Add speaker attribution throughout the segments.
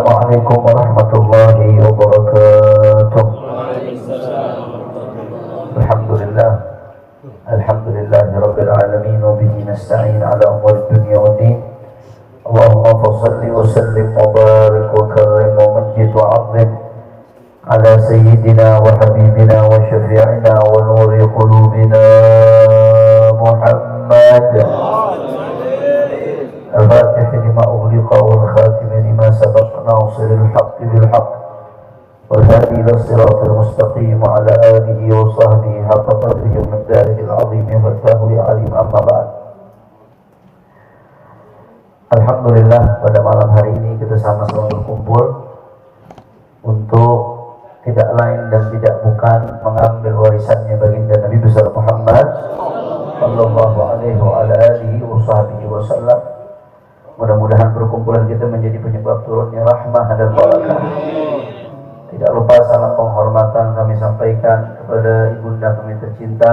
Speaker 1: Assalamualaikum warahmatullahi wabarakatuh. Alhamdulillah, alhamdulillahirabbil alamin wa bihi nasta'in ala umuri dunya waddin. Allahumma shalli wa sallim wa barik wa karrim wa majjid wa 'azzim ala sayyidina wa habibina wa syafi'ina wa nuri qulubina Muhammad. الفاتح لما أغلق والخاتم لما سبق ناصر الحق بالحق والهادي إلى الصراط المستقيم وعلى آله وصحبه حق قدره ومقداره العظيم فتاه عليم. أما بعد. Alhamdulillah, pada malam hari ini kita sama-sama berkumpul untuk tidak lain dan tidak bukan mengambil warisannya baginda Nabi besar Muhammad sallallahu alaihi wa ala alihi wasallam. Mudah-mudahan perkumpulan kita menjadi penyebab turunnya rahmah dan barakah. Tidak lupa salam penghormatan kami sampaikan kepada ibunda kami tercinta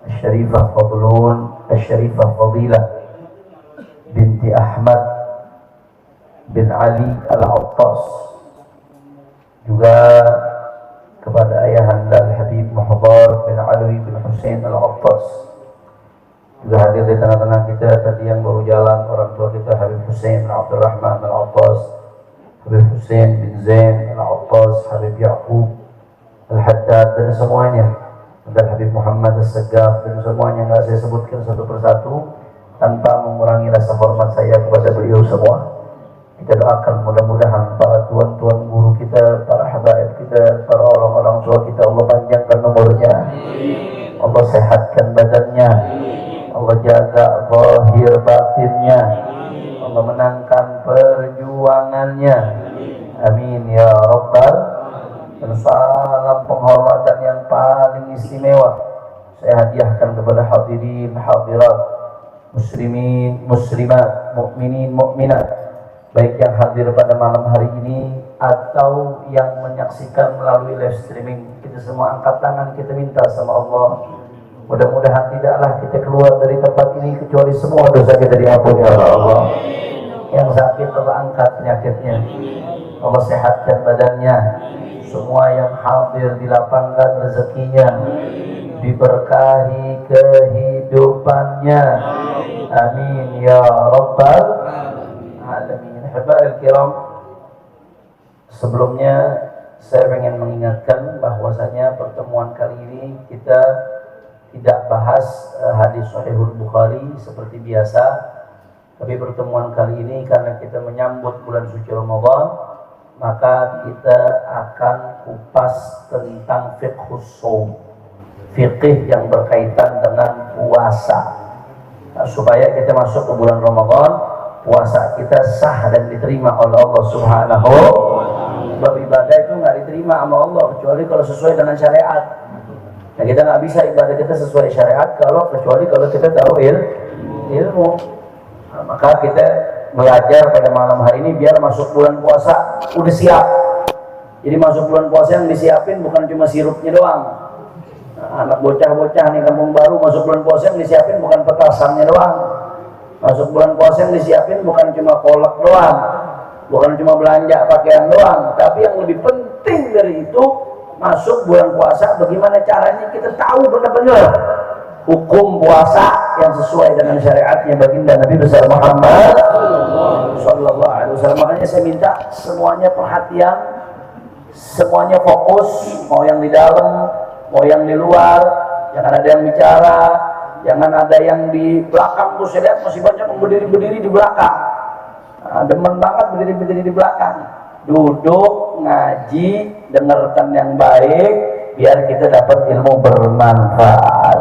Speaker 1: Asy-Syarifah Fadlun, Asy-Syarifah Fadilah binti Ahmad bin Ali Al-Attas, juga kepada ayahanda Al-Habib Muhdar bin Alwi bin Husain Al-Attas. Juga hadir di tengah-tengah kita tadi yang baru jalan orang tua kita Habib Husain bin Abdurrahman Al-Attas, Habib Husain bin Zain Al-Attas, Habib Ya'qub Al-Haddad dan semuanya, dan Habib Muhammad As-Saggaf dan semuanya, nggak saya sebutkan satu persatu tanpa mengurangi rasa hormat saya kepada beliau semua. Kita doakan mudah-mudahan para tuan-tuan guru kita, para habaib kita, para orang-orang tua kita, Allah panjangkan umurnya, Allah sehatkan badannya, Allah jaga zahir batinnya, Allah menangkan perjuangannya, amin ya rabbal. Dan salam penghormatan yang paling istimewa saya hadiahkan kepada hadirin hadirat, muslimin muslimat, mukminin mukminat, baik yang hadir pada malam hari ini atau yang menyaksikan melalui live streaming. Kita semua angkat tangan, kita minta sama Allah, mudah-mudahan tidaklah kita keluar dari tempat ini kecuali semua dosa kita diampuni oleh Allah. Yang sakit Allah angkat penyakitnya, Allah sehatkan badannya. Semua yang hadir dilapangkan rezekinya, diberkahi kehidupannya, amin ya rabbal alamin. Habaib kiram, sebelumnya saya ingin mengingatkan bahwasanya pertemuan kali ini kita tidak bahas hadis Sahihul Bukhari seperti biasa, tapi pertemuan kali ini karena kita menyambut bulan suci Ramadan, maka kita akan kupas tentang fiqhus shaum, fikih yang berkaitan dengan puasa. Nah, supaya kita masuk ke bulan Ramadan, puasa kita sah dan diterima oleh Allah Subhanahu. Sebab ibadah itu nggak diterima sama Allah kecuali kalau sesuai dengan syariat. Nah, kita nggak bisa ibadah kita sesuai syariat kecuali kalau kita tahu ilmu. Nah, maka kita belajar pada malam hari ini biar masuk bulan puasa udah siap. Jadi masuk bulan puasa yang disiapin bukan cuma sirupnya doang. Nah, anak bocah-bocah nih kampung baru masuk bulan puasa yang disiapin bukan petasannya doang. Masuk bulan puasa yang disiapin bukan cuma kolak doang, bukan cuma belanja pakaian doang, tapi yang lebih penting dari itu, masuk bulan puasa bagaimana caranya kita tahu benar-benar hukum puasa yang sesuai dengan syariatnya baginda Nabi besar Muhammad sallallahu alaihi wasallam. Makanya saya minta semuanya perhatian, semuanya fokus, mau yang di dalam, mau yang di luar, jangan ada yang bicara, jangan ada yang di belakang. Tuh saya lihat masih banyak yang berdiri-berdiri di belakang. Nah, demen banget berdiri-berdiri di belakang. Duduk, ngaji, dengarkan yang baik, biar kita dapat ilmu bermanfaat.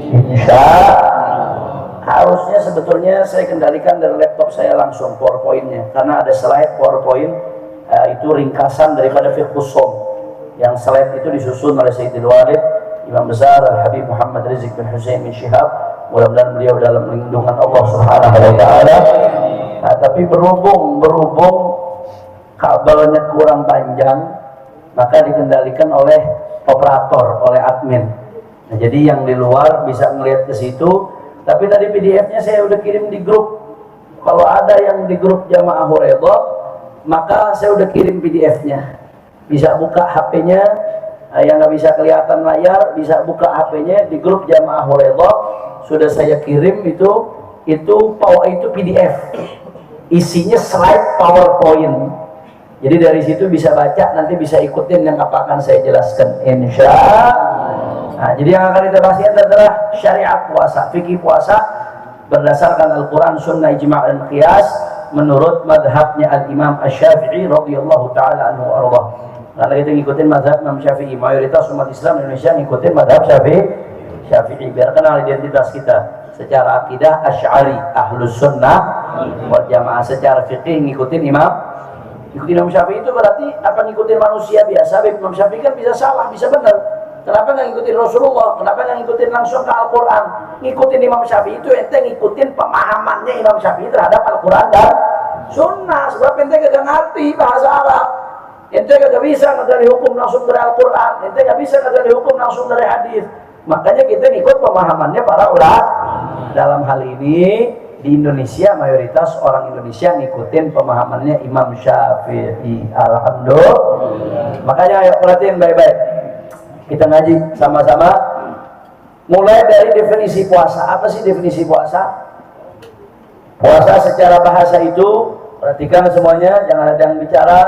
Speaker 1: Insya harusnya sebetulnya saya kendalikan dari laptop saya langsung PowerPoint-nya, karena ada slide PowerPoint itu ringkasan daripada fiqhus shaum. Yang slide itu disusun oleh Sayyidil Walid Imam Besar Al-Habib Muhammad Rizq bin Husain bin Syihab. Mudah-mudahan beliau dalam lindungan Allah Subhanahu wa taala. Nah, tapi berhubung kabelnya kurang panjang, maka dikendalikan oleh operator, oleh admin. Nah, jadi yang di luar bisa ngelihat ke situ, tapi tadi PDF-nya saya udah kirim di grup. Kalau ada yang di grup Jamaah Huredo, maka saya udah kirim PDF-nya. Bisa buka HP-nya, yang nggak bisa kelihatan layar, bisa buka HP-nya di grup Jamaah Huredo. Sudah saya kirim itu PDF. Isinya slide PowerPoint. Jadi dari situ bisa baca, nanti bisa ikutin yang apa akan saya jelaskan, insya Allah. Nah, jadi yang akan kita bahas adalah syariat puasa, fikih puasa berdasarkan Al-Quran, Sunnah, Ijma' dan Qiyas menurut madhabnya Al-Imam Asy-Syafi'i radhiyallahu ta'ala anhu arwah. Karena kita ngikutin madhab Imam Syafi'i, mayoritas umat Islam Indonesia ngikutin madhab Syafi'i. Biar kenal identitas kita. Secara akidah Asy'ari, Ahlus Sunnah wal Jamaah. Secara fikih ngikutin Imam Syafi'i. Itu berarti apa, ngikutin manusia biasa. Imam Syafi'i kan bisa salah, bisa benar. Kenapa nggak ngikutin Rasulullah? Kenapa nggak ngikutin langsung ke Al-Quran? Ngikutin Imam Syafi'i itu ente ngikutin pemahamannya Imam Syafi'i terhadap Al-Quran dan Sunnah. Sebab ente gak ngerti bahasa Arab, ente gak bisa ngegali hukum langsung dari Al-Quran, ente gak bisa ngegali hukum langsung dari hadis. Makanya kita ngikut pemahamannya para ulama. Dalam hal ini di Indonesia mayoritas orang Indonesia ngikutin pemahamannya Imam Syafi'i. Alhamdulillah. Makanya ayo perhatiin baik-baik. Kita ngaji sama-sama. Mulai dari definisi puasa. Apa sih definisi puasa? Puasa secara bahasa itu, perhatikan semuanya, jangan ada yang bicara,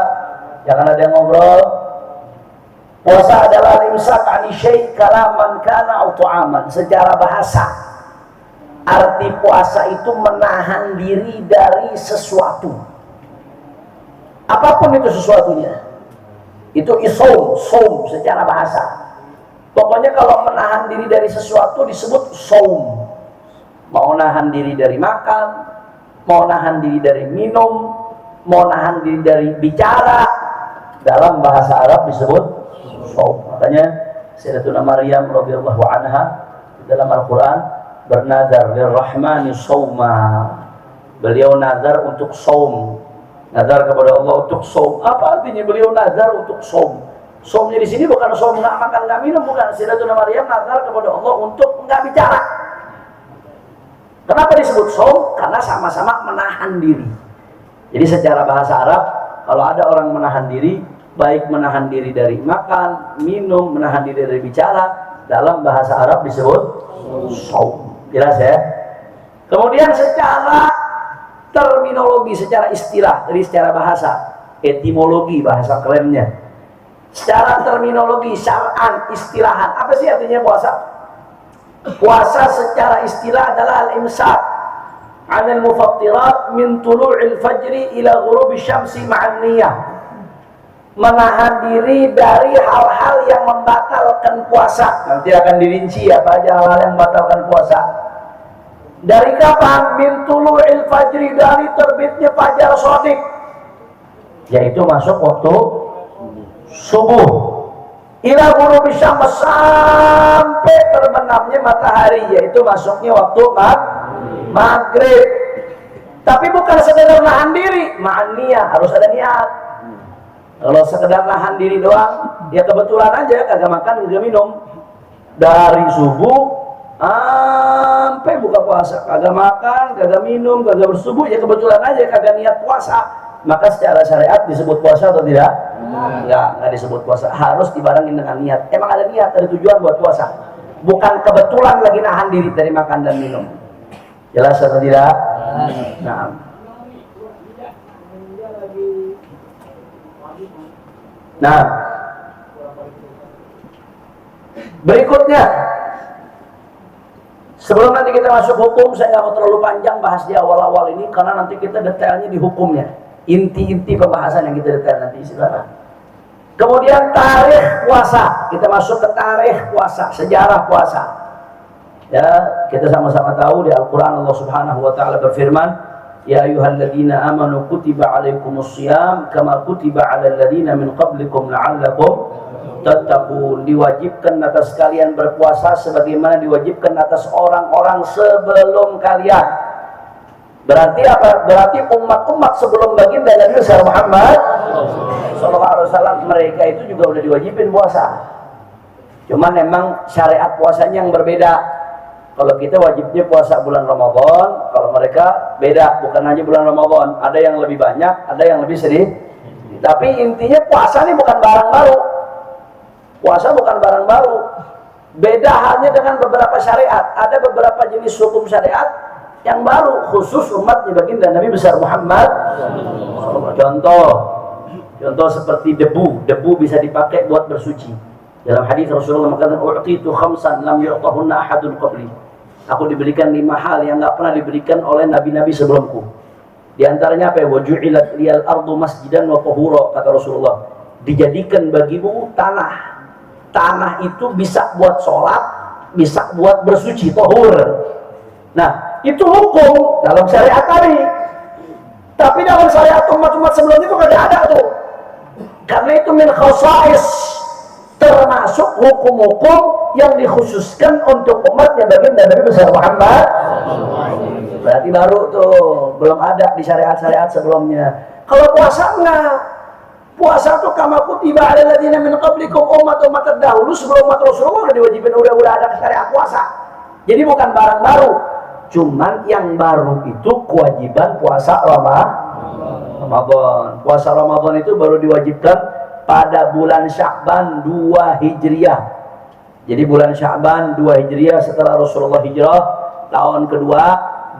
Speaker 1: jangan ada yang ngobrol. Puasa adalah imsak ani syai' kalaman kana au ta'aman. Secara bahasa, arti puasa itu menahan diri dari sesuatu. Apapun itu sesuatunya. Itu som secara bahasa. Pokoknya kalau menahan diri dari sesuatu disebut saum. Mau nahan diri dari makan, mau nahan diri dari minum, mau nahan diri dari bicara, dalam bahasa Arab disebut saum. Makanya Sayyidatuna Maryam radhiyallahu anha dalam Al-Quran bernazar lirrahmani sauma. Beliau nazar untuk saum. Nazar kepada Allah untuk saum. Apa artinya beliau nazar untuk saum? Saumnya di sini bukan saum nggak makan nggak minum, bukan. Sayyidatuna Maryam nazar kepada Allah untuk nggak bicara. Kenapa disebut saum? Karena sama-sama menahan diri. Jadi secara bahasa Arab, kalau ada orang menahan diri, baik menahan diri dari makan, minum, menahan diri dari bicara, dalam bahasa Arab disebut saum. Jelas ya? Kemudian secara terminologi, secara istilah, dari secara bahasa, etimologi bahasa kerennya. Secara terminologi, syar'an, istilahan, apa sih artinya puasa? Puasa secara istilah adalah al-imsak 'anil mufattirat min tulu'il fajri ila ghurubi syamsi ma'an niyah. Menahan diri dari hal-hal yang membatalkan puasa. Nanti akan dirinci apa aja hal-hal yang membatalkan puasa. Dari kapan? Min tulu'il fajri, dari terbitnya fajar shadiq, yaitu masuk waktu subuh, ila ghurubi syams, sampai terbenamnya matahari, yaitu masuknya waktu maghrib. Tapi bukan sekedar nahan diri, ma'an niyah, harus ada niat. Kalau sekedar nahan diri doang, ya kebetulan aja kagak makan, kagak minum dari subuh sampai buka puasa, kagak makan, kagak minum, kagak bersubuh, ya kebetulan aja kagak niat puasa, maka secara syariat disebut puasa atau tidak? Enggak disebut puasa. Harus dibarengin dengan niat. Emang ada niat, ada tujuan buat puasa. Bukan kebetulan lagi nahan diri dari makan dan minum. Jelas atau tidak? Nah. Nah. Berikutnya, sebelum nanti kita masuk hukum, saya nggak mau terlalu panjang bahas di awal-awal ini, karena nanti kita detailnya di hukumnya. Inti-inti pembahasan yang kita detail nanti, silakan. Kemudian tarikh puasa, kita masuk ke tarikh puasa, sejarah puasa. Ya, kita sama-sama tahu di Al-Quran Allah Subhanahu Wa Taala berfirman, Ya ayyuhalladzina amanu kutiba alaikumusiyam kama kutiba alal ladzina min qablikum la'allakum tattaqun. Diwajibkan atas kalian berpuasa sebagaimana diwajibkan atas orang-orang sebelum kalian. Berarti apa? Berarti umat-umat sebelum baginda Nabi Muhammad SAW, mereka itu juga udah diwajibin puasa. Cuman memang syariat puasanya yang berbeda. Kalau kita wajibnya puasa bulan Ramadan, kalau mereka beda, bukan hanya bulan Ramadan. Ada yang lebih banyak, ada yang lebih Tapi intinya puasa ini bukan barang baru. Puasa bukan barang baru. Beda halnya dengan beberapa syariat. Ada beberapa jenis hukum syariat yang baru khusus umatnya baginda Nabi besar Muhammad. Contoh seperti debu. Debu bisa dipakai buat bersuci. Dalam hadis Rasulullah mengatakan, "U'titu khamsan lam yu'tahunna ahadun qabli." Aku diberikan 5 hal yang enggak pernah diberikan oleh nabi-nabi sebelumku. Di antaranya apa ya? "Waju'ilat liyal ardu masjidan wa tahura," kata Rasulullah. Dijadikan bagimu tanah. Tanah itu bisa buat sholat, bisa buat bersuci, tahur. Nah, itu hukum dalam syariat tadi. Tapi dalam syariat umat-umat sebelum itu tidak ada tuh. Karena itu min khasais, termasuk hukum-hukum yang dikhususkan untuk umatnya baginda Nabi besar Muhammad. Berarti baru tuh, belum ada di syariat-syariat sebelumnya. Kalau puasa enggak. Puasa tuh kama kutiba alal ladzina min qablikum, umat-umat terdahulu sebelum umat Rasulullah udah diwajibin, udah ada syariat puasa. Jadi bukan barang baru. Cuman yang baru itu kewajiban puasa Ramadan. Puasa Ramadan itu baru diwajibkan pada bulan Sya'ban 2 Hijriah. Jadi bulan Sya'ban 2 Hijriah setelah Rasulullah hijrah, tahun kedua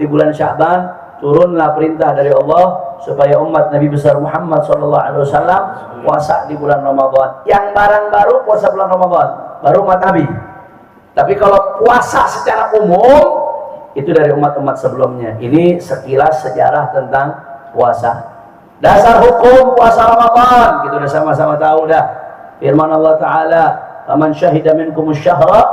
Speaker 1: di bulan Sya'ban turunlah perintah dari Allah supaya umat Nabi besar Muhammad SAW puasa di bulan Ramadan. Yang barang baru puasa bulan Ramadan, baru umat Nabi. Tapi kalau puasa secara umum itu dari umat-umat sebelumnya. Ini sekilas sejarah tentang puasa. Dasar hukum puasa Ramadan, kita udah sama-sama tahu dah. Firman Allah Ta'ala, "Faman syahida minkumus syahra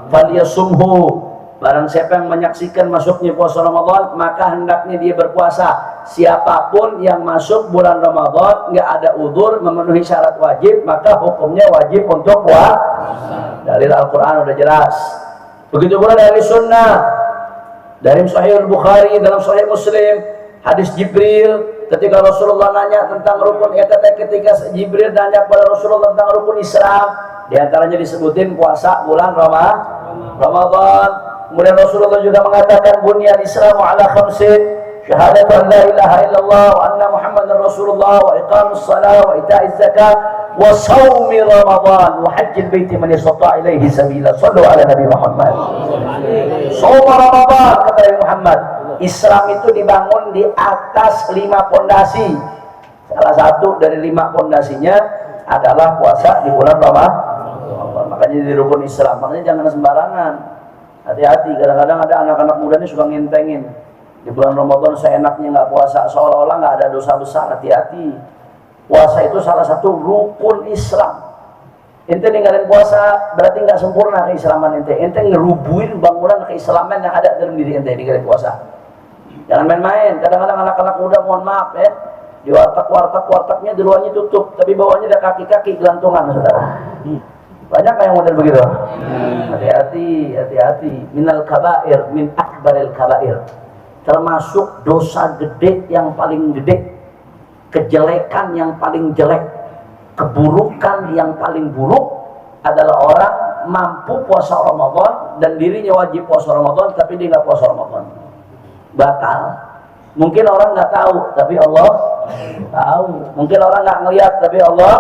Speaker 1: falyasumhu." Barang siapa yang menyaksikan masuknya puasa Ramadan, maka hendaknya dia berpuasa. Siapapun yang masuk bulan Ramadan nggak ada udzur memenuhi syarat wajib, maka hukumnya wajib untuk puasa. Dalil Al-Quran udah jelas. Begitu pula dari sunnah. Dari Sahih Al-Bukhari, dalam Sahih Muslim, hadis Jibril ketika Rasulullah nanya tentang rukun ketika Jibril nanya kepada Rasulullah tentang rukun Islam, di antaranya disebutin puasa bulan Ramadan. Kemudian Rasulullah juga mengatakan bunyan Islamu ala khamsin, syahadatu an la ilaha illallah wa anna Muhammadar Rasulullah wa iqamus salat wa ita'iz zakat wa shaumi Ramadan wa hajjil baiti man istata'a ilaihi sabila. Shallu ala Nabi Muhammad. Shaum Ramadan, kata Nabi Muhammad, Islam itu dibangun di atas 5 pondasi. Salah satu dari 5 pondasinya adalah puasa di bulan Ramadan. Makanya di rukun Islam. Makanya jangan sembarangan. Hati-hati, kadang-kadang ada anak-anak muda ini suka ngintengin. Di bulan Ramadan seenaknya nggak puasa, seolah-olah nggak ada dosa besar. Hati-hati. Puasa itu salah satu rukun Islam. Ente ninggalin puasa berarti nggak sempurna keislaman ente. Ente ngerubuin bangunan keislaman yang ada dalam diri ente ninggalin puasa. Jangan main-main. Kadang-kadang anak-anak muda, mohon maaf ya, di warteg-wartegnya di luarnya tutup, tapi bawahnya ada kaki-kaki gelantungan, saudara. Banyak yang model begitu. Hati-hati. Minal kabair, min akbaril kabair. Termasuk dosa gede yang paling gede, kejelekan yang paling jelek, keburukan yang paling buruk adalah orang mampu puasa Ramadan dan dirinya wajib puasa Ramadan tapi dia nggak puasa Ramadan. Batal. Mungkin orang nggak tahu tapi Allah tahu. Mungkin orang nggak ngelihat tapi Allah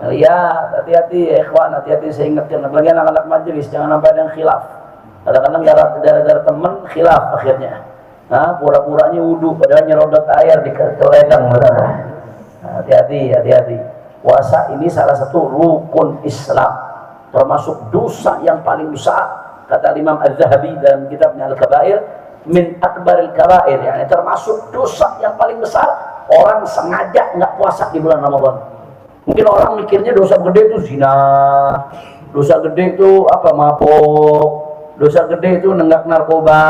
Speaker 1: ngelihat. Hati-hati ya ikhwan, hati-hati, saya ingatkan apalagi anak-anak majelis, jangan sampai ada yang khilaf. Kadang-kadang gara-gara teman khilaf akhirnya. Pura-puranya wudu padahal nyerodot air di keledang. Hati-hati. Puasa ini salah satu rukun Islam, termasuk dosa yang paling besar. Kata Imam Az-Zahabi dalam kitabnya Al-Kabair, min akbaril kabair, yani termasuk dosa yang paling besar orang sengaja nggak puasa di bulan Ramadan. Mungkin orang mikirnya dosa gede itu zina, dosa gede itu apa, mabuk, dosa gede itu nenggak narkoba,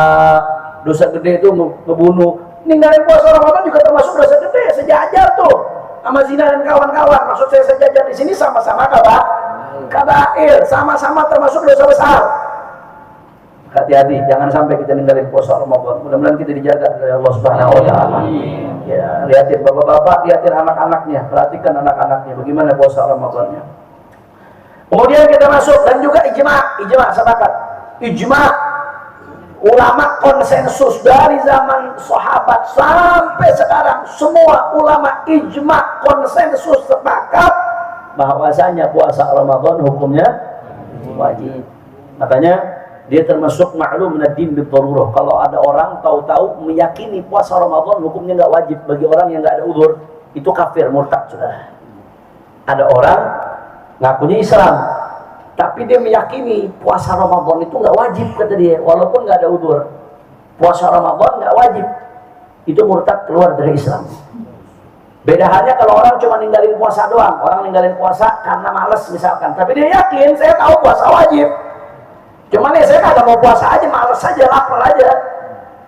Speaker 1: dosa gede itu ngebunuh. Ninggalin puasa Ramadan juga termasuk dosa gede, sejajar tuh sama zina dan kawan-kawan. Maksud saya sejajar di sini sama-sama kabair, sama-sama termasuk dosa besar. Hati-hati, jangan sampai kita ninggalin puasa Ramadan. Mudah-mudahan kita dijaga oleh Allah Subhanahu wa Ta'ala. Ya, lihatin bapak-bapak, lihatin anak-anaknya, perhatikan anak-anaknya bagaimana puasa Ramadannya. Kemudian kita masuk dan juga ijma sepakat. Ijma Ulama konsensus dari zaman sahabat sampai sekarang, semua ulama ijma konsensus sepakat bahwasanya puasa Ramadan hukumnya wajib. Makanya dia termasuk ma'lum minad-din bid-darurah. Kalau ada orang tahu-tahu meyakini puasa Ramadan hukumnya nggak wajib bagi orang yang nggak ada udzur, itu kafir, murtad sudah. Ada orang ngakunya Islam, tapi dia meyakini puasa Ramadan itu nggak wajib, kata dia, walaupun nggak ada udzur. Puasa Ramadan nggak wajib, itu murtad, keluar dari Islam. Beda halnya kalau orang cuma ninggalin puasa doang. Orang ninggalin puasa karena malas misalkan, tapi dia yakin, saya tahu puasa wajib, cuman ya saya kagak mau puasa aja, malas aja, lapar aja.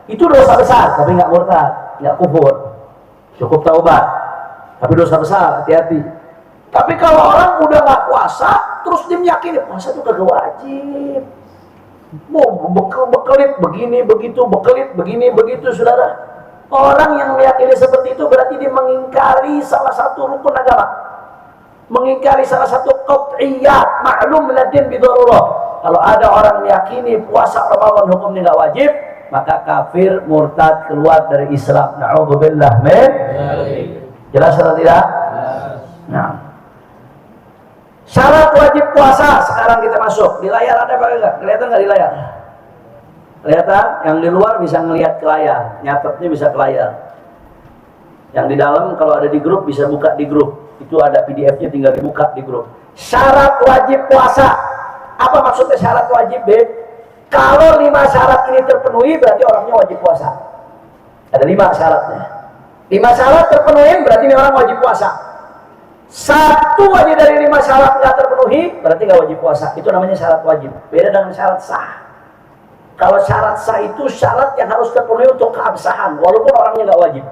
Speaker 1: Itu dosa besar, tapi nggak murtad, nggak kufur, cukup taubat, tapi dosa besar, hati-hati. Tapi kalau orang udah nggak puasa, terus dia meyakini puasa itu kagak wajib, mau bekelit begini begitu, bekelit begini begitu, saudara. Orang yang meyakini seperti itu berarti dia mengingkari salah satu rukun agama, mengingkari salah satu qat'iyat ma'lum minad-din bid-darurah. Kalau ada orang meyakini puasa Ramadan hukumnya nggak wajib, maka kafir, murtad, keluar dari Islam. Na'udzubillah min. Jelas atau tidak? Nah, syarat wajib puasa sekarang kita masuk. Di layar ada apa enggak? Kelihatan nggak di layar? Kelihatan? Yang di luar bisa ngelihat ke layar, nyatetnya bisa ke layar. Yang di dalam kalau ada di grup bisa buka di grup. Itu ada PDF-nya, tinggal dibuka di grup. Syarat wajib puasa. Apa maksudnya syarat wajib, Beb? Kalau 5 syarat ini terpenuhi berarti orangnya wajib puasa. Ada 5 syaratnya. 5 syarat terpenuhi berarti ini orang wajib puasa. 1 aja dari 5 syarat nggak terpenuhi berarti nggak wajib puasa. Itu namanya syarat wajib. Beda dengan syarat sah. Kalau syarat sah itu syarat yang harus terpenuhi untuk keabsahan, walaupun orangnya nggak wajib.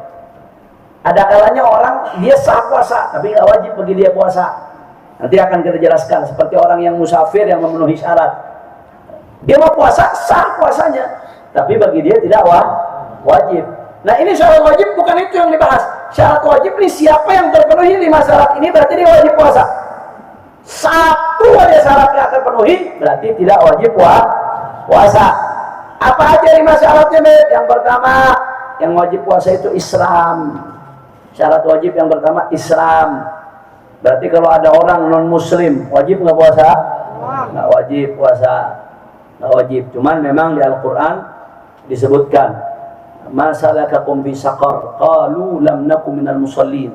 Speaker 1: Ada kalanya orang dia sah puasa, tapi nggak wajib bagi dia puasa. Nanti akan kita jelaskan, seperti orang yang musafir yang memenuhi syarat. Dia mau puasa, sah puasanya, tapi bagi dia tidak wajib. Nah ini syarat wajib, bukan itu yang dibahas. Syarat wajib ini siapa yang terpenuhi 5 syarat ini berarti dia wajib puasa. 1 aja syarat nggak terpenuhi berarti tidak wajib puasa. Apa aja 5 syaratnya, Beb? Yang pertama, yang wajib puasa itu Islam. Syarat wajib yang pertama Islam. Berarti kalau ada orang non muslim wajib nggak puasa? Nggak wajib puasa, nggak wajib. Cuman memang di Al-Quran disebutkan masalakakum fi saqar qalu lam nakum minal musallin.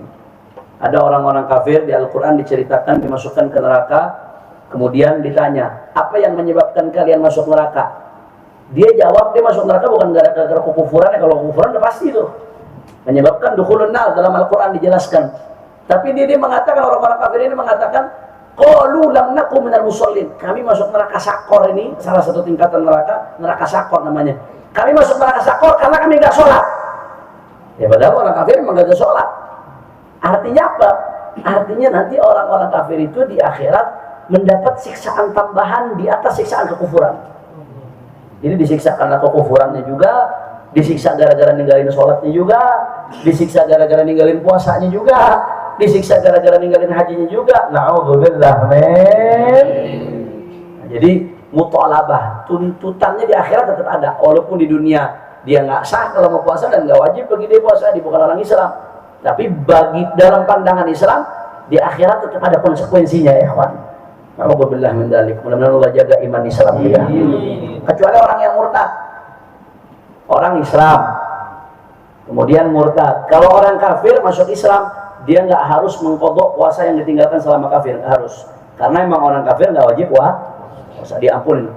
Speaker 1: Ada orang-orang kafir di Al-Quran diceritakan dimasukkan ke neraka, kemudian ditanya apa yang menyebabkan kalian masuk neraka. Dia jawab dia masuk neraka bukan gara-gara kekufuran. Kalau kekufuran udah pasti itu menyebabkan dukhulun nar, dalam Al-Quran dijelaskan. Tapi dia mengatakan, orang-orang kafir ini mengatakan qalu lam nakum minal musallin. Kami masuk neraka sakor, ini salah satu tingkatan neraka sakor namanya. Kami masuk neraka sakor karena kami nggak sholat. Ya padahal orang kafir memang nggak ada sholat. Artinya apa? Artinya nanti orang-orang kafir itu di akhirat mendapat siksaan tambahan di atas siksaan kekufuran. Jadi disiksa karena kekufurannya juga, disiksa gara-gara ninggalin sholatnya juga, disiksa gara-gara ninggalin puasanya juga, disiksa gara-gara ninggalin hajinya juga. Na'udzubillah min. Jadi mutolabah, tuntutannya di akhirat tetap ada, walaupun di dunia dia nggak sah kalau mau puasa dan nggak wajib bagi dia puasa, dia bukan orang Islam. Tapi bagi dalam pandangan Islam di akhirat tetap ada konsekuensinya, ya ikhwan. Alhamdulillah min dzalik. Mudah-mudahan Allah jaga iman Islam kita. Kecuali orang yang murtad. Orang Islam kemudian murtad. Kalau orang kafir masuk Islam, dia nggak harus mengqadha puasa yang ditinggalkan selama kafir, nggak harus. Karena memang orang kafir nggak wajib puasa, diampunin.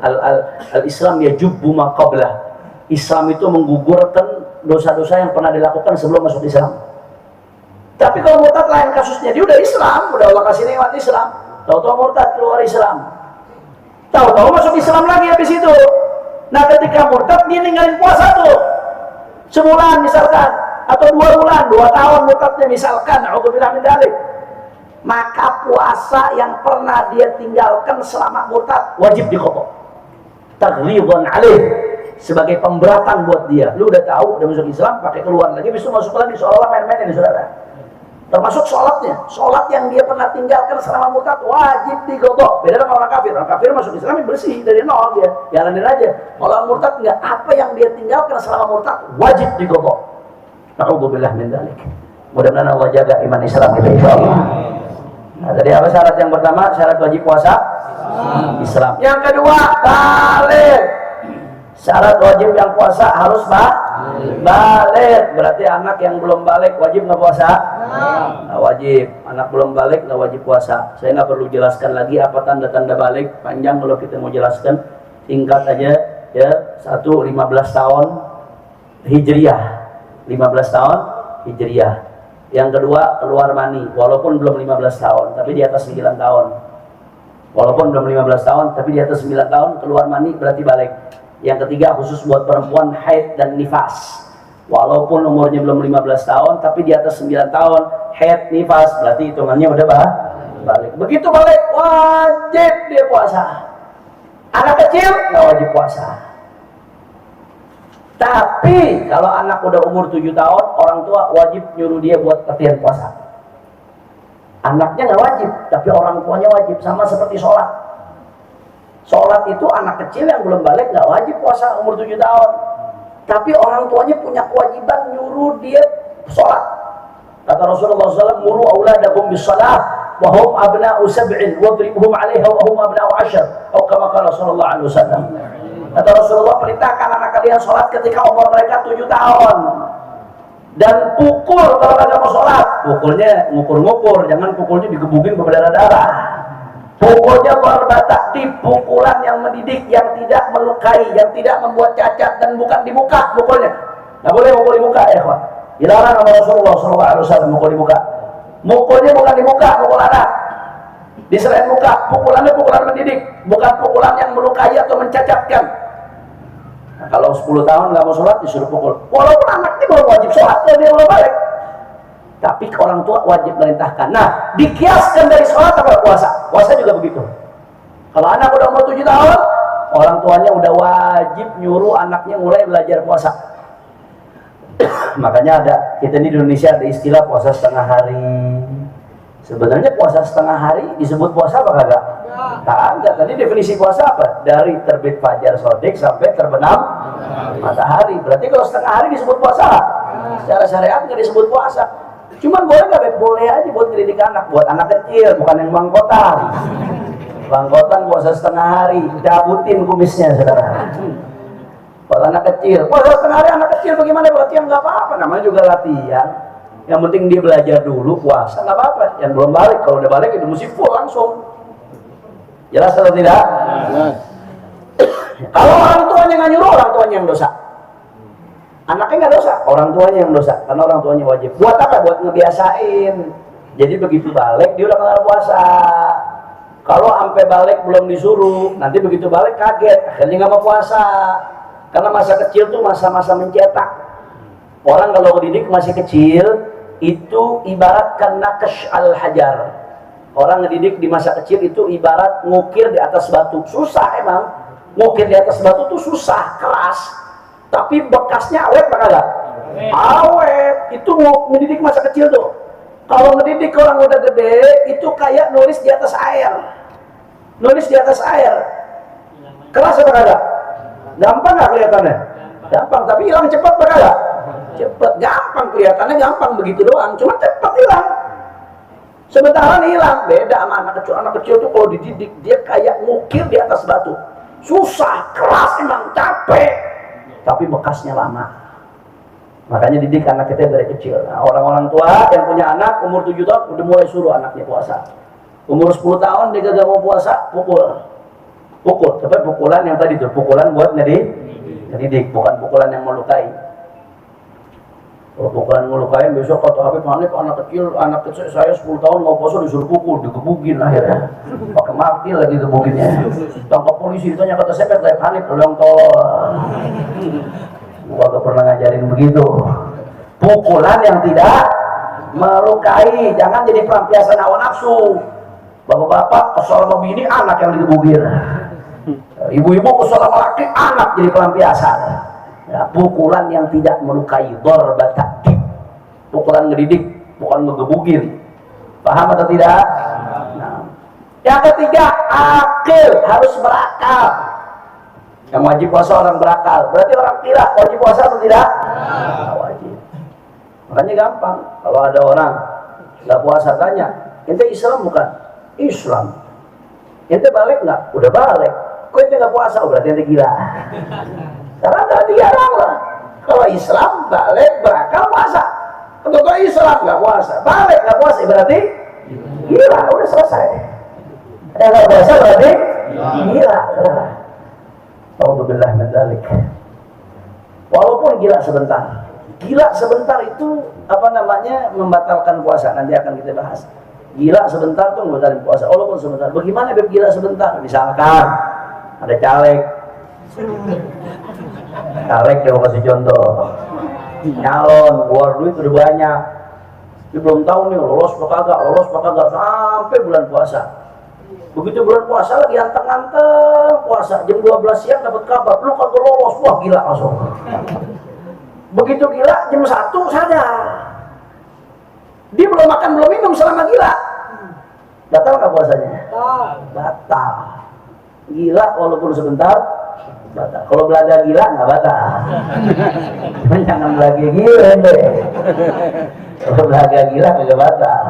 Speaker 1: Al-Islam yajubbu ma qablah. Islam itu menggugurkan dosa-dosa yang pernah dilakukan sebelum masuk Islam. Tapi kalau murtad lain kasusnya, dia udah Islam, udah Allah kasih nikmat Islam, tahu-tahu murtad keluar Islam, tahu-tahu masuk Islam lagi habis itu. Nah ketika murtad dia ninggalin puasa tuh sebulan misalkan, atau 2 bulan, 2 tahun murtadnya misalkan, a'udzubillah min dzalik, maka puasa yang pernah dia tinggalkan selama murtad wajib diqadha. Taghlidzan alaih, sebagai pemberatan buat dia. Lu udah tahu udah masuk Islam, pakai keluar lagi, besok masuk lagi, seolah-olah main-main ini saudara. Termasuk sholatnya, sholat yang dia pernah tinggalkan selama murtad wajib diqadha. Beda dengan orang kafir. Orang kafir masuk Islam bersih dari nol, dia jalanin aja. Kalau orang murtad enggak, apa yang dia tinggalkan selama murtad wajib diqadha. Na'udzubillah min dzalik. Mudah-mudahan Allah jaga iman Islam kita insyaallah. Nah, tadi apa syarat yang pertama? Syarat wajib puasa Islam. Yang kedua, balik. Syarat wajib yang puasa harus balik. Berarti anak yang belum balik wajib nggak puasa? Nggak wajib. Anak belum balik nggak wajib puasa. Saya nggak perlu jelaskan lagi apa tanda-tanda balik. Panjang kalau kita mau jelaskan. Singkat aja ya. 1, 15 tahun Hijriyah. 15 tahun Hijriyah. Yang kedua, keluar mani walaupun belum 15 tahun tapi di atas 9 tahun. Walaupun belum 15 tahun tapi di atas 9 tahun keluar mani berarti balik. Yang ketiga, khusus buat perempuan haid dan nifas. Walaupun umurnya belum 15 tahun tapi di atas 9 tahun haid nifas berarti hitungannya udah balik. Begitu balik wajib dia puasa. Anak kecil nggak wajib puasa. Tapi kalau anak udah umur 7 tahun, orang tua wajib nyuruh dia buat latihan puasa. Anaknya nggak wajib, tapi orang tuanya wajib. Sama seperti sholat. Sholat itu anak kecil yang belum balik nggak wajib puasa umur 7 tahun. Tapi orang tuanya punya kewajiban nyuruh dia sholat. Kata Rasulullah SAW, muru auladakum bis-shalah wa hum abna'u sab'in wadribuhum 'alaiha wa hum abna'u 'ashar. Atau kama qala sallallahu alaihi wasallam. Kata Rasulullah, perintahkan anak kalian sholat ketika umur mereka 7 tahun. Dan pukul kalau kalian mau sholat. Pukulnya ngukur-ngukur, jangan pukulnya digebukin berdarah-darah. Pukulnya berbataktif, pukulan yang mendidik, yang tidak melukai, yang tidak membuat cacat, dan bukan di muka pukulnya. Nggak boleh mukul di muka ya kawan. Dilarang sama Rasulullah SAW mukul di muka. Mukulnya bukan di muka, mukul anak. Di selain muka, pukulannya pukulan mendidik, bukan pukulan yang melukai atau mencacatkan. Nah, kalau 10 tahun nggak mau sholat disuruh pukul. Walaupun anak ini belum wajib sholat, kalau dia belum balik. Tapi orang tua wajib merintahkan. Nah, dikiaskan dari sholat apa puasa? Puasa juga begitu. Kalau anak udah umur 7 tahun, orang tuanya udah wajib nyuruh anaknya mulai belajar puasa. Makanya ada, kita di Indonesia ada istilah puasa setengah hari. Sebenarnya puasa setengah hari disebut puasa apa kagak? Kagak. Tadi definisi puasa apa? Dari terbit fajar shodiq sampai terbenam matahari. Berarti kalau setengah hari disebut puasa? Secara syariat nggak disebut puasa. Cuman boleh nggak? Boleh aja buat ngedidik anak, buat anak kecil, bukan yang bangkotan. Bangkotan puasa setengah hari, cabutin kumisnya saudara. Buat anak kecil, puasa setengah hari anak kecil bagaimana? Berarti yang nggak apa-apa, namanya juga latihan. Yang penting dia belajar dulu puasa nggak apa-apa. Yang belum balik, kalau udah balik itu mesti full langsung. Jelas atau tidak? Kalau orang tuanya nggak nyuruh, orang tuanya yang dosa. Anaknya nggak dosa, orang tuanya yang dosa, karena orang tuanya wajib. Buat apa? Buat ngebiasain. Jadi begitu balik dia udah kenal puasa. Kalau sampai balik belum disuruh, nanti begitu balik kaget, akhirnya nggak mau puasa. Karena masa kecil tuh masa-masa mencetak. Orang kalau didik masih kecil itu ibarat naqsh al-hajar. Orang ngedidik di masa kecil itu ibarat ngukir di atas batu. Susah emang. Ngukir di atas batu tuh susah, keras. Tapi bekasnya awet apa enggak? Awet. Itu ngedidik masa kecil tuh. Kalau ngedidik orang udah gede, itu kayak nulis di atas air. Nulis di atas air. Keras apa enggak? Gampang nggak kelihatannya? Gampang, tapi hilang cepat apa enggak? Cepat, gampang kelihatannya, gampang begitu doang. Cuma cepat hilang. Sementara hilang. Beda sama anak kecil. Anak kecil tuh kalau dididik, dia kayak ngukir di atas batu. Susah, keras emang, capek. Tapi bekasnya lama. Makanya didik anak kita dari kecil. Nah, orang-orang tua yang punya anak umur 7 tahun udah mulai suruh anaknya puasa. Umur 10 tahun dia gak mau puasa, pukul. Tapi pukulan yang tadi tuh, pukulan buat ngedidik, bukan pukulan yang melukai. Kalau pukulan melukai, besok kata Habib Hanif anak kecil saya 10 tahun mau puasa disuruh pukul, digebukin akhirnya. Pakai martil lagi gebukinnya. Tangkap polisi ditanya kata sepet Habib Hanif, tolong gua gak pernah ngajarin begitu. Pukulan yang tidak melukai, jangan jadi pelampiasan hawa nafsu. Bapak-bapak kesal sama bini, anak yang digebukin. Ibu-ibu kesal sama laki, anak jadi pelampiasan. Ya, pukulan yang tidak melukai, darbatadib, pukulan ngedidik, bukan ngegebukin. Paham atau tidak? Nah. Yang ketiga, akil, harus berakal. Yang wajib puasa orang berakal. Berarti orang kira wajib puasa atau tidak? Wajib. Makanya gampang. Kalau ada orang nggak puasa tanya, ente Islam bukan? Islam. Ente balik nggak? Udah balik. Kok ente nggak puasa? Oh, berarti ente gila. Karena ada tiga orang lah. Kalau Islam balik berakal puasa. Kalau Islam nggak puasa, balik nggak puasa, berarti gila. Udah selesai. Yang nggak puasa berarti gila. Alhamdulillah min dzalik. Walaupun gila sebentar. Gila sebentar itu apa namanya? Membatalkan puasa. Nanti akan kita bahas. Gila sebentar tuh membatalkan puasa. Walaupun sebentar. Bagaimana gila sebentar? Misalkan ada caleg. Caleg yang mau kasih contoh. Nyalon, keluar duit udah banyak. Dia belum tahu nih lolos apa kagak sampai bulan puasa. Begitu bulan puasa lagi anteng-anteng puasa, jam 12 siang dapat kabar, lu kagak lolos, wah gila langsung. Begitu gila, jam 1 sadar. Dia belum makan, belum minum selama gila. Batal nggak puasanya? Batal. Gila walaupun sebentar, batal. Kalau belaga gila nggak batal. Jangan belaga gila deh. Kalau belaga gila nggak batal.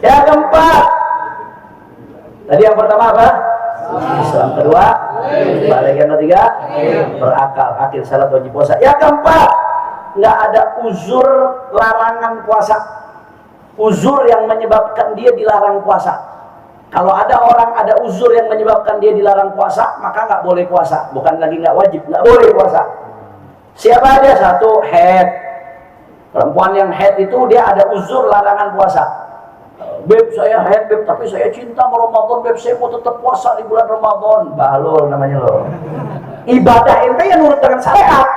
Speaker 1: Yang keempat, tadi yang pertama apa? Islam. Kedua, balik. Yang ketiga, berakal. Akhir syarat wajib puasa. Yang keempat, nggak ada uzur larangan puasa. Uzur yang menyebabkan dia dilarang puasa. Kalau ada orang ada uzur yang menyebabkan dia dilarang puasa, maka nggak boleh puasa. Bukan lagi nggak wajib, nggak boleh puasa. Siapa aja? Satu, haid. Perempuan yang haid itu dia ada uzur larangan puasa. Beb, saya haid, beb, tapi saya cinta sama Ramadan, beb, saya mau tetap puasa di bulan Ramadan. Bahlul namanya lo. Ibadah ente yang nurut dengan syariat.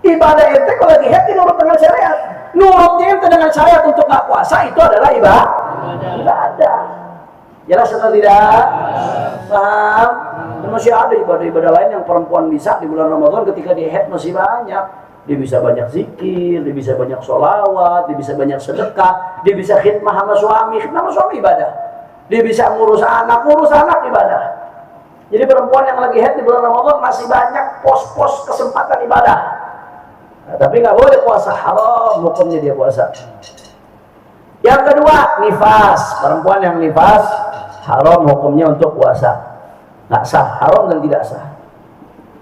Speaker 1: Ibadah ente kalau lagi haid nurut dengan syariat. Nurutnya ente dengan syariat untuk nggak puasa itu adalah ibadah. Jelas atau tidak? Paham? Dan masih ada ibadah-ibadah lain yang perempuan bisa di bulan Ramadan ketika dia haid masih banyak. Dia bisa banyak zikir, dia bisa banyak sholawat, dia bisa banyak sedekah, dia bisa khidmah sama suami, khidmah sama suami ibadah. Dia bisa ngurus anak ibadah. Jadi perempuan yang lagi haid di bulan Ramadan masih banyak pos-pos kesempatan ibadah. Nah, tapi nggak boleh puasa, haram hukumnya dia puasa. Yang kedua, nifas. Perempuan yang nifas haram hukumnya untuk puasa. Nggak sah, haram dan tidak sah.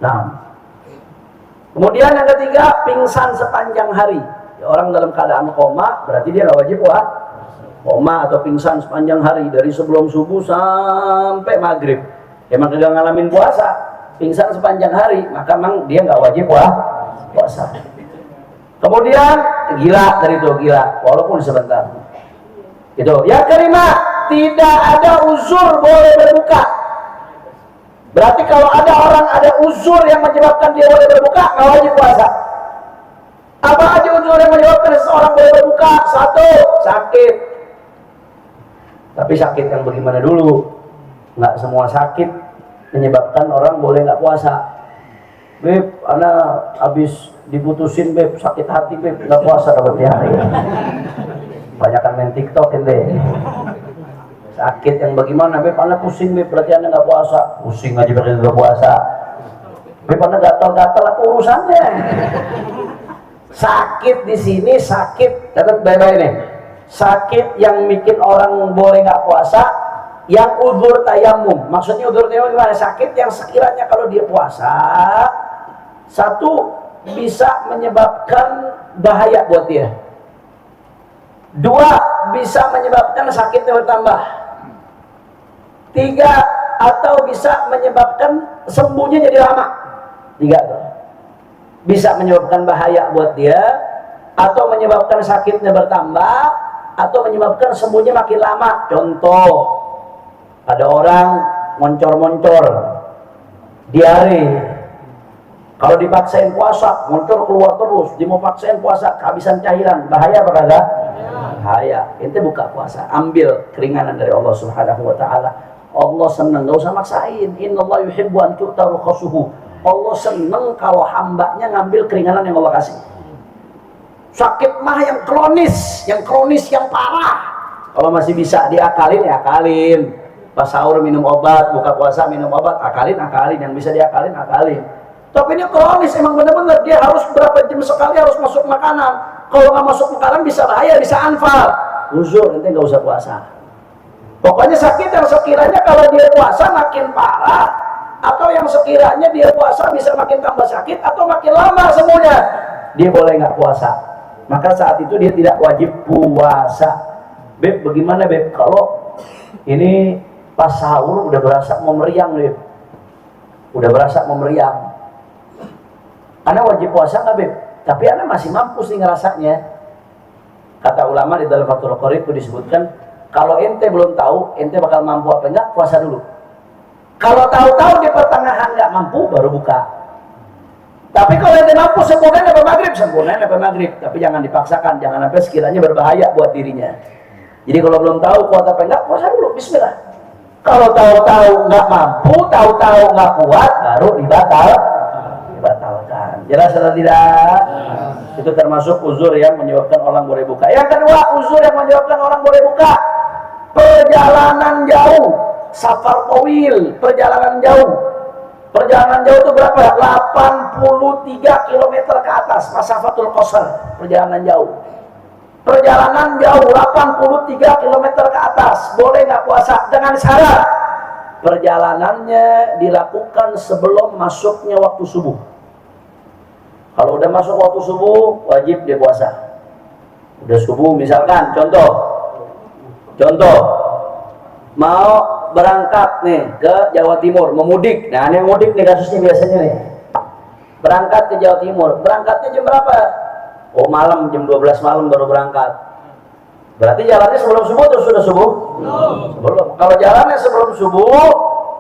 Speaker 1: Nah, kemudian yang ketiga, pingsan sepanjang hari. Ya, orang dalam keadaan koma, berarti dia nggak wajib puasa. Koma atau pingsan sepanjang hari dari sebelum subuh sampai maghrib. Emang kagak ngalamin puasa, pingsan sepanjang hari, maka memang dia nggak wajib puasa. Kemudian gila dari itu gila, walaupun sebentar. Itu. Yang kelima, tidak ada uzur boleh berbuka. Berarti kalau ada orang ada uzur yang menyebabkan dia boleh berbuka, nggak wajib puasa. Apa aja uzur yang menyebabkan seseorang boleh berbuka? Satu, sakit. Tapi sakit yang bagaimana dulu? Nggak semua sakit menyebabkan orang boleh nggak puasa. Beb, anak habis diputusin, beb, sakit hati, beb, nggak puasa dapat hari. Banyakan main TikTok ini. Sakit yang bagaimana? Beb, anak pusing, beb, berarti anak nggak puasa. Pusing aja berarti nggak puasa. Beb, anak gatal-gatal apa urusannya? Sakit di sini sakit, catat baik-baik nih. Sakit yang bikin orang boleh nggak puasa, yang udzur tayamum. Maksudnya udzur tayamum gimana? Sakit yang sekiranya kalau dia puasa, satu bisa menyebabkan bahaya buat dia. Dua, bisa menyebabkan sakitnya bertambah. Tiga, atau bisa menyebabkan sembuhnya jadi lama. Tiga tuh. Bisa menyebabkan bahaya buat dia, atau menyebabkan sakitnya bertambah, atau menyebabkan sembuhnya makin lama. Contoh, ada orang moncor-moncor, diare. Kalau dipaksain puasa, moncor keluar terus. Dia mau paksain puasa, kehabisan cairan. Bahaya apa kagak? Bahaya. Ente buka puasa, ambil keringanan dari Allah Subhanahu wa taala. Allah senang, enggak usah maksain. Innallaha yuhibbu an tu'ta rukhasuhu. Allah senang kalau hambanya ngambil keringanan yang Allah kasih.
Speaker 2: Sakit mah yang kronis, yang parah. Kalau masih bisa diakalin, ya akalin. Pas sahur minum obat, buka puasa minum obat, akalin. Yang bisa diakalin, akalin. Tapi ini kronis, emang bener-bener dia harus berapa jam sekali harus masuk makanan. Kalau nggak masuk makanan bisa bahaya, bisa anfal. Uzur, nanti nggak usah puasa. Pokoknya sakit yang sekiranya kalau dia puasa makin parah, atau yang sekiranya dia puasa bisa makin tambah sakit, atau makin lama semuanya, dia boleh nggak puasa. Maka saat itu dia tidak wajib puasa. Beb, bagaimana Beb? Kalau ini pas sahur udah berasa mau meriang Beb, udah berasa mau meriang, Anda wajib puasa nggak Beb? Tapi Anda masih mampu sih ngerasanya. Kata ulama di dalam Fathul Qorib itu disebutkan, kalau ente belum tahu ente bakal mampu apa enggak, puasa dulu. Kalau tahu-tahu di pertengahan nggak mampu, baru buka. Tapi kalau ente mampu sempurnain sampai maghrib, tapi jangan dipaksakan, jangan sampai sekiranya berbahaya buat dirinya. Jadi kalau belum tahu kuat apa enggak, puasa dulu, bismillah. Kalau tahu-tahu nggak mampu, tahu-tahu nggak kuat, baru dibatalkan. Jelas atau tidak? Itu termasuk uzur yang menyebabkan orang boleh buka. Yang kedua, uzur yang menyebabkan orang boleh buka, perjalanan jauh, safar tawil, perjalanan jauh. Perjalanan jauh itu berapa? 83 km ke atas, masafatul qasar, perjalanan jauh. Perjalanan jauh 83 km ke atas, boleh nggak puasa? Dengan syarat perjalanannya dilakukan sebelum masuknya waktu subuh. Kalau udah masuk waktu subuh, wajib dia puasa. Udah subuh misalkan, contoh mau berangkat nih ke Jawa Timur, memudik. Nah, ini mudik nih kasusnya biasanya nih. Berangkat ke Jawa Timur. Berangkatnya jam berapa? Oh, malam, jam 12 malam baru berangkat. Berarti jalannya sebelum subuh atau sudah subuh? Sebelum. Kalau jalannya sebelum subuh,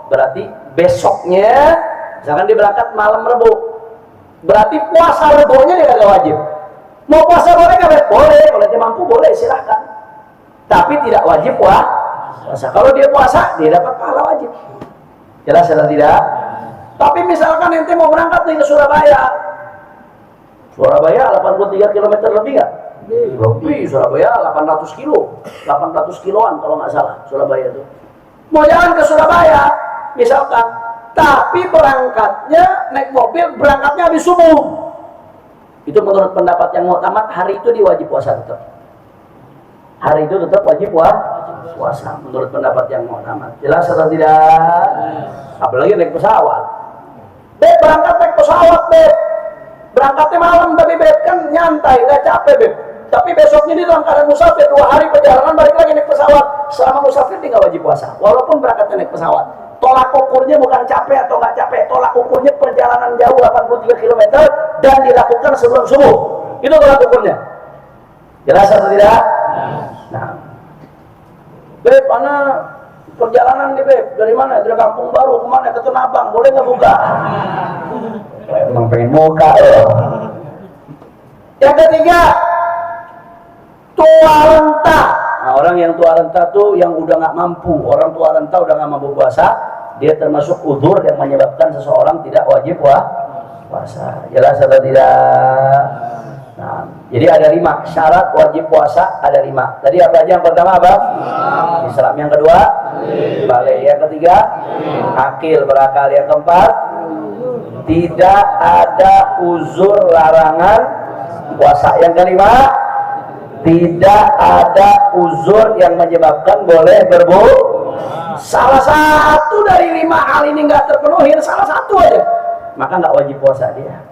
Speaker 2: berarti besoknya, misalkan dia berangkat malam Rebu. Berarti puasa Rebunya dia nggak wajib. Mau puasa boleh nggak? Boleh. Kalau dia mampu boleh, silahkan. Tapi tidak wajib puasa. Kalau dia puasa, dia dapat pahala wajib. Jelas atau tidak? Tapi misalkan ente mau berangkat nih ke Surabaya. Surabaya 83 km lebih nggak? Lebih. Surabaya 800 kilo. 800 kiloan kalau nggak salah Surabaya itu. Mau jalan ke Surabaya, misalkan. Tapi berangkatnya naik mobil, berangkatnya habis subuh. Itu menurut pendapat yang muktamad, hari itu dia wajib puasa tetap. Hari itu tetap wajib puasa menurut pendapat yang muktamad. Jelas atau tidak? Apalagi naik pesawat. Beb, berangkat naik pesawat, Beb. Berangkatnya malam tapi Beb kan nyantai, nggak capek, Beb. Tapi besoknya dia dalam keadaan musafir, 2 hari perjalanan balik lagi naik pesawat. Selama musafir dia nggak wajib puasa, walaupun berangkatnya naik pesawat. Tolak ukurnya bukan capek atau nggak capek, tolak ukurnya perjalanan jauh 83 km dan dilakukan sebelum subuh. Itu tolak ukurnya. Jelas atau tidak? Nah, Beb, mana perjalanan nih Beb? Dari mana? Dari Kampung Baru kemana? Ke Tenabang, boleh nggak buka? Emang pengen muka loh. Yang ketiga, tua renta. Nah, orang yang tua renta tuh yang udah nggak mampu. Orang tua renta udah nggak mampu puasa, dia termasuk udzur yang menyebabkan seseorang tidak wajib puasa. Jelas atau tidak? Nah, jadi ada 5 syarat wajib puasa, ada 5. Tadi apa aja? Yang pertama apa? Islam. Yang kedua, balik. Yang ketiga, akil, berakal. Yang keempat, tidak ada uzur larangan puasa. Yang kelima, tidak ada uzur yang menyebabkan boleh berbuka. Salah satu dari 5 hal ini nggak terpenuhi, salah satu aja, maka nggak wajib puasa dia.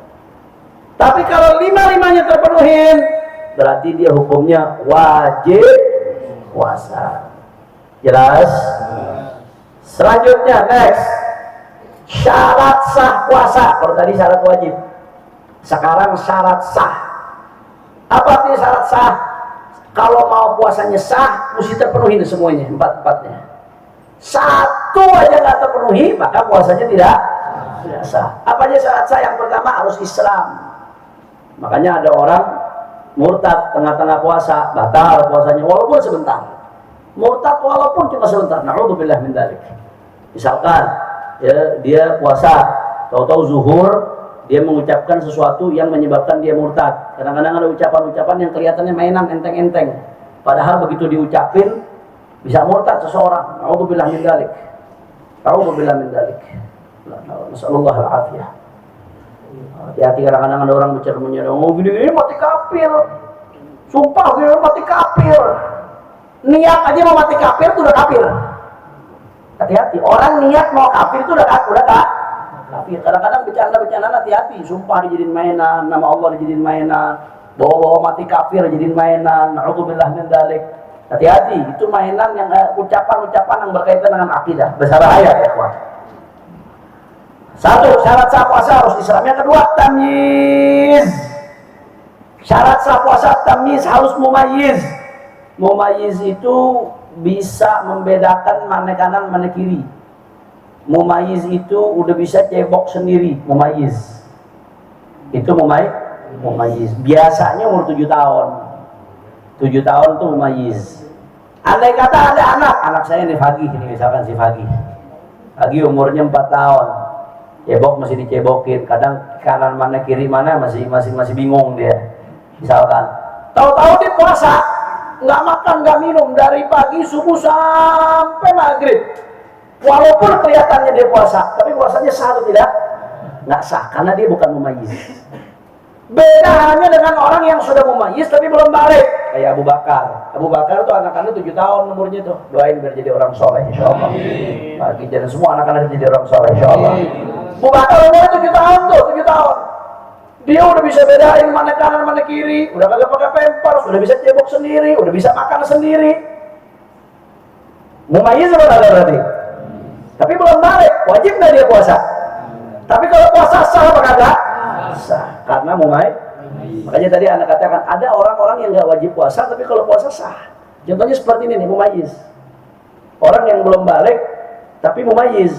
Speaker 2: Tapi kalau 5-5-nya terpenuhi, berarti dia hukumnya wajib puasa. Jelas? Selanjutnya, next, syarat sah puasa. Kalau tadi syarat wajib, sekarang syarat sah. Apa artinya syarat sah? Kalau mau puasanya sah, mesti terpenuhi semuanya, 4-4-nya. Satu aja nggak terpenuhi, maka puasanya tidak sah. Apa aja syarat sah? Yang pertama harus Islam. Makanya ada orang murtad tengah-tengah puasa, batal puasanya walaupun sebentar. Murtad walaupun cuma sebentar. Na'udzubillah min dzalik. Misalkan ya, dia puasa, tahu-tahu zuhur dia mengucapkan sesuatu yang menyebabkan dia murtad. Kadang-kadang ada ucapan-ucapan yang kelihatannya mainan, enteng-enteng, padahal begitu diucapin bisa murtad seseorang. A'udzubillah min dzalik. A'udzubillah min dzalik. Nasallallahu al-afiyah. Hati-hati, kadang-kadang ada orang bicara oh gini-gini mati kafir. Sumpah gini mati kafir. Niat aja mau mati kafir itu udah kafir. Hati-hati, orang niat mau kafir itu udah kafir. Kadang-kadang bercanda-bercanda, hati-hati. Sumpah dijadiin mainan, nama Allah dijadiin mainan, bawa-bawa mati kafir dijadiin mainan. Na'udzubillah min dzalik. Hati-hati, itu mainan yang ucapan-ucapan yang berkaitan dengan akidah. Besar bahaya ya, kawan. Satu, syarat sah puasa harus Islam. Yang kedua, tamyiz. Syarat sah puasa tamyiz, harus mumayyiz. Mumayyiz itu bisa membedakan mana kanan mana kiri. Mumayyiz itu udah bisa cebok sendiri. Mumayyiz itu mumayyiz biasanya umur 7 tahun. 7 tahun tuh mumayyiz. Andai kata ada anak saya nih Fagih ini, misalkan si Fagih umurnya 4 tahun, cebok masih dicebokin, kadang kanan mana kiri mana masih bingung dia. Misalkan tahu-tahu dia puasa, nggak makan nggak minum dari pagi subuh sampai maghrib, walaupun kelihatannya dia puasa, tapi puasanya sah atau tidak? Nggak sah, karena dia bukan mumayyiz. Beda halnya dengan orang yang sudah mumayyiz tapi belum balik, kayak Abu Bakar. Abu Bakar tuh anak-anak 7 tahun umurnya tuh, doain biar jadi orang soleh insyaallah. Bagi dan semua anak-anak jadi orang soleh insyaallah. Abu Bakar umurnya 7 tahun tuh, 7 tahun. Dia udah bisa bedain mana kanan mana kiri, udah kagak pakai pampers, udah bisa cebok sendiri, udah bisa makan sendiri. Mumayyiz apa enggak berarti? Tapi belum balik, wajib nggak dia puasa? Tapi kalau puasa sah apa kagak? Sah, karena mumayyiz. Makanya tadi Anda katakan ada orang-orang yang nggak wajib puasa, tapi kalau puasa sah. Contohnya seperti ini nih, mumayyiz. Orang yang belum balik, tapi mumayyiz.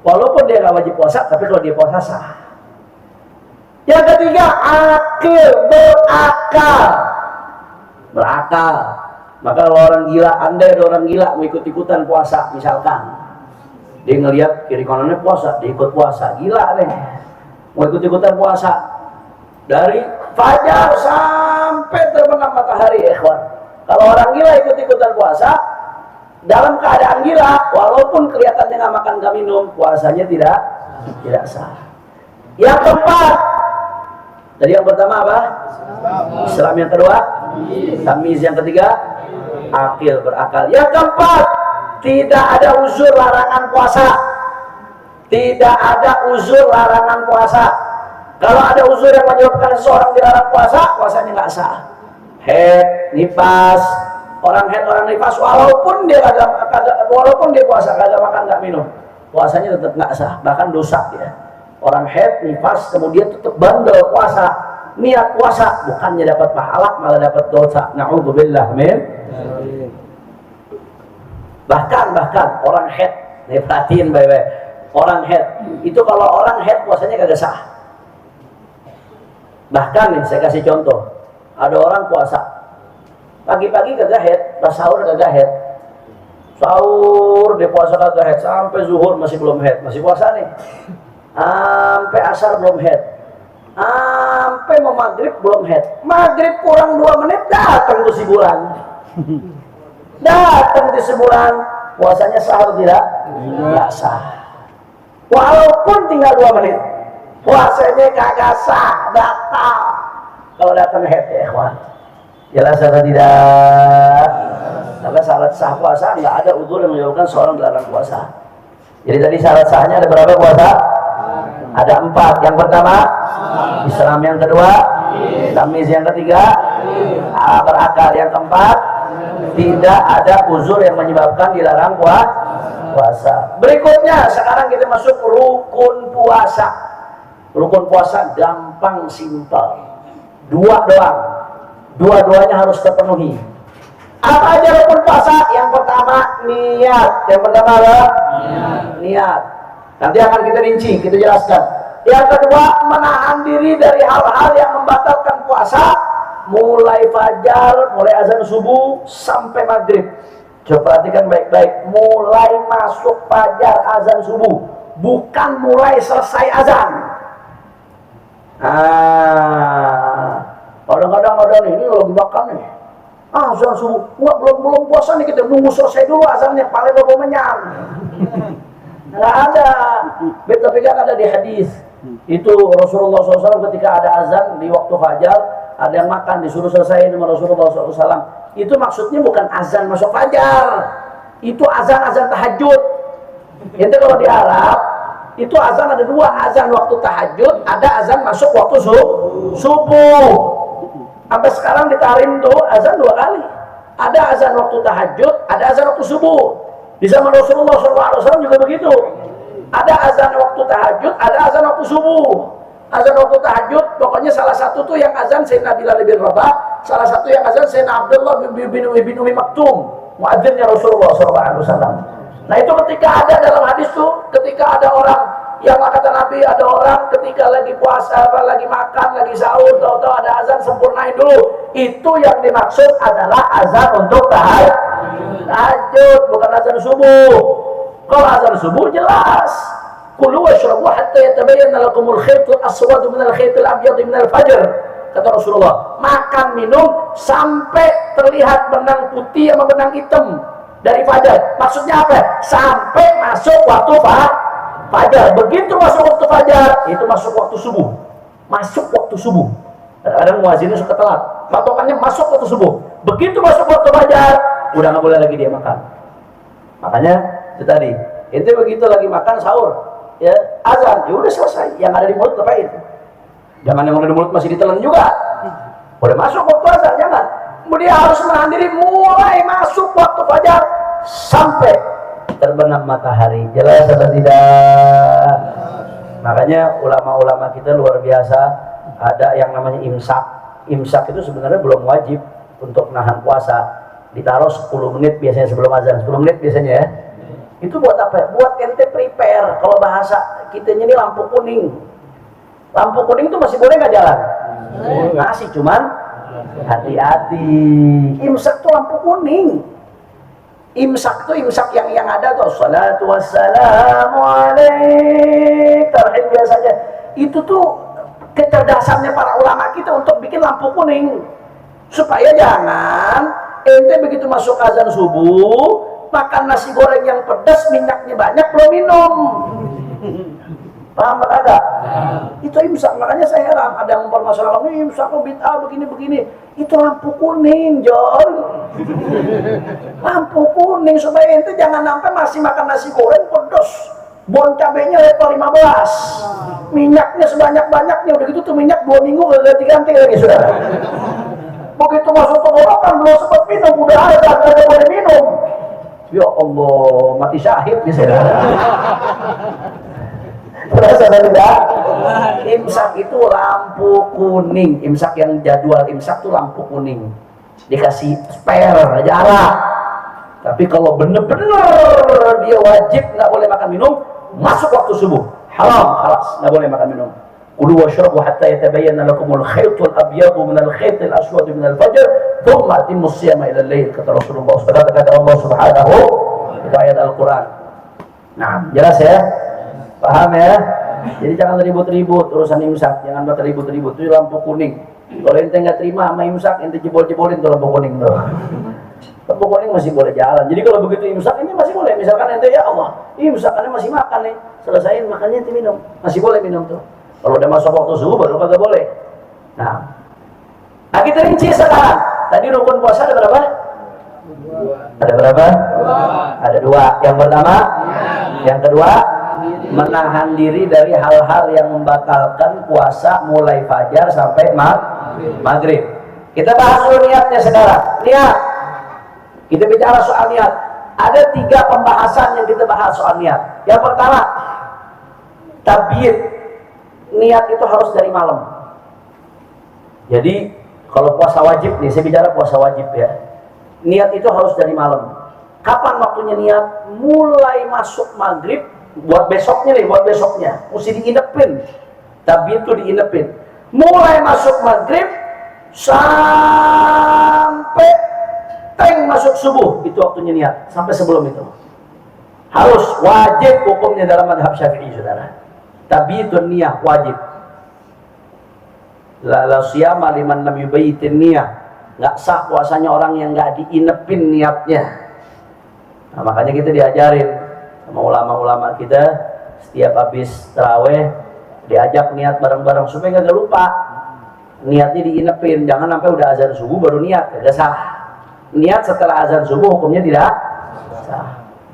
Speaker 2: Walaupun dia nggak wajib puasa, tapi kalau dia puasa sah. Yang ketiga, akil, berakal. Maka kalau orang gila, andai ada orang gila mau ikut-ikutan puasa, misalkan dia ngelihat kiri kanannya puasa, dia ikut puasa, gila deh, mau ikut-ikutan puasa dari fajar sampai terbenam matahari, ikhwan. Kalau orang gila ikut-ikutan puasa dalam keadaan gila, walaupun kelihatannya nggak makan nggak minum, puasanya tidak sah. Yang keempat, tadi yang pertama apa? Islam. Yang kedua, tamyiz. Yang ketiga, akil, berakal. Yang keempat, tidak ada uzur larangan puasa. Tidak ada uzur larangan puasa. Kalau ada uzur yang menyebabkan seseorang dilarang puasa, puasanya nggak sah. Haid, nifas, orang haid, orang nifas, walaupun dia puasa, kagak makan, nggak minum, puasanya tetap nggak sah, bahkan dosa dia. Orang haid, nifas, kemudian tetap bandel puasa, niat puasa, bukannya dapat pahala, malah dapat dosa. Na'udzubillah min. Bahkan orang haid, nih perhatiin baik-baik, orang haid itu kalau orang haid puasanya kagak sah. Bahkan nih saya kasih contoh, ada orang puasa pagi-pagi kagak haid, pas sahur kagak haid, sahur dia puasa kagak haid, sampai zuhur masih belum haid, masih puasa nih. Sampai asar belum head, sampai mau maghrib belum head, maghrib kurang 2 menit datang tuh si bulan, puasanya sah atau tidak? Tidak sah. Walaupun tinggal 2 menit, puasanya kagak sah, batal. Kalau datang head ya ikhwan, jelas atau tidak? Karena syarat sah puasa nggak ada uzur yang menyebabkan seorang dilarang puasa. Jadi tadi syarat sahnya ada berapa puasa? Ada 4. Yang pertama, Islam. Yang kedua, tamyiz. Yang ketiga, berakal. Yang keempat, tidak ada uzur yang menyebabkan dilarang puasa. Berikutnya, sekarang kita masuk rukun puasa. Rukun puasa gampang, simpel. 2 doang. Dua-duanya harus terpenuhi. Apa aja rukun puasa? Yang pertama, niat. Yang pertama apa? Niat. Nanti akan kita rinci, kita jelaskan. Yang kedua, menahan diri dari hal-hal yang membatalkan puasa, mulai fajar, mulai azan subuh sampai maghrib. Coba perhatikan baik-baik, mulai masuk fajar azan subuh, bukan mulai selesai azan. Kadang-kadang ada nih, ini lagi makan nih. Azan subuh, belum puasa nih, kita nunggu selesai dulu azannya, paling mau menyang. Nggak ada. Tapi kan ada di hadis. Itu Rasulullah SAW ketika ada azan di waktu fajar, ada yang makan disuruh selesai sama Rasulullah SAW. Itu maksudnya bukan azan masuk fajar, itu azan tahajud. Itu kalau di Arab itu azan ada dua, azan waktu tahajud, ada azan masuk waktu subuh. Sampai sekarang di Tarim tuh azan dua kali, ada azan waktu tahajud, ada azan waktu subuh. Di zaman Rasulullah SAW juga begitu. Ada azan waktu tahajud, ada azan waktu subuh. Azan waktu tahajud, pokoknya salah satu tuh yang azan Sayyidina Bilal bin Rabah, salah satu yang azan Sayyidina Abdullah bin Umi Maktum, muadzinnya Rasulullah SAW. Nah itu ketika ada dalam hadis tuh, ketika ada orang yang kata Nabi, ada orang ketika lagi puasa, lagi makan, lagi sahur, tahu-tahu ada azan, sempurnain dulu. Itu yang dimaksud adalah azan untuk tahajud, bukan azan subuh. Kalau azan subuh jelas, kulu washrabu hatta yatabayyana lakumul khaytul aswadu minal khaytil abyadi minal fajr, kata Rasulullah. Makan minum sampai terlihat benang putih sama benang hitam dari fajar. Maksudnya apa? Sampai masuk waktu fajar. Begitu masuk waktu fajar, itu masuk waktu subuh. Masuk waktu subuh. Kadang-kadang muazzinnya suka telat, patokannya masuk waktu subuh. Begitu masuk waktu fajar, udah nggak boleh lagi dia makan. Makanya itu tadi, itu begitu lagi makan sahur, ya azan, ya udah selesai. Yang ada di mulut lepain. Jangan yang ada di mulut masih ditelan juga. Udah masuk waktu azan, jangan. Dia harus menahan diri mulai masuk waktu fajar sampai terbenam matahari. Jelas atau tidak? Makanya ulama-ulama kita luar biasa. Ada yang namanya imsak. Imsak itu sebenarnya belum wajib untuk nahan puasa. Ditaruh 10 menit biasanya sebelum azan. 10 menit biasanya ya. Itu buat apa? Buat ente prepare. Kalau bahasa kitanya ini lampu kuning. Lampu kuning itu masih boleh nggak jalan? Masih, cuman hati-hati. Imsak tuh lampu kuning. Imsak tuh imsak yang ada tuh salatu wassalamu alaik. Tarhim biasanya. Itu tuh kecerdasannya para ulama kita untuk bikin lampu kuning. Supaya jangan ente begitu masuk azan subuh makan nasi goreng yang pedas, minyaknya banyak, belum minum. Paham agak? Itu imsak. Makanya saya heran ada yang mempermasalahkan ini imsak bid'ah begini-begini. Itu lampu kuning, John. Lampu kuning supaya ente jangan sampai masih makan nasi goreng pedas, bon cabenya level 15, minyaknya sebanyak-banyaknya. Udah gitu tuh minyak 2 minggu udah ganti-ganti lagi, saudara. Begitu masuk tenggorokan belum sempat minum, udah ada boleh minum. Ya Allah, mati syahid bisa. Terasa tidak? Imsak itu lampu kuning. Imsak yang jadwal imsak itu lampu kuning. Dikasih spare jarak. Tapi kalau bener-bener dia wajib nggak boleh makan minum, masuk waktu subuh haram, halas, nggak boleh makan minum. Kulu washrabu hatta yatabayyana lakumul khaytul abyadu minal khaytil aswadi minal fajr, thumma atimmus siyama ila al-lail, kata Rasulullah. Kata Allah Subhanahu, itu ayat Al-Quran. Nah, jelas ya? Paham ya? Jadi jangan ribut-ribut urusan imsak, jangan buat ribut-ribut. Itu lampu kuning. Kalau ente nggak terima sama imsak, ente jebol-jebolin tuh lampu kuning tuh. Lampu kuning masih boleh jalan. Jadi kalau begitu imsak ini masih boleh. Misalkan ente, ya Allah, imsakannya masih makan nih, selesain makannya ente minum, masih boleh minum tuh. Kalau udah masuk waktu subuh baru kagak boleh. Nah kita rinci sekarang. Tadi rukun puasa ada berapa? Ada berapa? Ada 2. Yang pertama, yang kedua, menahan diri dari hal-hal yang membatalkan puasa mulai fajar sampai maghrib. Kita bahas dulu niatnya sekarang. Niat. Kita bicara soal niat. Ada 3 pembahasan yang kita bahas soal niat. Yang pertama, tabyid. Niat itu harus dari malam. Jadi kalau puasa wajib nih, saya bicara puasa wajib ya. Niat itu harus dari malam. Kapan waktunya niat? Mulai masuk maghrib buat besoknya nih, buat besoknya. Mesti diinepin. Tapi itu diinepin. Mulai masuk maghrib sampai masuk subuh, itu waktunya niat. Sampai sebelum itu harus wajib hukumnya dalam mazhab Syafi'i, saudara. Tapi itu niat wajib. La siyama liman lam yubayyitin niyah. Nggak sah puasanya orang yang nggak diinepin niatnya. Nah, makanya kita diajarin sama ulama-ulama kita, setiap habis taraweh diajak niat bareng-bareng supaya nggak lupa. Niatnya diinepin, jangan sampai udah azan subuh baru niat, nggak sah. Niat setelah azan subuh hukumnya tidak sah.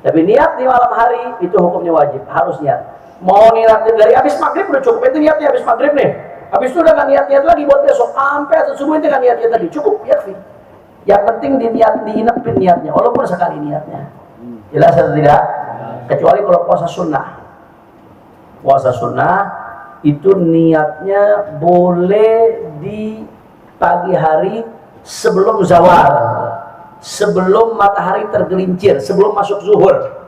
Speaker 2: Tapi niat di malam hari itu hukumnya wajib, harus niat. Mau niat dari habis maghrib udah cukup, itu niatnya habis maghrib nih. Habis itu udah nggak niat-niat lagi buat besok, sampai azan subuh itu nggak niat-niat lagi, cukup ya. Yang penting diinepin niatnya, walaupun sekali niatnya. Jelas atau tidak? Kecuali kalau puasa sunnah. Puasa sunnah itu niatnya boleh di pagi hari sebelum zawal, sebelum matahari tergelincir, sebelum masuk zuhur.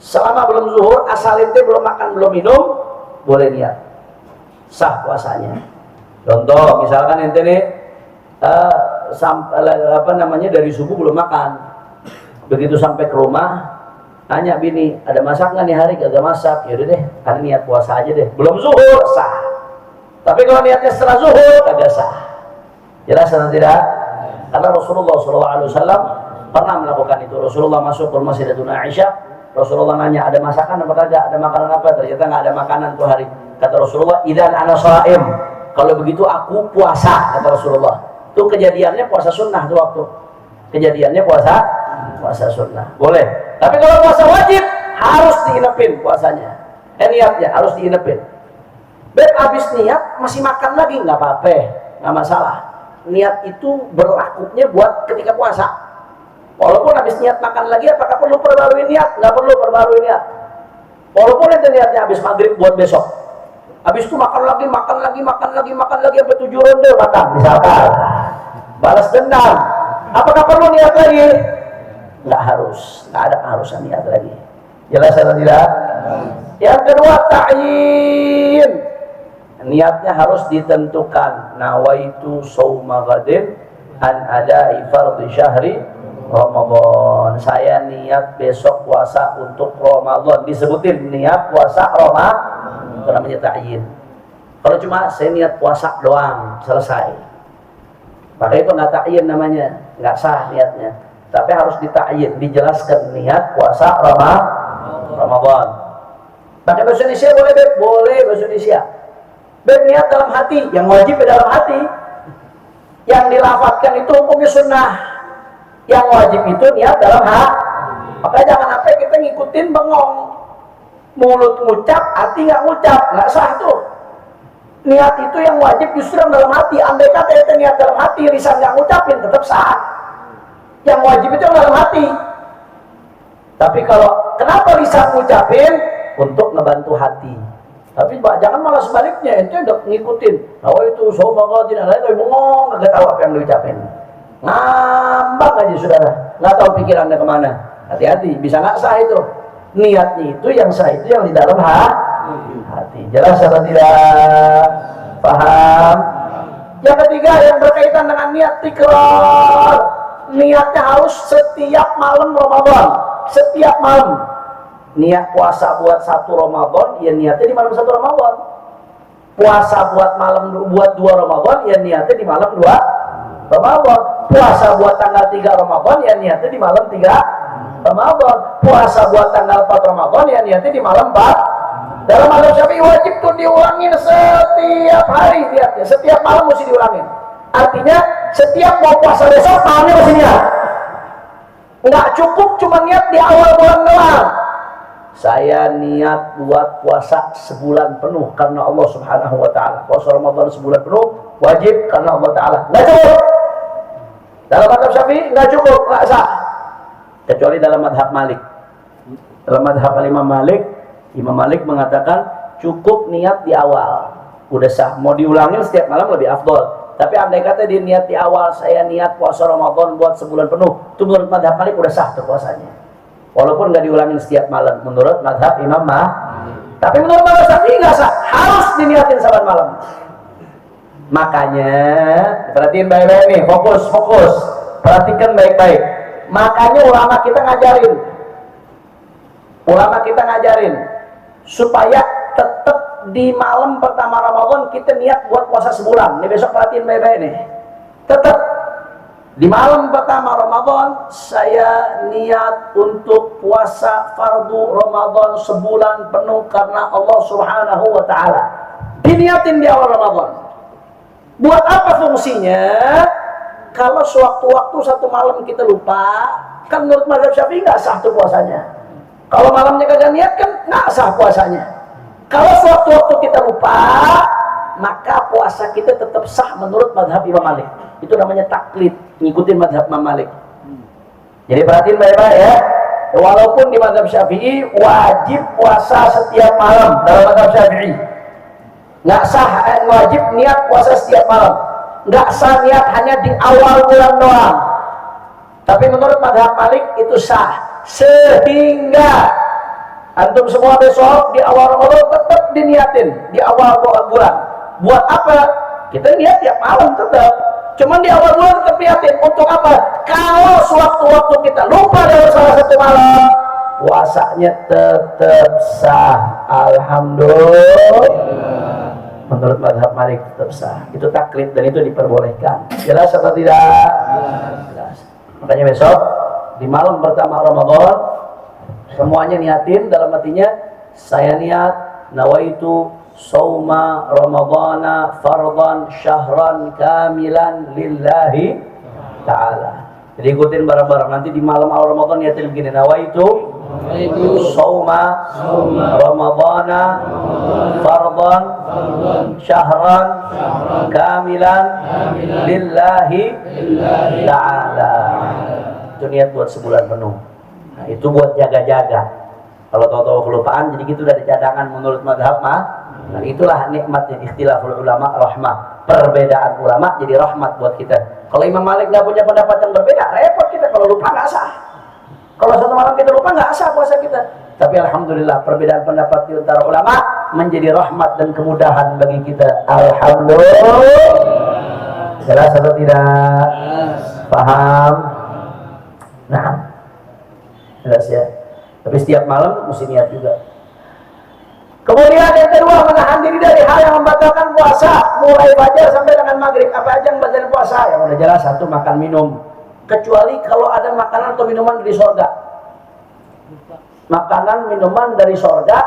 Speaker 2: Selama belum zuhur, asal ente belum makan belum minum, boleh niat, sah puasanya. Contoh, misalkan ente nih dari subuh belum makan, begitu sampai ke rumah tanya bini, ada masak nggak nih hari? Kagak masak. Yaudah deh, hari niat puasa aja deh. Belum zuhur, sah. Tapi kalau niatnya setelah zuhur, kagak sah. Jelas atau tidak? Karena Rasulullah SAW pernah melakukan itu. Rasulullah masuk ke rumah Sayyidatuna Aisyah. Rasulullah nanya, ada masakan apa kagak? Ada makanan apa? Ternyata nggak ada makanan tuh hari. Kata Rasulullah, idan ana shaim. Kalau begitu aku puasa, kata Rasulullah. Itu kejadiannya puasa sunnah tuh waktu. Kejadiannya puasa sunnah. Boleh. Tapi kalau puasa wajib harus diinepin puasanya. Niatnya harus diinepin. Habis niat masih makan lagi nggak apa-apa, nggak masalah. Niat itu berlakunya buat ketika puasa. Walaupun habis niat makan lagi, apakah perlu perbarui niat? Nggak perlu perbarui niat. Walaupun itu niatnya habis maghrib buat besok. Habis itu makan lagi sampai 7 ronde makan, misalkan. Balas dendam. Apakah perlu niat lagi? Nggak harus, nggak ada keharusan niat lagi. Jelas atau tidak? Yang kedua, ta'yin. Niatnya harus ditentukan. Nawaitu shauma ghadin an ada'i fardhi syahri Ramadan. Saya niat besok puasa untuk Ramadan. Disebutin niat puasa Ramadan. Itu namanya ta'yin. Kalau cuma saya niat puasa doang, selesai. Maka itu nggak ta'yin namanya, nggak sah niatnya. Tapi harus ditakyin, dijelaskan niat puasa Ramadan. Pakai bahasa Indonesia boleh, Beb? Boleh bahasa Indonesia. Beb, niat dalam hati, yang wajib dalam hati. Yang dilafadzkan itu hukumnya sunnah. Yang wajib itu niat dalam hati. Maka jangan sampai kita ngikutin bengong. Mulut ngucap, hati nggak ngucap, nggak sah tuh. Niat itu yang wajib justru yang dalam hati. Andai kata itu niat dalam hati, lisan nggak ngucapin, tetap sah. Yang wajib itu dalam hati. Tapi kalau kenapa lisan ngucapin? Untuk ngebantu hati. Tapi jangan malah sebaliknya, itu udah ngikutin. Tahu itu sombong tidak lain, tapi bengong, kagak tahu apa yang diucapin. Ngambang aja saudara, nggak tahu pikirannya kemana. Hati-hati, bisa nggak sah itu. Niatnya itu yang sah itu yang di dalam hati. Jelas atau tidak? Paham? Yang ketiga yang berkaitan dengan niat tikrar. Niatnya harus setiap malam Ramadan, setiap malam. Niat puasa buat 1 Ramadan, ya niatnya di malam 1 Ramadan. Puasa buat 2 Ramadan, ya niatnya di malam 2 Ramadan. Puasa buat tanggal 3 Ramadan, ya niatnya di malam 3 Ramadan. Puasa buat tanggal 4 Ramadan, ya niatnya di malam 4. Dalam mazhab Syafi'i wajib tuh diulangin setiap hari niatnya, setiap malam mesti diulangin. Artinya setiap mau puasa besok malamnya mesti niat. Nggak cukup cuma niat di awal bulan doang. Saya niat buat puasa sebulan penuh karena Allah Subhanahu wa taala. Puasa Ramadan sebulan penuh wajib karena Allah taala. Nggak cukup. Dalam mazhab Syafi'i nggak cukup, nggak sah. Kecuali dalam mazhab Malik. Dalam mazhab Imam Malik mengatakan cukup niat di awal. Udah sah. Mau diulangin setiap malam lebih afdol. Tapi andai kata dia niat di awal, saya niat puasa Ramadan buat sebulan penuh, itu menurut mazhab Malik udah sah tuh puasanya. Walaupun nggak diulangin setiap malam menurut mazhab Imam Malik. Tapi menurut mazhab Syafi'i nggak sah, harus diniatin saban malam. Makanya perhatiin baik-baik nih, fokus, perhatikan baik-baik. Makanya ulama kita ngajarin supaya tetap di malam pertama Ramadan kita niat buat puasa sebulan. Ini besok perhatiin baik-baik nih. Tetap di malam pertama Ramadan saya niat untuk puasa fardu Ramadan sebulan penuh karena Allah Subhanahu wa taala. Diniatin di awal Ramadan. Buat apa fungsinya? Kalau sewaktu-waktu satu malam kita lupa, kan menurut mazhab Syafi'i nggak sah tuh puasanya. Kalau malamnya kagak niat kan nggak sah puasanya. Kalau sewaktu-waktu kita lupa, maka puasa kita tetap sah menurut mazhab Imam Malik. Itu namanya taklid, ngikutin mazhab Imam Malik. Jadi perhatiin baik-baik ya. Walaupun di mazhab Syafi'i wajib puasa setiap malam dalam mazhab Syafi'i. Nggak sah wajib niat puasa setiap malam. Nggak sah niat hanya di awal bulan doang. Tapi menurut mazhab Malik itu sah. Sehingga antum semua besok di awal Ramadan tetap diniatin di awal bulan. Buat apa? Kita niat tiap malam tetap. Cuman di awal bulan tetap niatin. Untuk apa? Kalau sewaktu-waktu kita lupa dalam salah satu malam, puasanya tetap sah. Alhamdulillah. Menurut mazhab Malik tetap sah. Itu taklid dan itu diperbolehkan. Jelas atau tidak? Jelas. Makanya besok di malam pertama Ramadan semuanya niatin dalam hatinya, saya niat nawaitu sauma ramadhana fardhan syahran kamilan lillahi ta'ala. Jadi ikutin bareng-bareng. Nanti di malam awal Ramadan niatin begini, nawaitu sauma ramadhana fardhan syahran kamilan lillahi ta'ala. Itu niat buat sebulan penuh. Nah, itu buat jaga-jaga. Kalau tahu-tahu kelupaan, jadi gitu udah ada cadangan menurut madhab mah. Nah, itulah nikmatnya ikhtilaful ulama rahmah. Perbedaan ulama jadi rahmat buat kita. Kalau Imam Malik nggak punya pendapat yang berbeda, repot kita. Kalau lupa nggak sah. Kalau satu malam kita lupa nggak sah puasa kita. Tapi alhamdulillah perbedaan pendapat di antara ulama menjadi rahmat dan kemudahan bagi kita. Alhamdulillah. Jelas atau tidak? Paham? Nah, jelas ya. Tapi setiap malam mesti niat juga. Kemudian yang kedua, menahan diri dari hal yang membatalkan puasa, mulai fajar sampai dengan maghrib. Apa aja yang membatalkan puasa? Yang udah jelas, satu, makan minum. Kecuali kalau ada makanan atau minuman dari sorga. Makanan minuman dari sorga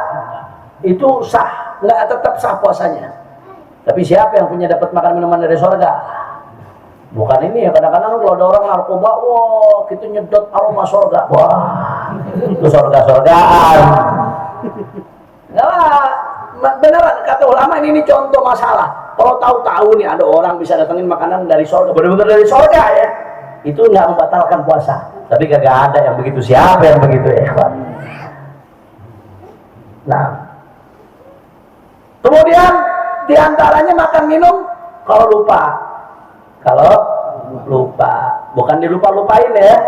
Speaker 2: itu sah, nggak tetap sah puasanya. Tapi siapa yang punya dapat makan minuman dari sorga? Bukan ini ya, kadang-kadang kalau ada orang narkoba, wah kita nyedot aroma sorga, wah itu sorga-sorgaan. Nah, beneran kata ulama ini contoh masalah. Kalau tahu-tahu nih ada orang bisa datangin makanan dari sorga, benar-benar dari sorga ya, itu nggak membatalkan puasa. Tapi kagak ada yang begitu. Siapa yang begitu ya? Nah, kemudian diantaranya makan minum kalau lupa. Kalau lupa, bukan dilupa-lupain ya.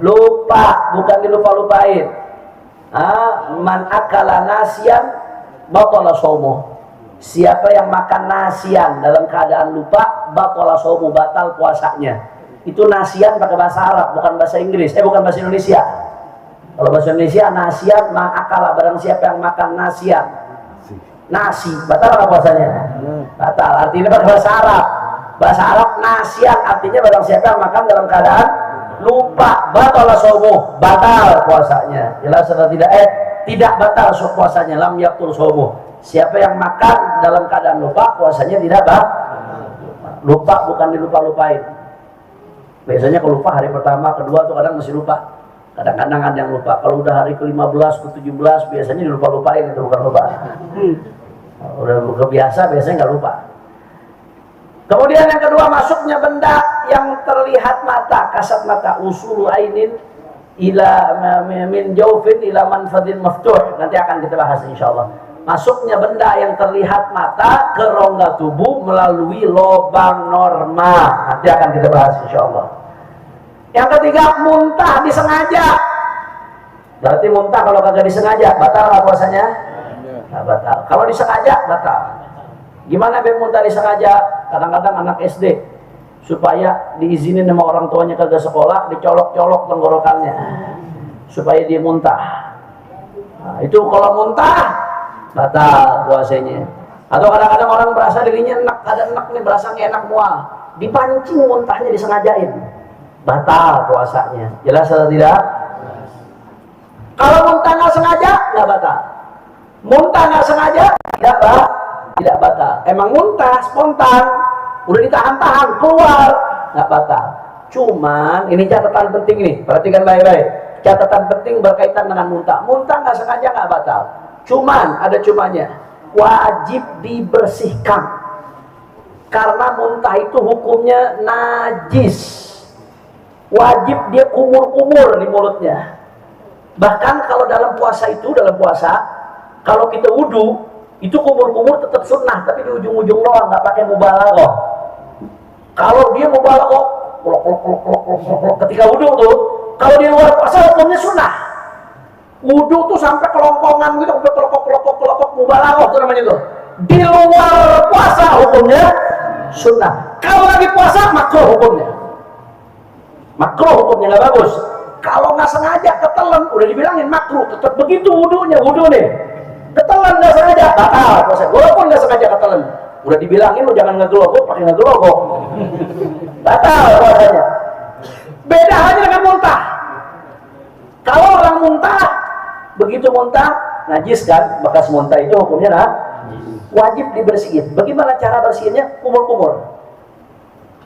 Speaker 2: Lupa, bukan dilupa-lupain. Man akala nasian batala shaumu. Siapa yang makan nasian dalam keadaan lupa, batala shaumu, batal puasanya. Itu nasian pakai bahasa Arab, bukan bahasa Inggris. Bukan bahasa Indonesia. Kalau bahasa Indonesia nasian, man akala, barang siapa yang makan nasian. Nasi, batal apa puasanya? Batal, artinya pakai bahasa Arab. Bahasa Arab nasian artinya barang siapa yang makan dalam keadaan lupa, batal shaumu, batal puasanya. Jelas atau tidak? Tidak batal puasanya, lam yaqtul shaumu. Siapa yang makan dalam keadaan lupa, puasanya tidak batal. Lupa bukan dilupa-lupain. Biasanya kalau lupa hari pertama, kedua tuh kadang masih lupa. Kadang-kadang ada yang lupa. Kalau udah hari ke-15, ke-17 biasanya dilupa-lupain, itu bukan lupa. Udah kebiasa biasanya nggak lupa. Kemudian yang kedua, masuknya benda yang terlihat mata, kasat mata, usulu ainin ila min jaufin ila manfadin maftuh. Nanti akan kita bahas insyaallah. Masuknya benda yang terlihat mata ke rongga tubuh melalui lubang normal. Nanti akan kita bahas insyaallah. Yang ketiga, muntah disengaja. Berarti muntah kalau kagak disengaja batal nggak puasanya? Nggak batal. Kalau disengaja batal. Gimana biar muntah disengaja? Kadang-kadang anak SD supaya diizinin sama orang tuanya kagak sekolah, dicolok-colok tenggorokannya supaya dia muntah. Nah, itu kalau muntah batal puasanya. Atau kadang-kadang orang berasa dirinya enak, ada enak nih, berasa enak mual, dipancing muntahnya, disengajain, batal puasanya. Jelas atau tidak? Kalau muntah nggak sengaja nggak batal. Muntah nggak sengaja tidak batal. Emang muntah spontan, udah ditahan-tahan keluar, nggak batal. Cuman ini catatan penting nih, perhatikan baik-baik. Catatan penting berkaitan dengan muntah. Muntah nggak sengaja nggak batal. Cuman ada cumanya, wajib dibersihkan. Karena muntah itu hukumnya najis. Wajib dia kumur-kumur di mulutnya. Bahkan kalau dalam puasa, kalau kita wudu, itu kumur-kumur tetap sunnah, tapi di ujung-ujung doang, nggak pakai mubalaghah. Kalau dia mubalaghah, ketika wudu tuh, kalau di luar puasa hukumnya sunnah. Wudu tuh sampai kelongkongan gitu, sampai kelokok mubalaghah itu namanya tuh. Di luar puasa hukumnya sunnah. Kalau lagi puasa makruh hukumnya. Makruh hukumnya, nggak bagus. Kalau nggak sengaja ketelan, udah dibilangin makruh, tetap begitu wudu nih. Ketelan nggak sengaja, batal puasa. Walaupun nggak sengaja ketelan, udah dibilangin lo jangan ngegelogok, pakai ngegelogok, batal puasanya. Beda halnya dengan muntah. Kalau orang muntah, begitu muntah, najis kan, bekas muntah itu hukumnya wajib dibersihin. Bagaimana cara bersihinnya? Kumur-kumur.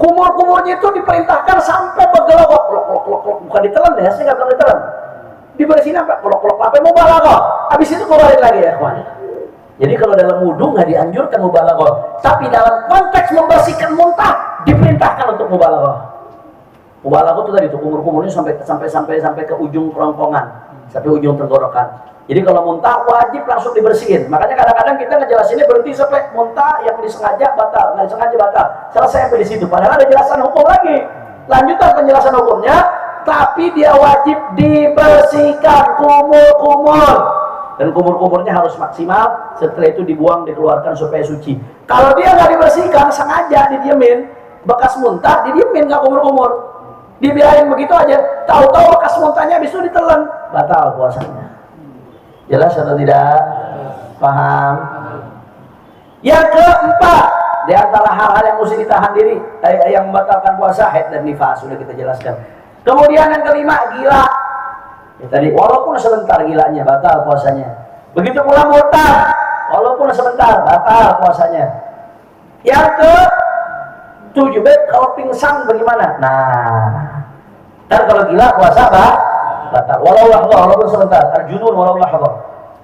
Speaker 2: Kumur-kumurnya itu diperintahkan sampai bergelogok, bukan ditelan ya, saya nggak pernah ditelan. Dibersihin sampai sampai mubalaghah. Habis itu keluarin lagi ya, kawan. Jadi kalau dalam wudu nggak dianjurkan mubalaghah, tapi dalam konteks membersihkan muntah diperintahkan untuk mubalaghah. Mubalaghah itu tadi tuh kumur-kumurnya sampai ke ujung kerongkongan, sampai ujung tenggorokan. Jadi kalau muntah wajib langsung dibersihin. Makanya kadang-kadang kita ngejelasinnya berhenti sampai muntah yang disengaja batal, nggak disengaja batal. Selesai sampai di situ. Padahal ada jelasan hukum lagi. Lanjutan penjelasan hukumnya, tapi dia wajib dibersihkan kumur-kumur. Dan kumur-kumurnya harus maksimal. Setelah itu dibuang, dikeluarkan supaya suci. Kalau dia nggak dibersihkan, sengaja didiemin, bekas muntah didiemin, nggak kumur-kumur, dibiarin begitu aja. Tahu-tahu bekas muntahnya habis itu ditelan, batal puasanya. Jelas atau tidak? Paham? Yang keempat, di antara hal-hal yang mesti ditahan diri, yang membatalkan puasa, haid dan nifas, sudah kita jelaskan. Kemudian yang kelima, gila. Ya, tadi walaupun sebentar gilanya, batal puasanya. Begitu pula murtad, walaupun sebentar, batal puasanya. Yang ke-7, kalau pingsan bagaimana? Nah, kan kalau gila puasa batal, walaupun sebentar. Al-junun walaupun.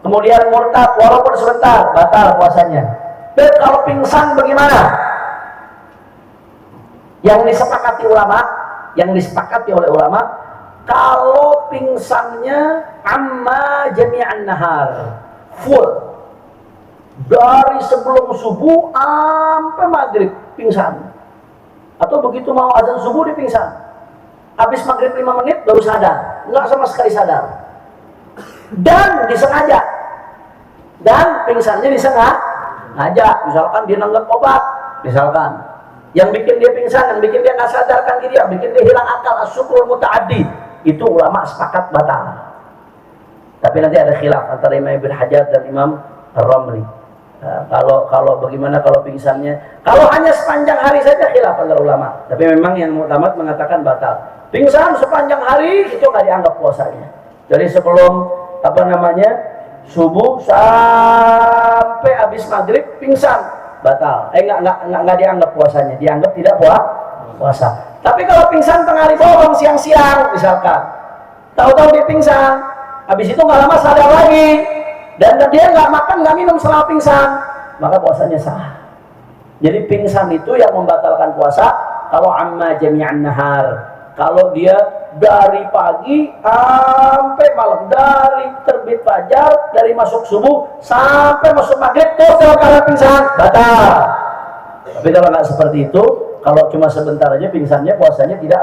Speaker 2: Kemudian murtad walaupun sebentar, batal puasanya. Dan kalau pingsan bagaimana? Yang disepakati oleh ulama, kalau pingsannya amma jami'an nahar, full, dari sebelum subuh sampai maghrib pingsan, atau begitu mau azan subuh dia pingsan, habis maghrib 5 menit baru sadar, nggak sama sekali sadar, dan disengaja, dan pingsannya disengaja, misalkan dia nanggap obat, misalkan yang bikin dia pingsan, yang bikin dia nggak sadarkan diri, yang bikin dia hilang akal, as-sukrul muta'addi, itu ulama sepakat batal. Tapi nanti ada khilaf antara Imam Ibn Hajar dan Imam Ar-Ramli. Kalau bagaimana kalau pingsannya, kalau hanya sepanjang hari saja khilaf antara ulama. Tapi memang yang mu'tamad mengatakan batal. Pingsan sepanjang hari itu nggak dianggap puasanya. Dari sebelum subuh sampai habis maghrib pingsan, batal. Nggak dianggap puasanya, dianggap tidak puasa. Tapi kalau pingsan tengah hari bolong siang-siang misalkan, tahu-tahu dia pingsan, habis itu nggak lama sadar lagi, dan dia nggak makan nggak minum selama pingsan, maka puasanya sah. Jadi pingsan itu yang membatalkan puasa kalau amma jami'an nahar. Kalau dia dari pagi sampai malam, dari terbit fajar, dari masuk subuh sampai masuk maghrib, total karena pingsan, batal. Tapi kalau nggak seperti itu, kalau cuma sebentar aja pingsannya, puasanya tidak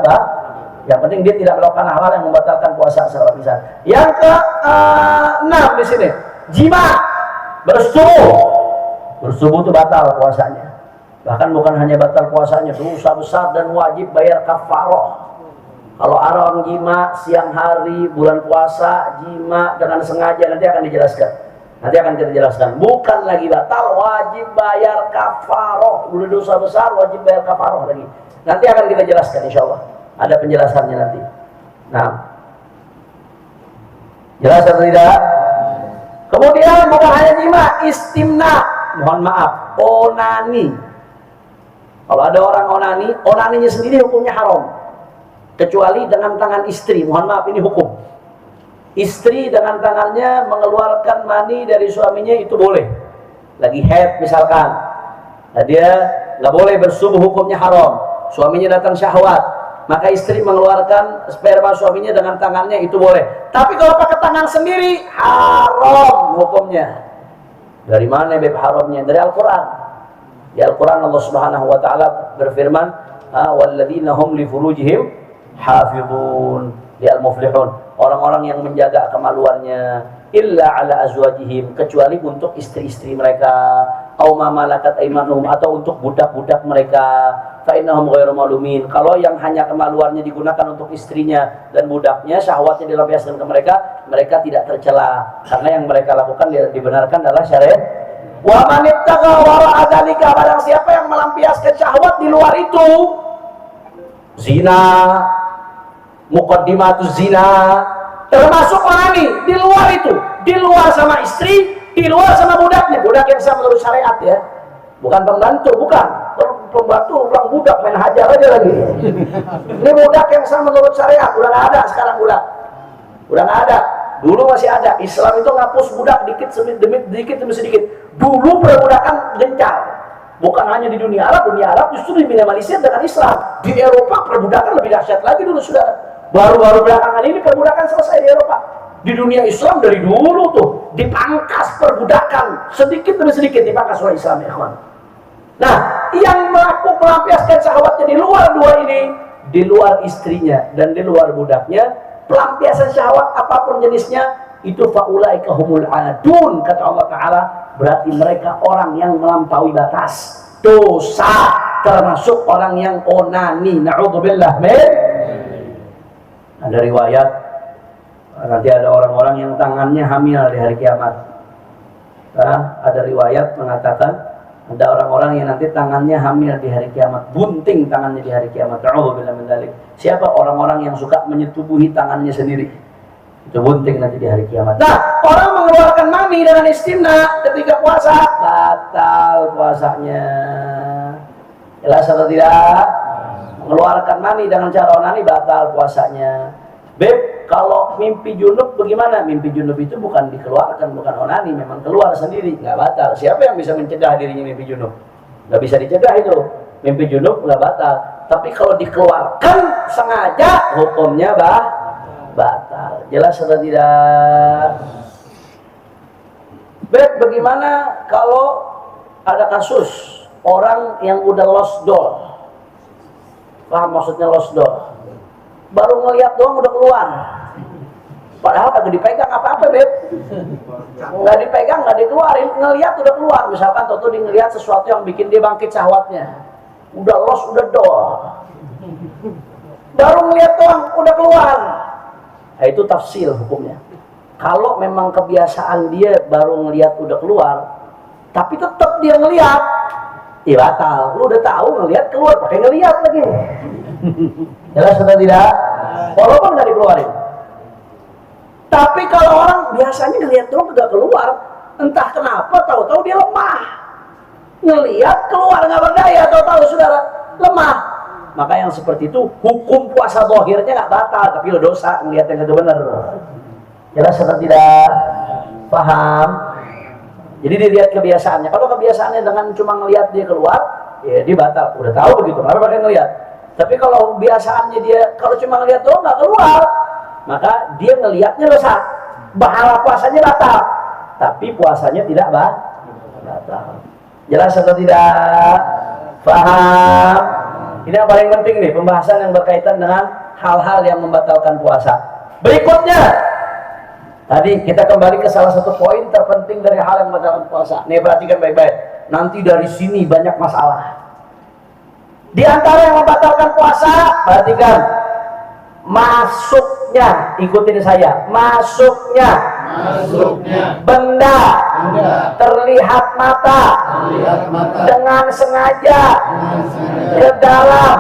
Speaker 2: Yang penting dia tidak melakukan hal-hal yang membatalkan puasa secara pingsan. Yang ke-6 di sini, jima, bersubuh itu batal puasanya. Bahkan bukan hanya batal puasanya, dosa besar dan wajib bayar kafarah. Kalau orang jima siang hari bulan puasa, jima dengan sengaja, nanti akan dijelaskan. Nanti akan kita jelaskan. Bukan lagi batal, wajib bayar kafaroh. Udah dosa besar, wajib bayar kafaroh lagi. Nanti akan kita jelaskan, insya Allah. Ada penjelasannya nanti. Nah, jelas atau tidak? Kemudian bukan hanya jima, istimna. Mohon maaf, onani. Kalau ada orang onani, onaninya sendiri hukumnya haram. Kecuali dengan tangan istri. Mohon maaf, ini hukum. Istri dengan tangannya mengeluarkan mani dari suaminya itu boleh. Lagi haid misalkan, nah dia nggak boleh bersubuh, hukumnya haram. Suaminya datang syahwat, maka istri mengeluarkan sperma suaminya dengan tangannya itu boleh. Tapi kalau pakai tangan sendiri haram hukumnya. Dari mana beb haramnya? Dari Al-Quran. Di Al-Quran Allah Subhanahu Wa Taala berfirman, "Walladzina hum li furujihim hafizun." Di Al-Muflihun, orang-orang yang menjaga kemaluannya illa ala azwajihim, kecuali untuk istri-istri mereka, au ma malakat aymanuhum, atau untuk budak-budak mereka, fa innahum ghairu malumin. Kalau yang hanya kemaluannya digunakan untuk istrinya dan budaknya, syahwatnya dilampiaskan ke mereka, mereka tidak tercela karena yang mereka lakukan dibenarkan adalah syariat. Wa man ittaqa wara'a dzalika, barang siapa yang melampiaskan syahwat di luar itu, zina, muqaddimatuz zina, termasuk onani di luar itu, di luar sama istri, di luar sama budaknya. Budak yang sah menurut syariat ya, bukan pembantu, bukan pembantu, orang budak main hajar aja lagi. Ini budak yang sah menurut syariat. Udah nggak ada sekarang budak, udah nggak ada. Dulu masih ada. Islam itu ngapus budak dikit demi sedikit. Dulu perbudakan gencar, bukan hanya di dunia Arab justru diminimalisir dengan Islam. Di Eropa perbudakan lebih dahsyat lagi dulu, sudah. Baru-baru belakangan ini perbudakan selesai di Eropa. Di dunia Islam dari dulu tuh dipangkas perbudakan, sedikit demi sedikit dipangkas oleh Islam, ya kawan. Nah, yang melampiaskan syahwatnya di luar dua ini, di luar istrinya dan di luar budaknya, pelampiasan syahwat apapun jenisnya, itu faulaika humul adun, kata Allah Ta'ala, berarti mereka orang yang melampaui batas, dosa, termasuk orang yang onani. Na'udzubillah min. Ada riwayat, nanti ada orang-orang yang tangannya hamil di hari kiamat. Nah, ada riwayat mengatakan ada orang-orang yang nanti tangannya hamil di hari kiamat, bunting tangannya di hari kiamat. Na'udzubillah min dzalik. Siapa orang-orang yang suka menyetubuhi tangannya sendiri? Itu bunting nanti di hari kiamat. Nah, orang mengeluarkan mani dengan istimna ketika puasa, batal puasanya. Jelas atau tidak? Mengeluarkan mani dengan cara onani batal puasanya. Beb, kalau mimpi junub bagaimana? Mimpi junub itu bukan dikeluarkan, bukan onani, memang keluar sendiri, nggak batal. Siapa yang bisa mencegah dirinya mimpi junub? Nggak bisa dicegah itu. Mimpi junub nggak batal. Tapi kalau dikeluarkan sengaja, hukumnya batal. Jelas atau tidak? Beb, bagaimana kalau ada kasus orang yang udah lost doll? Paham maksudnya lost doll? Baru ngelihat doang udah keluar. Padahal kagak dipegang apa-apa, Beb. Nggak dipegang, nggak dikeluarin, ngelihat udah keluar. Misalkan Toto ngelihat sesuatu yang bikin dia bangkit syahwatnya. Udah lost, udah doll. Baru ngelihat doang udah keluar. Nah, itu tafsir hukumnya. Kalau memang kebiasaan dia baru ngelihat udah keluar, tapi tetap dia ngelihat, ya batal. Lu udah tahu ngelihat keluar, pakai ngelihat lagi. Jelas atau tidak? Walaupun nggak dikeluarin. Tapi kalau orang biasanya ngelihat doang nggak keluar, entah kenapa tahu-tahu dia lemah. Ngelihat keluar nggak berdaya, tahu-tahu saudara lemah. Maka yang seperti itu hukum puasa zahirnya nggak batal, tapi lo dosa ngelihat yang kagak benar. Jelas atau tidak? Paham? Jadi dilihat kebiasaannya. Kalau kebiasaannya dengan cuma ngelihat dia keluar, ya dia batal. Udah tahu begitu, kenapa pakai ngelihat? Tapi kalau biasaannya dia kalau cuma ngelihat doang nggak keluar, maka dia ngelihatnya dosa. Pahala puasanya batal, tapi puasanya tidak batal. Jelas atau tidak? Paham? Ini yang paling penting nih, pembahasan yang berkaitan dengan hal-hal yang membatalkan puasa. Berikutnya, tadi kita kembali ke salah satu poin terpenting dari hal yang membatalkan puasa. Nih perhatikan baik-baik. Nanti dari sini banyak masalah. Di antara yang membatalkan puasa, perhatikan, masuknya, ikutin saya, masuknya
Speaker 1: benda terlihat mata dengan sengaja ke dalam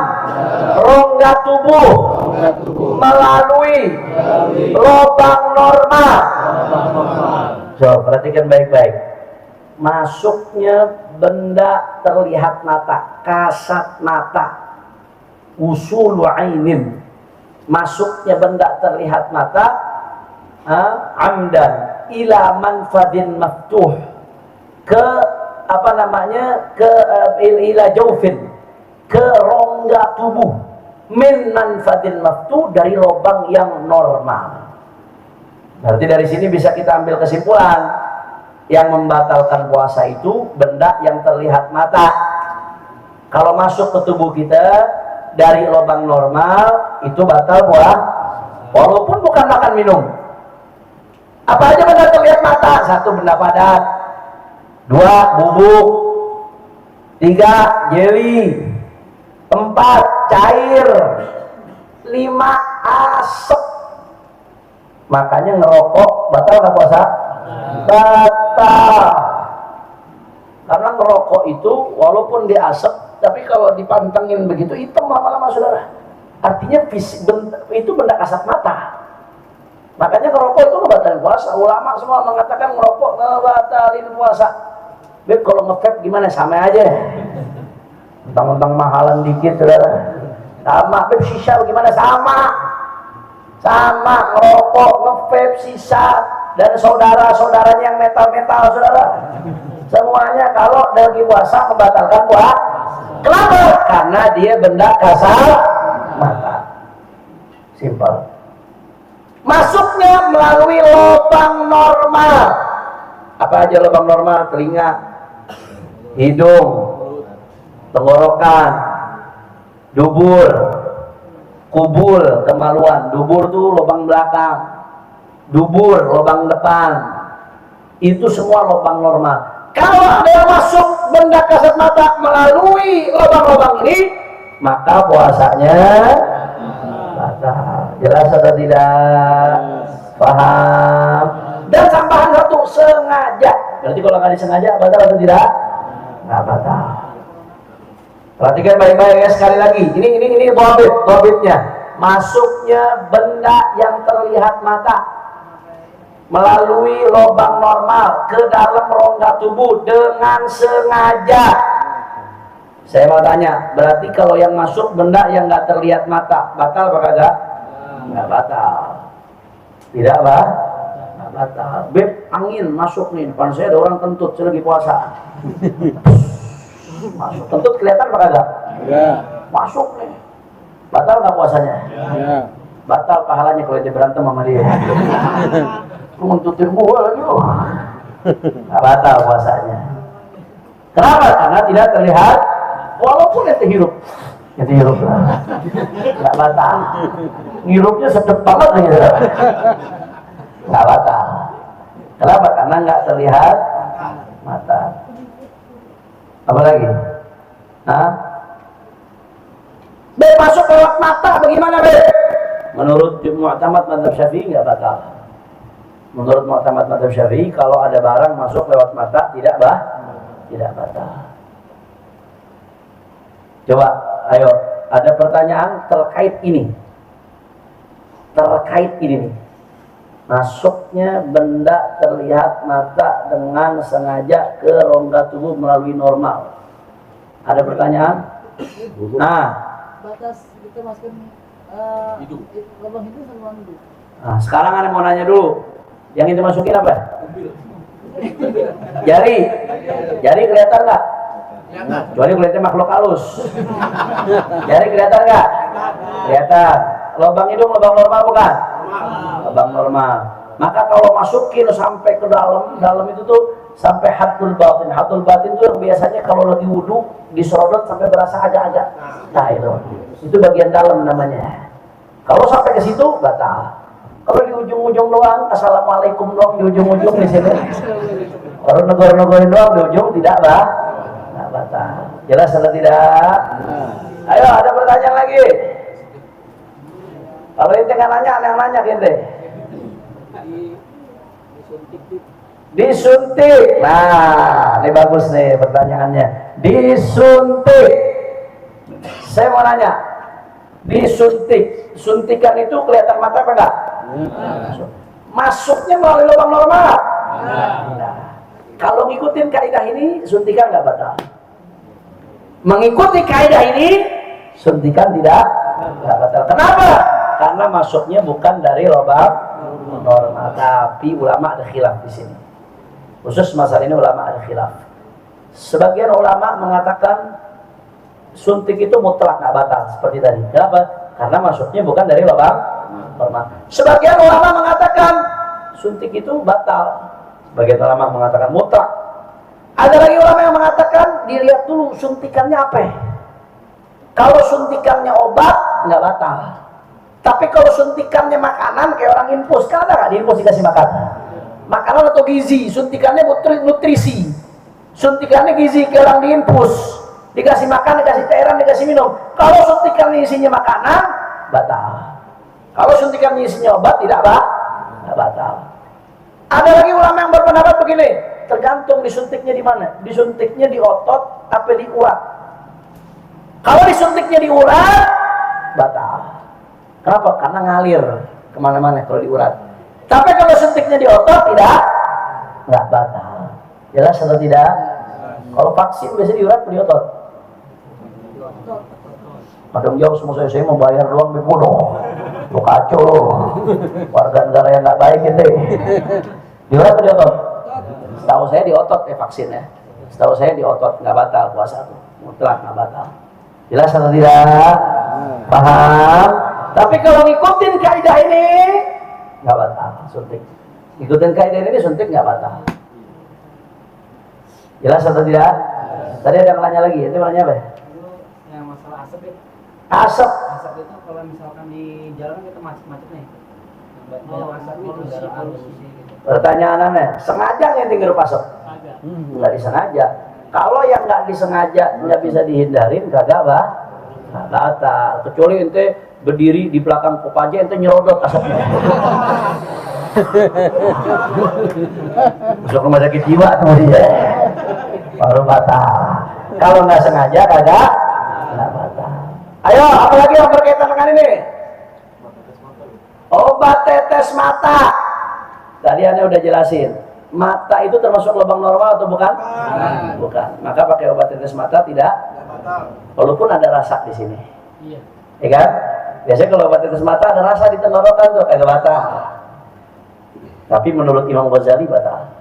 Speaker 1: rongga tubuh melalui lubang normal. So, perhatikan baik-baik. Masuknya benda terlihat mata, kasat mata, usulu ainin. Masuknya benda terlihat mata, amdan ila manfadin maftuh, ke apa namanya, ke ila jaufin, ke rongga tubuh, min manfadin maftuh, dari lubang yang normal. Berarti dari sini bisa kita ambil kesimpulan, yang membatalkan puasa itu benda yang terlihat mata. Kalau masuk ke tubuh kita dari lubang normal, itu batal puasa, walaupun bukan makan minum. Apa aja benda terlihat mata? 1, benda padat. 2, bubuk. 3, jeli. 4, cair. 5, asap. Makanya ngerokok batal nggak puasa? Batal. Karena ngerokok itu walaupun dia asap, tapi kalau dipantengin begitu hitam lama-lama, saudara. Artinya itu benda kasat mata. Makanya ngerokok itu ngebatalin puasa. Ulama semua mengatakan ngerokok ngebatalin puasa. Beb, kalau nge-vape gimana? Sama aja. Mentang-mentang mahalan dikit, saudara. Sama. Beb, shisha gimana? Sama. Sama. Ngerokok, nge-vape, shisha, dan saudara-saudaranya yang metal-metal, saudara. Semuanya kalau lagi puasa membatalkan puasa. Kenapa? Karena dia benda kasat mata. Simpel. Masuknya melalui lubang normal. Apa aja lubang normal? Telinga, hidung, tenggorokan, dubur, kubul, kemaluan. Dubur tuh lubang belakang, dubur lubang depan. Itu semua lubang normal. Kalau ada yang masuk benda kasat mata melalui lubang-lubang ini, maka puasanya batal. Jelas atau tidak? Paham? Dan tambahan 1, sengaja. Berarti kalau nggak disengaja batal atau tidak? Nggak batal. Perhatikan baik-baik ya, sekali lagi. Ini dhabitnya. Masuknya benda yang terlihat mata melalui lubang normal ke dalam rongga tubuh dengan sengaja. Saya mau tanya, berarti kalau yang masuk benda yang nggak terlihat mata, batal apa kagak? Nggak batal. Tidak, Pak? Nggak batal. Beb, angin masuk nih, depan saya ada orang kentut, saya lagi puasa. Masuk, kentut kelihatan apa kagak? Ya. Masuk nih. Batal nggak puasanya? Ya. Batal pahalanya kalau dia berantem sama dia. Ngentutin gua lagi loh. Nggak batal puasanya. Kenapa? Karena tidak terlihat. Walaupun itu hirup lah, nggak batal. Ngirupnya sedep banget gitu, nggak batal. Kenapa? Karena nggak terlihat mata. Apa lagi? Beb, masuk lewat mata, bagaimana Beb? Menurut Mu'tamad Madzhab Syafi'i nggak batal. Menurut Mu'tamad Madzhab Syafi'i, kalau ada barang masuk lewat mata tidak batal. Coba, ayo, ada pertanyaan terkait ini. Nih. Masuknya benda terlihat mata dengan sengaja ke rongga tubuh melalui normal. Ada pertanyaan? Nah,
Speaker 3: batas kita masukin lubang hidung sama lubang hidung.
Speaker 1: Nah, sekarang ada mau nanya dulu. Yang itu masukin apa? Jari kelihatan nggak? Kecuali kulitnya makhluk halus. Jari kelihatan nggak? Kelihatan. Lubang hidung lubang normal bukan? Lubang normal. Maka kalau masukin sampai ke dalam itu tuh sampai hatul batin. Hatul batin itu yang biasanya kalau lagi wudhu diserodot sampai berasa agak-agak. Nah itu bagian dalam namanya. Kalau sampai ke situ batal. Kalau di ujung-ujung doang, assalamualaikum doang di ujung-ujung di sini. Kalau negor-negorin doang di ujung tidak batal. Jelas atau tidak? Ayo, ada pertanyaan lagi. Kalau ente nggak nanya, ada yang nanya ente.
Speaker 2: Disuntik. Nah, ini bagus nih pertanyaannya. Disuntik. Saya mau nanya, disuntik, suntikan itu kelihatan mata apa enggak? Masuknya melalui lubang normal? Nah, kalau ngikutin kaidah ini, suntikan nggak batal. Mengikuti kaidah ini, suntikan tidak batal. Kenapa? Karena masuknya bukan dari lubang normal. Tapi ulama ada khilaf di sini. Khusus masalah ini ulama ada khilaf. Sebagian ulama mengatakan suntik itu mutlak nggak batal seperti tadi. Kenapa? Karena masuknya bukan dari lubang normal. Sebagian ulama mengatakan suntik itu batal. Sebagian ulama mengatakan mutlak. Ada lagi ulama yang mengatakan dilihat dulu suntikannya apa. Kalau suntikannya obat nggak batal. Tapi kalau suntikannya makanan kayak orang infus, kan ada nggak di infus dikasih makan? Makanan atau gizi, suntikannya nutrisi, suntikannya gizi kayak orang di infus, dikasih makan, dikasih cairan, dikasih minum. Kalau suntikannya isinya makanan, batal. Kalau suntikannya isinya obat, tidak batal. Ada lagi ulama yang berpendapat begini, tergantung disuntiknya di mana. Disuntiknya di otot, apa di urat. Kalau disuntiknya di urat, batal. Kenapa? Karena ngalir kemana-mana kalau di urat. Tapi kalau suntiknya di otot, nggak batal. Jelas atau tidak? Kalau vaksin biasanya di urat atau di otot? Kadang jauh semua saya mau bayar doang bodoh. Lo kacau lo. Warga negara yang nggak baik gitu. Di urat atau di otot? Setahu saya di otot vaksinnya. Setahu saya di otot, nggak batal puasa tuh. Mutlak nggak batal. Jelas atau tidak? Paham? Tapi kalau ngikutin kaidah ini nggak batal suntik. Ikutin kaidah ini suntik nggak batal. Jelas atau tidak? Tadi ada yang nanya lagi. Itu nanya apa?
Speaker 3: Yang masalah asap itu.
Speaker 2: Asap.
Speaker 3: Asap itu kalau misalkan di jalan kita macet-macet nih. Banyak asap itu dari polusi gitu.
Speaker 2: Pertanyaan aneh, sengaja nggak tinggal asap? Nggak disengaja. Kalau yang nggak disengaja nggak bisa dihindarin, kagak batal. Kecuali ente berdiri di belakang Kopaja, ente nyerodot asapnya. Masuk rumah sakit jiwa tuh dia. Baru batal. Kalau nggak sengaja kagak batal. Ayo, apa lagi yang berkaitan dengan ini? Obat tetes mata. Tadi Anda udah jelasin. Mata itu termasuk lubang normal atau bukan? Bukan. Maka pakai obat tetes mata tidak batal. Walaupun ada rasa di sini. Iya. Ya kan? Biasanya kalau obat tetes mata ada rasa di tenggorokan tuh kagak batal. Tapi menurut Imam Ghazali batal.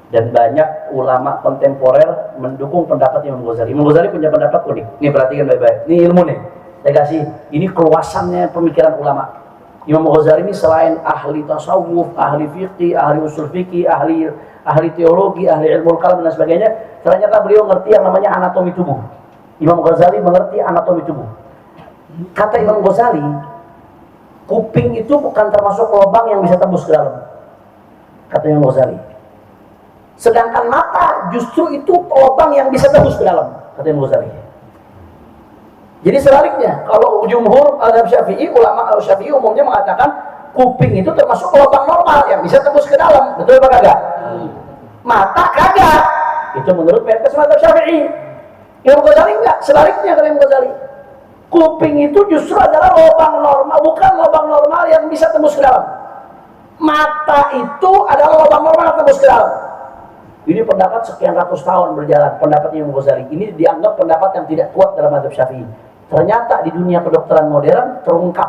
Speaker 2: Dan banyak ulama kontemporer mendukung pendapat Imam Ghazali. Imam Ghazali punya pendapat unik. Nih perhatikan baik-baik. Ini ilmu nih. Saya kasih. Ini keluasannya pemikiran ulama. Imam Ghazali ini selain ahli tasawuf, ahli fikih, ahli usul fikih, ahli teologi, ahli ilmu kalam dan sebagainya, ternyata beliau ngerti yang namanya anatomi tubuh. Imam Ghazali mengerti anatomi tubuh. Kata Imam Ghazali, kuping itu bukan termasuk lubang yang bisa tembus ke dalam. Kata Imam Ghazali. Sedangkan mata justru itu lubang yang bisa tembus ke dalam. Kata Imam Ghazali. Jadi sebaliknya, kalau jumhur mazhab Syafi'i, ulama Syafi'i umumnya mengatakan kuping itu termasuk lubang normal yang bisa tembus ke dalam. Betul apa kagak? Mata kagak. Itu menurut mayoritas mazhab Syafi'i. Imam Ghazali enggak, sebaliknya kata Imam Ghazali. Kuping itu justru adalah lubang normal, bukan lubang normal yang bisa tembus ke dalam. Mata itu adalah lubang normal yang tembus ke dalam. Ini pendapat sekian ratus tahun berjalan, pendapat Imam Ghazali. Ini dianggap pendapat yang tidak kuat dalam mazhab Syafi'i. Ternyata di dunia kedokteran modern terungkap.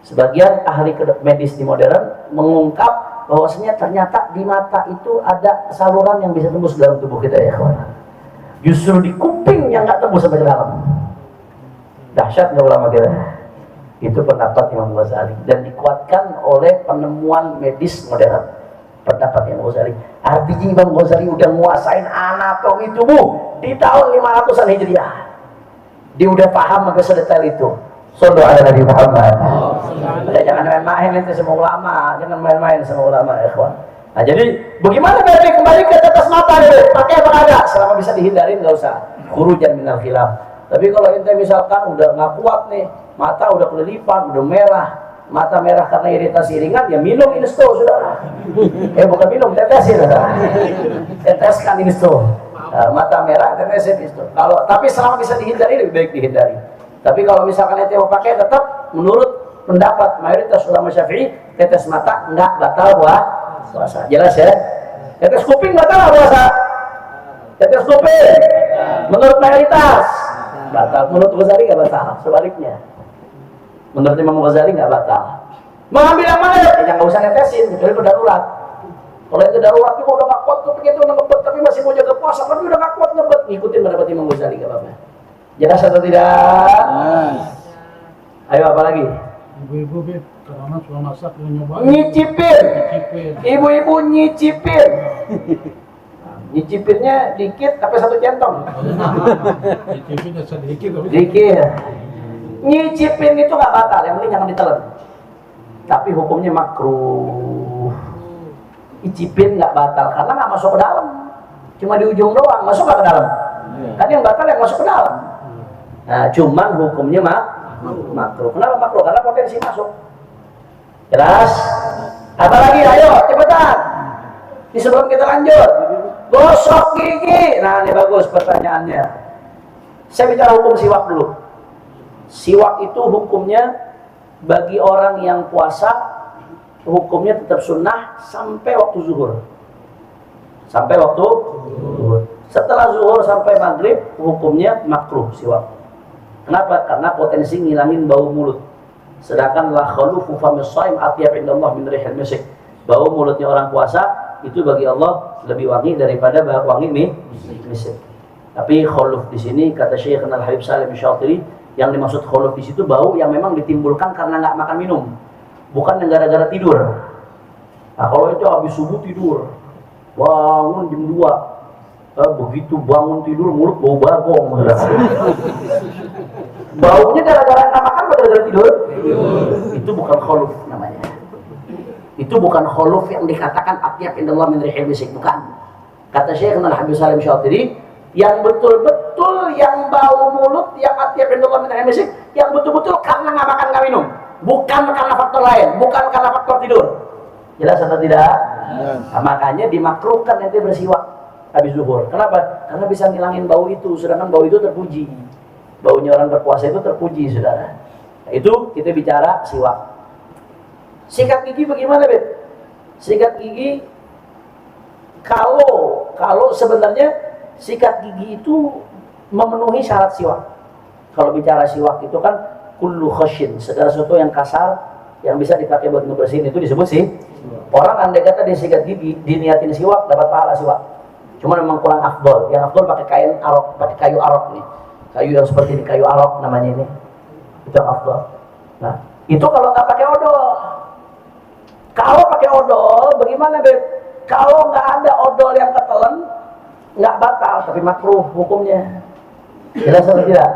Speaker 2: Sebagian ahli medis di modern mengungkap bahwasanya ternyata di mata itu ada saluran yang bisa tembus ke dalam tubuh kita ya kawan. Justru di kuping yang nggak tembus sampai ke dalam. Dahsyat nggak ulama kita? Itu pendapat Imam Ghazali dan dikuatkan oleh penemuan medis modern. Pendapat Imam Ghazali. Artinya Imam Ghazali udah nguasain anatomi tubuh di tahun 500-an Hijriah. Dia udah paham sampai sedetail itu. Sallu ala Nabi Muhammad. Jangan main-main nanti semua ulama, jangan main-main semua ulama ikhwan. Nah, jadi bagaimana biar kembali ke tetes mata deh? Pakai apa kagak? Selama bisa dihindarin nggak usah. Khurujan minal khilaf. Tapi kalau ente misalkan udah nggak kuat nih, mata udah kelilipan, udah merah, mata merah karena iritasi ringan, ya minum Insto, saudara. Bukan minum, tetesin, saudara. Teteskan Insto. Mata merah, tetesin Insto. Tapi selama bisa dihindari, lebih baik dihindari. Tapi kalau misalkan ente mau pakai, tetap menurut pendapat mayoritas ulama Syafi'i, tetes mata nggak batal puasa. Jelas ya? Tetes kuping batal puasa. Tetes kuping menurut mayoritas batal, menurut Ghazali nggak batal. Sebaliknya, menurut Imam Ghazali nggak batal. Mengambil yang mana? Ya nggak usah netesin, kecuali itu darurat. Kalau itu darurat itu udah nggak kuat, begitu ngebet, tapi masih mau jaga puasa, tapi udah nggak kuat ngebet, ngikutin pendapat Imam Ghazali nggak apa-apa. Jelas atau tidak? Ayo apa lagi?
Speaker 4: Ibu-ibu Beb, karena sudah masak dan nyobain.
Speaker 2: Nyicipin.
Speaker 4: Nyicipin.
Speaker 2: Ibu-ibu nyicipin. Nyicipinnya dikit tapi satu centong.
Speaker 4: Nyicipin sedikit tapi.
Speaker 2: Dikit. Nyicipin itu nggak batal, yang penting jangan ditelan. Tapi hukumnya makruh. Nyicipin nggak batal karena nggak masuk ke dalam. Cuma di ujung doang, masuk nggak ke dalam. Kan yang batal yang masuk ke dalam. Nah, cuman hukumnya makruh. Kenapa makruh? Karena potensi masuk. Jelas? Apalagi? Ayo, cepetan. Di sebelum kita lanjut, gosok gigi. Nah, ini bagus pertanyaannya. Saya bicara hukum siwak dulu. Siwak itu hukumnya bagi orang yang puasa, hukumnya tetap sunnah sampai waktu zuhur. Sampai waktu zuhur. Setelah zuhur sampai maghrib, hukumnya makruh siwak. Kenapa? Karena potensi ngilangin bau mulut. Sedangkan la khalufu famis shaim atyab indallah min rihil misk. Bau mulutnya orang puasa itu bagi Allah lebih wangi daripada wangi misk. Tapi khuluf di sini kata Syekh Al-Habib Salim Syatiri, yang dimaksud khuluf di situ bau yang memang ditimbulkan karena nggak makan minum, bukan yang gara-gara tidur. Nah, kalau itu habis subuh tidur, bangun jam 2. Begitu bangun tidur mulut bau bagong. Baunya gara-gara nggak makan atau gara-gara tidur? Itu bukan khuluf namanya. Itu bukan khuluf yang dikatakan atyab indallah min rihil misk, bukan. Kata Syekh Al-Habib Salim Syatiri, yang betul-betul yang bau mulut yang atyab indallah min rihil misk, yang betul-betul karena nggak makan nggak minum, bukan karena faktor lain, bukan karena faktor tidur. Jelas atau tidak? Nah, makanya dimakruhkan nanti bersiwak habis zuhur. Kenapa? Karena bisa ngilangin bau itu, sedangkan bau itu terpuji. Baunya orang berpuasa itu terpuji, saudara. Nah, itu kita bicara siwak. Sikat gigi bagaimana, Beb? Sikat gigi kalau sebenarnya sikat gigi itu memenuhi syarat siwak. Kalau bicara siwak itu kan kullu khashin, segala sesuatu yang kasar yang bisa dipakai buat ngebersihin itu disebut sih. Orang andai kata dia sikat gigi, diniatin siwak, dapat pahala siwak. Cuma memang kurang afdol. Yang afdol pakai kain arok, pakai kayu arok nih. Kayu yang seperti ini, kayu arok namanya ini. Itu yang afdol. Nah, itu kalau nggak pakai odol. Kalau pakai odol, bagaimana, Beb? Kalau nggak ada odol yang ketelan, nggak batal, tapi makruh hukumnya. Jelas atau tidak?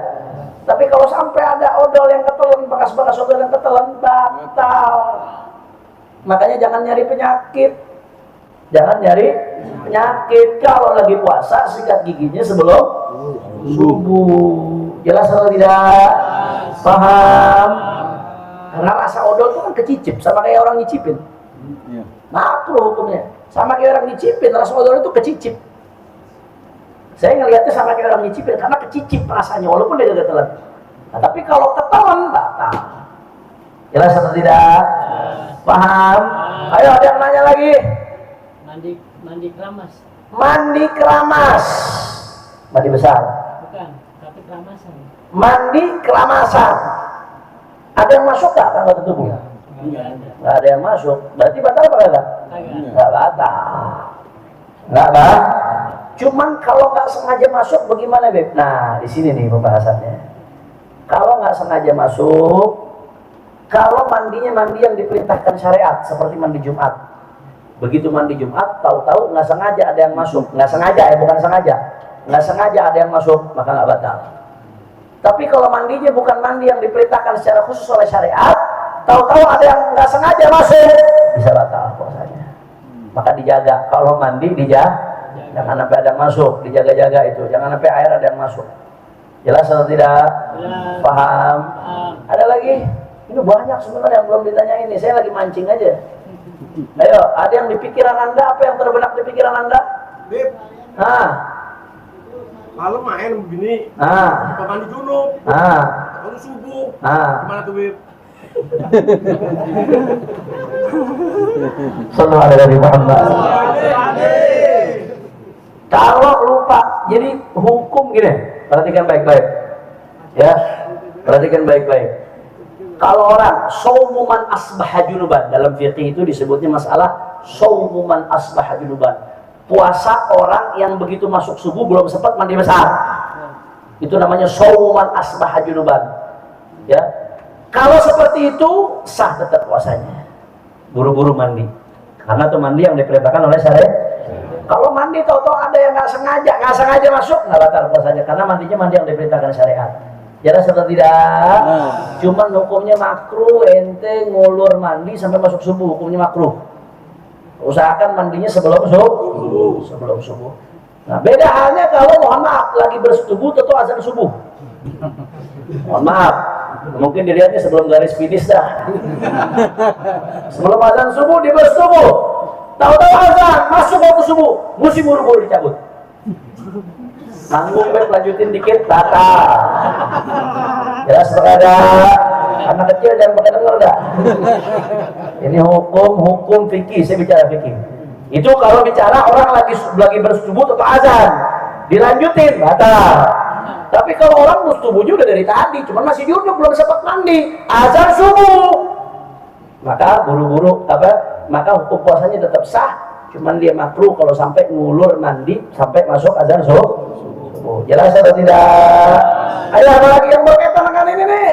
Speaker 2: Tapi kalau sampai ada odol yang ketelan, bekas-bekas odol yang ketelan, batal. Makanya jangan nyari penyakit. Jangan nyari penyakit. Kalau lagi puasa, sikat giginya sebelum subuh. Jelas atau tidak? Paham? Karena rasa odol itu kan kecicip, sama kayak orang nyicipin. Makruh hukumnya. Sama kayak orang nyicipin, rasa odol itu kecicip. Saya ngelihatnya sama kayak orang nyicipin, karena kecicip rasanya, walaupun dia gak ketelan. Nah, tapi kalau ketelan, batal. Jelas atau tidak? Paham? Ayo, ada yang nanya lagi?
Speaker 3: Mandi keramas.
Speaker 2: Mandi keramas. Mandi besar.
Speaker 3: Bukan, tapi keramasan.
Speaker 2: Mandi keramasan. Ada yang masuk nggak anggota tubuh?
Speaker 3: Enggak ada.
Speaker 2: Nggak ada yang masuk. Berarti batal apa enggak?
Speaker 3: Kagak.
Speaker 2: Nggak batal. Nggak batal. Cuman kalau nggak sengaja masuk bagaimana, Beb? Nah, di sini nih pembahasannya. Kalau nggak sengaja masuk, kalau mandinya mandi yang diperintahkan syariat, seperti mandi Jumat. Begitu mandi Jumat, tahu-tahu nggak sengaja ada yang masuk, nggak sengaja ya, bukan sengaja, nggak sengaja ada yang masuk, maka nggak batal. Tapi kalau mandinya bukan mandi yang diperintahkan secara khusus oleh syariat, tahu-tahu ada yang nggak sengaja masuk, bisa batal puasanya. Maka dijaga, kalau mandi dijaga, jangan sampai ada yang masuk, dijaga-jaga itu, jangan sampai air ada yang masuk. Jelas atau tidak?
Speaker 3: Jelas.
Speaker 2: Paham? Ada lagi? Ini banyak sebenarnya yang belum ditanya ini. Saya lagi mancing aja. Ayo, ada yang di pikiran Anda? Apa yang terbenak di pikiran Anda?
Speaker 5: Bib, malam main begini. Mandi junub. Baru subuh. Gimana tuh, Bib?
Speaker 2: Sallallahu alaihi Muhammad. Kalau lupa, jadi hukum gini, perhatikan baik-baik. Ya, perhatikan baik-baik. Kalau orang saumuman asbaha junuban, dalam fikih itu disebutnya masalah saumuman asbaha junuban. Puasa orang yang begitu masuk subuh belum sempat mandi besar. Itu namanya saumuman asbaha junuban. Ya. Kalau seperti itu sah tetap puasanya. Buru-buru mandi. Karena itu mandi yang diperintahkan oleh syariat. Kalau mandi tahu-tahu ada yang nggak sengaja masuk, nggak batal puasanya karena mandinya mandi yang diperintahkan syariat. Jelas atau tidak? Cuman hukumnya makruh, ente ngulur mandi sampai masuk subuh, hukumnya makruh. Usahakan mandinya sebelum subuh. Nah, beda halnya kalau mohon maaf lagi bersetubuh atau azan subuh. Mohon maaf, mungkin dilihatnya sebelum garis finish dah. Sebelum azan subuh dia bersetubuh. Tahu-tahu azan masuk waktu subuh, mesti buru-buru dicabut. Nanggung beb, lanjutin dikit, batal. Jelas ada anak kecil jangan pakai denger dah. Ini hukum fikih, saya bicara fikih. Itu kalau bicara orang lagi bersubuh atau azan, dilanjutin, batal. Tapi kalau orang bersubuhnya udah dari tadi, cuman masih junub belum sempat mandi, azan subuh, maka buru-buru maka hukum puasanya tetap sah. Cuman dia makruh kalau sampai ngulur mandi sampai masuk azan subuh. Jelas atau tidak? Ayo, apa lagi yang berkaitan dengan ini nih?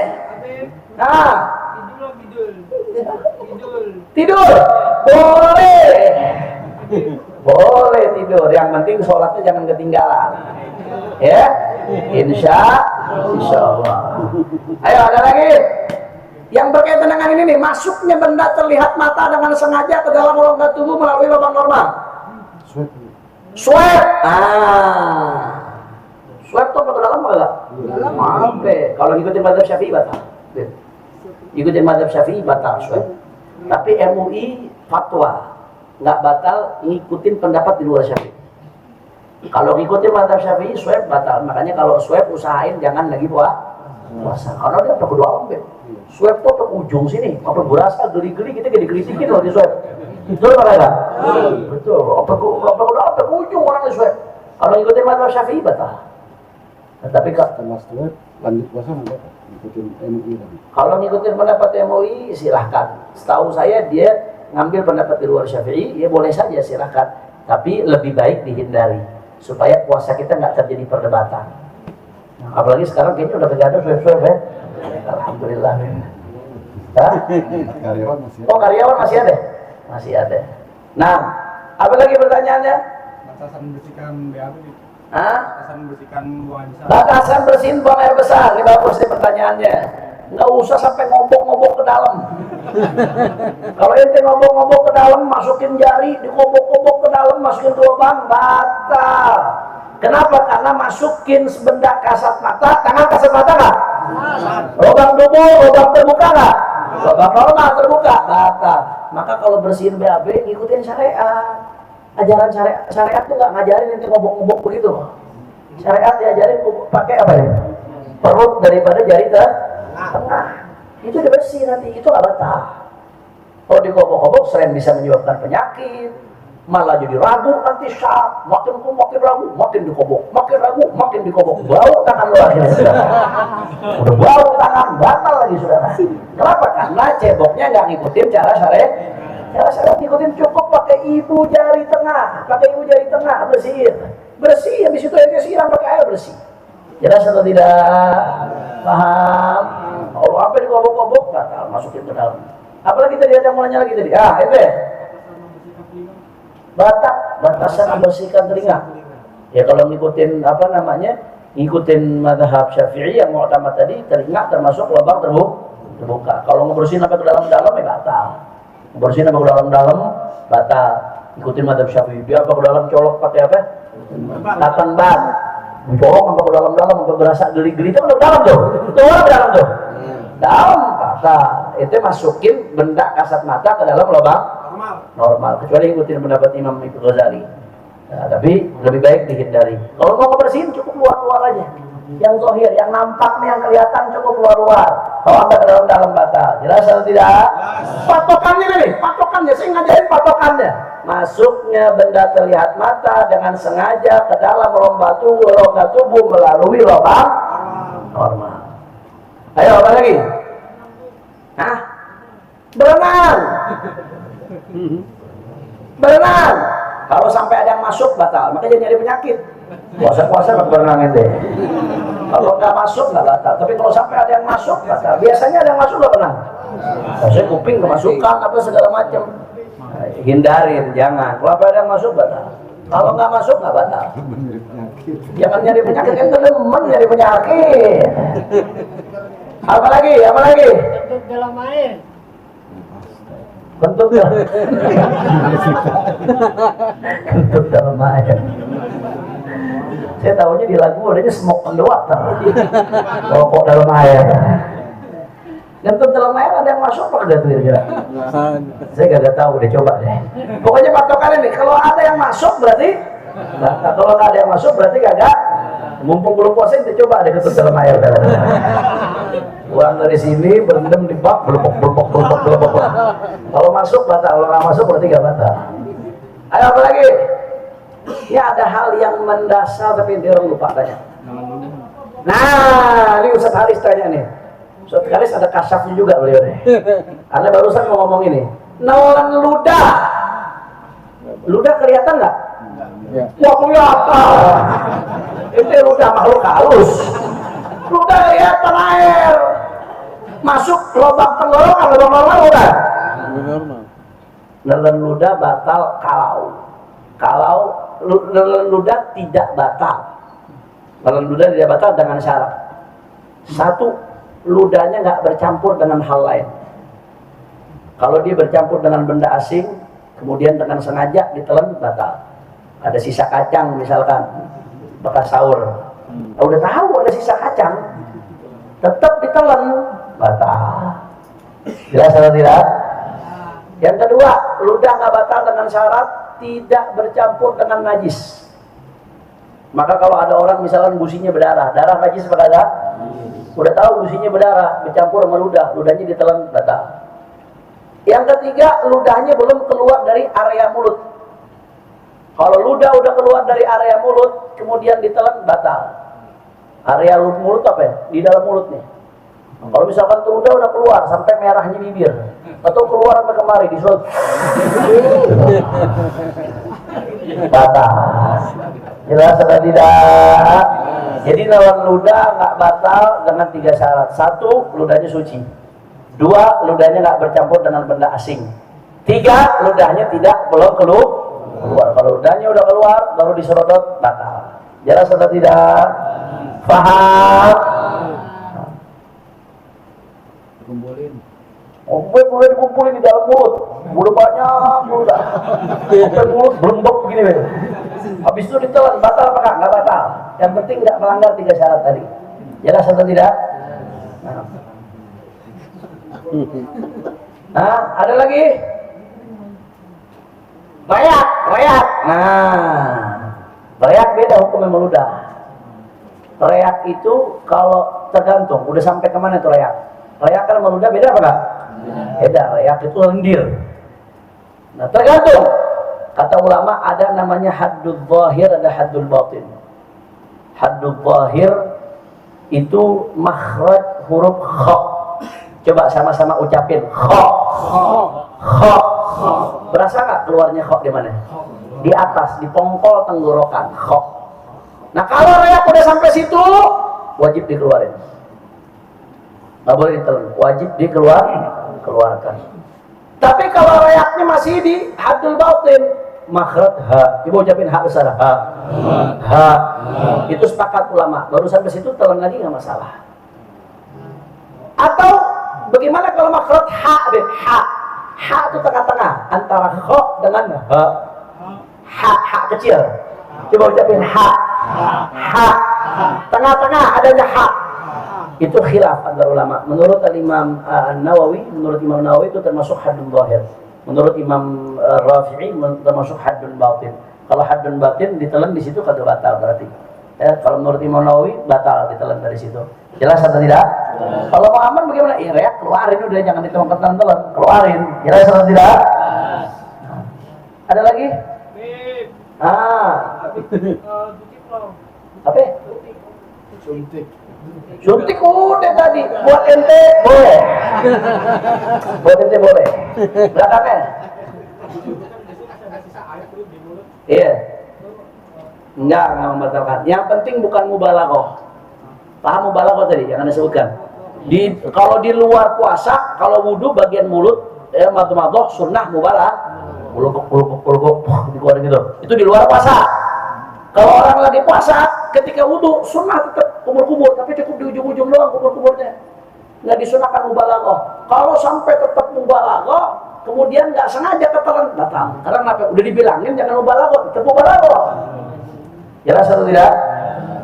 Speaker 2: Nah, tidur boleh tidur. Yang penting sholatnya jangan ketinggalan. Ya, insya Allah. Ayo, ada lagi yang berkaitan dengan ini nih, masuknya benda terlihat mata dengan sengaja ke dalam rongga tubuh melalui lubang normal. Swab. Swab tuh ke dalam enggak? Dalam. Kalau ngikutin mazhab Syafi'i batal. Ikutin mazhab Syafi'i batal swab. Tapi MUI fatwa nggak batal ngikutin pendapat di luar Syafi'i. Kalau ngikutin mazhab Syafi'i swab batal. Makanya kalau swab usahain jangan lagi puasa. Karena dia takut dalam beb. Swab tuh ke ujung sini, apa berasa geli-geli kita geli-gelitikin loh di swab. Betul apa enggak? Betul. Apa ke ujung orang di swab. Kalau ngikutin mazhab Syafi'i batal. Tetapi
Speaker 4: setelah swab lanjut puasa enggak? Ikutin MUI tadi.
Speaker 2: Kalau ngikutin pendapat MUI silahkan. Setahu saya dia ngambil pendapat di luar Syafi'i, ya boleh saja silahkan. Tapi lebih baik dihindari supaya puasa kita nggak terjadi perdebatan. Nah, apalagi sekarang kayaknya udah gak ada swab ya. Alhamdulillah.
Speaker 4: Karyawan masih ada.
Speaker 2: Oh, karyawan masih ada? Masih ada. Nah, apa lagi pertanyaannya?
Speaker 5: Batasan membersihkan BAB.
Speaker 2: Batasan
Speaker 5: membersihkan buang air besar.
Speaker 2: Batasan bersihin buang air besar. Ini bagus nih pertanyaannya. Nggak usah sampai ngobok-ngobok ke dalam. Kalau ente ngobok-ngobok ke dalam, masukin jari, dikobok-kobok ke dalam, masukin ke lubang, batal. Kenapa? Karena masukin benda kasat mata, tangan kasat mata nggak? Lubang lubang terbuka nggak? Lubang normal terbuka, batal. Maka kalau bersihin BAB, ngikutin syariat. Ajaran syariat tuh nggak ngajarin ente ngobok-ngobok begitu. Syariat diajarin pakai apa ya? Perut daripada jari tengah. Itu udah bersih nanti, itu nggak batal. Kalau dikobok-kobok selain bisa menyebabkan penyakit, malah jadi ragu nanti makin ragu, makin dikobok, makin ragu, makin dikobok, bau tangan lo akhirnya sudah. Udah bau tangan, batal lagi sudah. Kenapa? Karena ceboknya nggak ngikutin cara syariat. Cara syariat ngikutin cukup pakai ibu jari tengah, bersih, habis itu aja siram pakai air bersih. Jelas atau tidak? Paham? Kalau apa dikobok-kobok batal, masukin ke dalam. Apalagi tadi ada mulanya lagi tadi. Itu batasan membersihkan telinga. Ya kalau ngikutin ngikutin mazhab Syafi'i yang mu'tamad tadi, telinga termasuk lubang terbuka. Kalau ngebersihin sampai ke dalam-dalam ya batal. Ngebersihin sampai ke dalam-dalam batal. Ikutin mazhab Syafi'i. Dia apa ke dalam colok pakai apa? Tatan bat. Colok sampai ke dalam-dalam sampai berasa geli-geli itu kan dalam tuh. Itu orang dalam tuh. Dalam batal. itu masukin benda kasat mata ke dalam lubang normal, kecuali ikutin pendapat Imam Ibnu Ghazali. Nah, tapi lebih baik dihindari. Kalau mau ngebersihin cukup luar-luar aja. Yang zahir, yang nampak nih, yang kelihatan cukup luar-luar. Kalau anda ke dalam batal. Jelas atau tidak? Patokannya nih, patokannya. Saya ngajarin patokannya. Masuknya benda terlihat mata dengan sengaja ke dalam rongga tubuh melalui lubang normal. Ayo, apa lagi? Hah? Berenang. Berenang. Kalau sampai ada yang masuk batal, maka jangan nyari penyakit. Puasa-puasa berenang deh. Kalau nggak masuk nggak batal. Tapi kalau sampai ada yang masuk batal. Biasanya ada yang masuk nggak pernah. Saya kuping kemasukan apa segala macam. Nah, hindarin, jangan. Kalau ada yang masuk batal. Kalau nggak masuk nggak batal. Jangan nyari penyakit, kan teman nyari penyakit. Apa lagi? Apa lagi?
Speaker 3: Kentut dalam air.
Speaker 2: Kentut ya. Kentut dalam air. Saya tahunya di lagu adanya smoke on the water. Rokok dalam air. Kentut dalam air ada yang masuk apa enggak tuh kira-kira? Saya gak tahu, udah coba deh. Pokoknya patokannya nih, kalau ada yang masuk berarti nah, kalau nggak ada yang masuk berarti kagak. Mumpung belum puasa kita coba deh kentut dalam air. Uang dari sini berendam di bak, belebok. Kalau masuk batal, kalau nggak masuk berarti nggak batal. Ayo apa lagi? Ya ada hal yang mendasar tapi dia orang lupa tanya. Nah, ini Ustaz Haris tanya nih. Ustaz Haris ada kasafnya juga beliau nih. Karena barusan mau ngomong ini. Nawalan ludah. Ludah kelihatan nggak? Wah kelihatan. Itu ludah makhluk halus. Ludah kelihatan air. Masuk lubang tenggorokan, lubang normal udah. Nelen ludah batal kalau nelen ludah tidak batal. Nelen ludah tidak batal dengan syarat. Satu, ludahnya nggak bercampur dengan hal lain. Kalau dia bercampur dengan benda asing, kemudian dengan sengaja ditelan batal. Ada sisa kacang misalkan, bekas sahur. Udah tahu ada sisa kacang, tetap ditelan batal. Jelas atau tidak? Yang kedua, ludah nggak batal dengan syarat tidak bercampur dengan najis. Maka kalau ada orang misalkan gusinya berdarah, darah najis apa kagak? Udah tahu gusinya berdarah, bercampur sama ludah, ludahnya ditelan batal. Yang ketiga, ludahnya belum keluar dari area mulut. Kalau ludah udah keluar dari area mulut, kemudian ditelan batal. Area mulut apa ya? Di dalam mulut nih. Kalau misalkan tuh udah keluar sampai merahnya bibir, atau keluar sampai kemari disulut, batal. Jelas atau tidak? Jadi lawan ludah nggak batal dengan 3 syarat. 1, ludahnya suci. 2, ludahnya nggak bercampur dengan benda asing. 3, ludahnya belum keluar. Kalau ludahnya udah keluar, baru diserodot, batal. Jelas atau tidak? Paham? Boleh dikumpulin di dalam mulut. Udah banyak, udah. Sampai mulut berembek begini. Habis itu ditelan, batal apa nggak batal? Yang penting nggak melanggar 3 syarat tadi. Jelas atau tidak? Nah, ada lagi? Rayak. Nah, rayak beda hukumnya meludah. Rayak itu kalau tergantung, udah sampai kemana itu rayak? Rayak kan meludah beda apa nggak? Beda. Rayak itu lendir. Nah, tergantung. Kata ulama ada namanya haddul zahir, ada haddul batin. Haddul zahir itu makhraj huruf kha. Coba sama-sama ucapin kha. Kha. Berasa nggak keluarnya kha di mana? Di atas, di pongkol tenggorokan. Kha. Nah kalau rayak udah sampai situ, wajib dikeluarin. Nggak boleh ditelan, wajib dikeluarkan. Tapi kalau rayaknya masih di haddul batin, makhraj ha. Coba ucapin ha besar. Ha. Itu sepakat ulama. Baru sampai situ telan lagi nggak masalah. Atau bagaimana kalau makhraj ha? Ha itu tengah-tengah antara kha dengan ha. Ha kecil. Coba ucapin ha. Ha. Tengah-tengah adanya ha. Itu khilaf antara ulama. Menurut Imam Nawawi itu termasuk haddun zahir. Menurut Imam Rafi'i termasuk haddun batin. Kalau haddun batin ditelan di situ kagak batal berarti. Ya, kalau menurut Imam Nawawi batal ditelan dari situ. Jelas atau tidak? Kalau mau aman bagaimana? Ya reak keluarin udah, jangan ditelan-telan, keluarin. Jelas atau tidak? Ada lagi? Apa? Suntik udah tadi. Buat ente boleh. Buat ente boleh. Belakangnya. Iya. Enggak membatalkan. Yang penting bukan mubalaghah. Paham mubalaghah tadi yang Anda sebutkan? Kalau di luar puasa, kalau wudu bagian mulut madu-madu sunnah mubalah. Puluk dikeluarin gitu. Itu di luar puasa. Kalau orang lagi puasa, ketika wudu sunnah tetap kumur-kumur, tapi cukup di ujung-ujung doang kumur-kumurnya. Nggak disunahkan mubalaghah. Kalau sampai tetap mubalaghah, kemudian nggak sengaja ketelan, batal. Karena kenapa? Udah dibilangin jangan mubalaghah, tetap mubalaghah. Jelas atau tidak?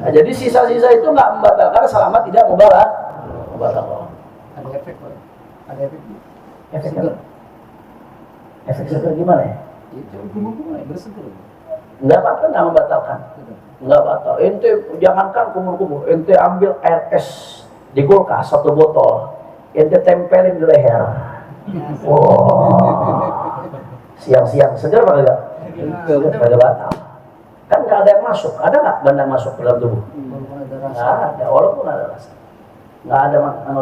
Speaker 2: Nah, jadi sisa-sisa itu nggak membatalkan selama tidak mubalaghah.
Speaker 3: Ada efek, Pak. Ada efek.
Speaker 2: Efek apa? Efek seger gimana ya?
Speaker 3: Berseger.
Speaker 2: Enggak apa-apa, enggak membatalkan. Enggak batal. Ente jangankan kumur-kumur, ente ambil air es di kulkas 1 botol, ente tempelin di leher. Siang-siang seger apa enggak? Enggak batal. Kan enggak ada yang masuk. Ada enggak benda masuk ke dalam tubuh? Enggak ada, walaupun ada rasa. Enggak ada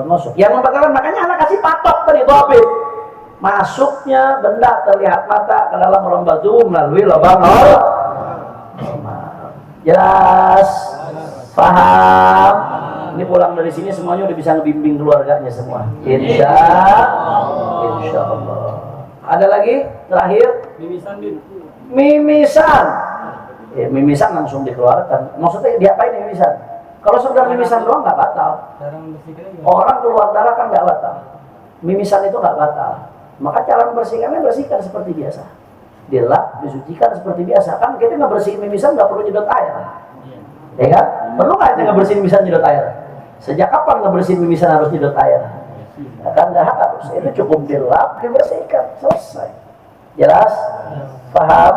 Speaker 2: masuk. Yang membatalkan, makanya anak kasih patok tadi topik. Masuknya benda terlihat mata ke dalam rongga tubuh melalui lubang jelas, paham. Ini pulang dari sini semuanya udah bisa ngebimbing keluarganya semua. Insya Allah. Ada lagi terakhir? Mimisan. Ya, mimisan langsung dikeluarkan. Maksudnya diapain mimisan? Kalau sekedar mimisan doang nggak batal. Orang keluar darah kan nggak batal. Mimisan itu nggak batal. Maka cara membersihkannya bersihkan seperti biasa. Dilap, disucikan seperti biasa. Kan kita nggak bersihin mimisan nggak perlu nyedot air. Ya kan? Perlu nggak kita nggak bersihin mimisan nyedot air? Sejak kapan nggak bersihin mimisan harus nyedot air? Ya kan nggak harus. Itu cukup dilap, dibersihkan, selesai. Jelas? Paham?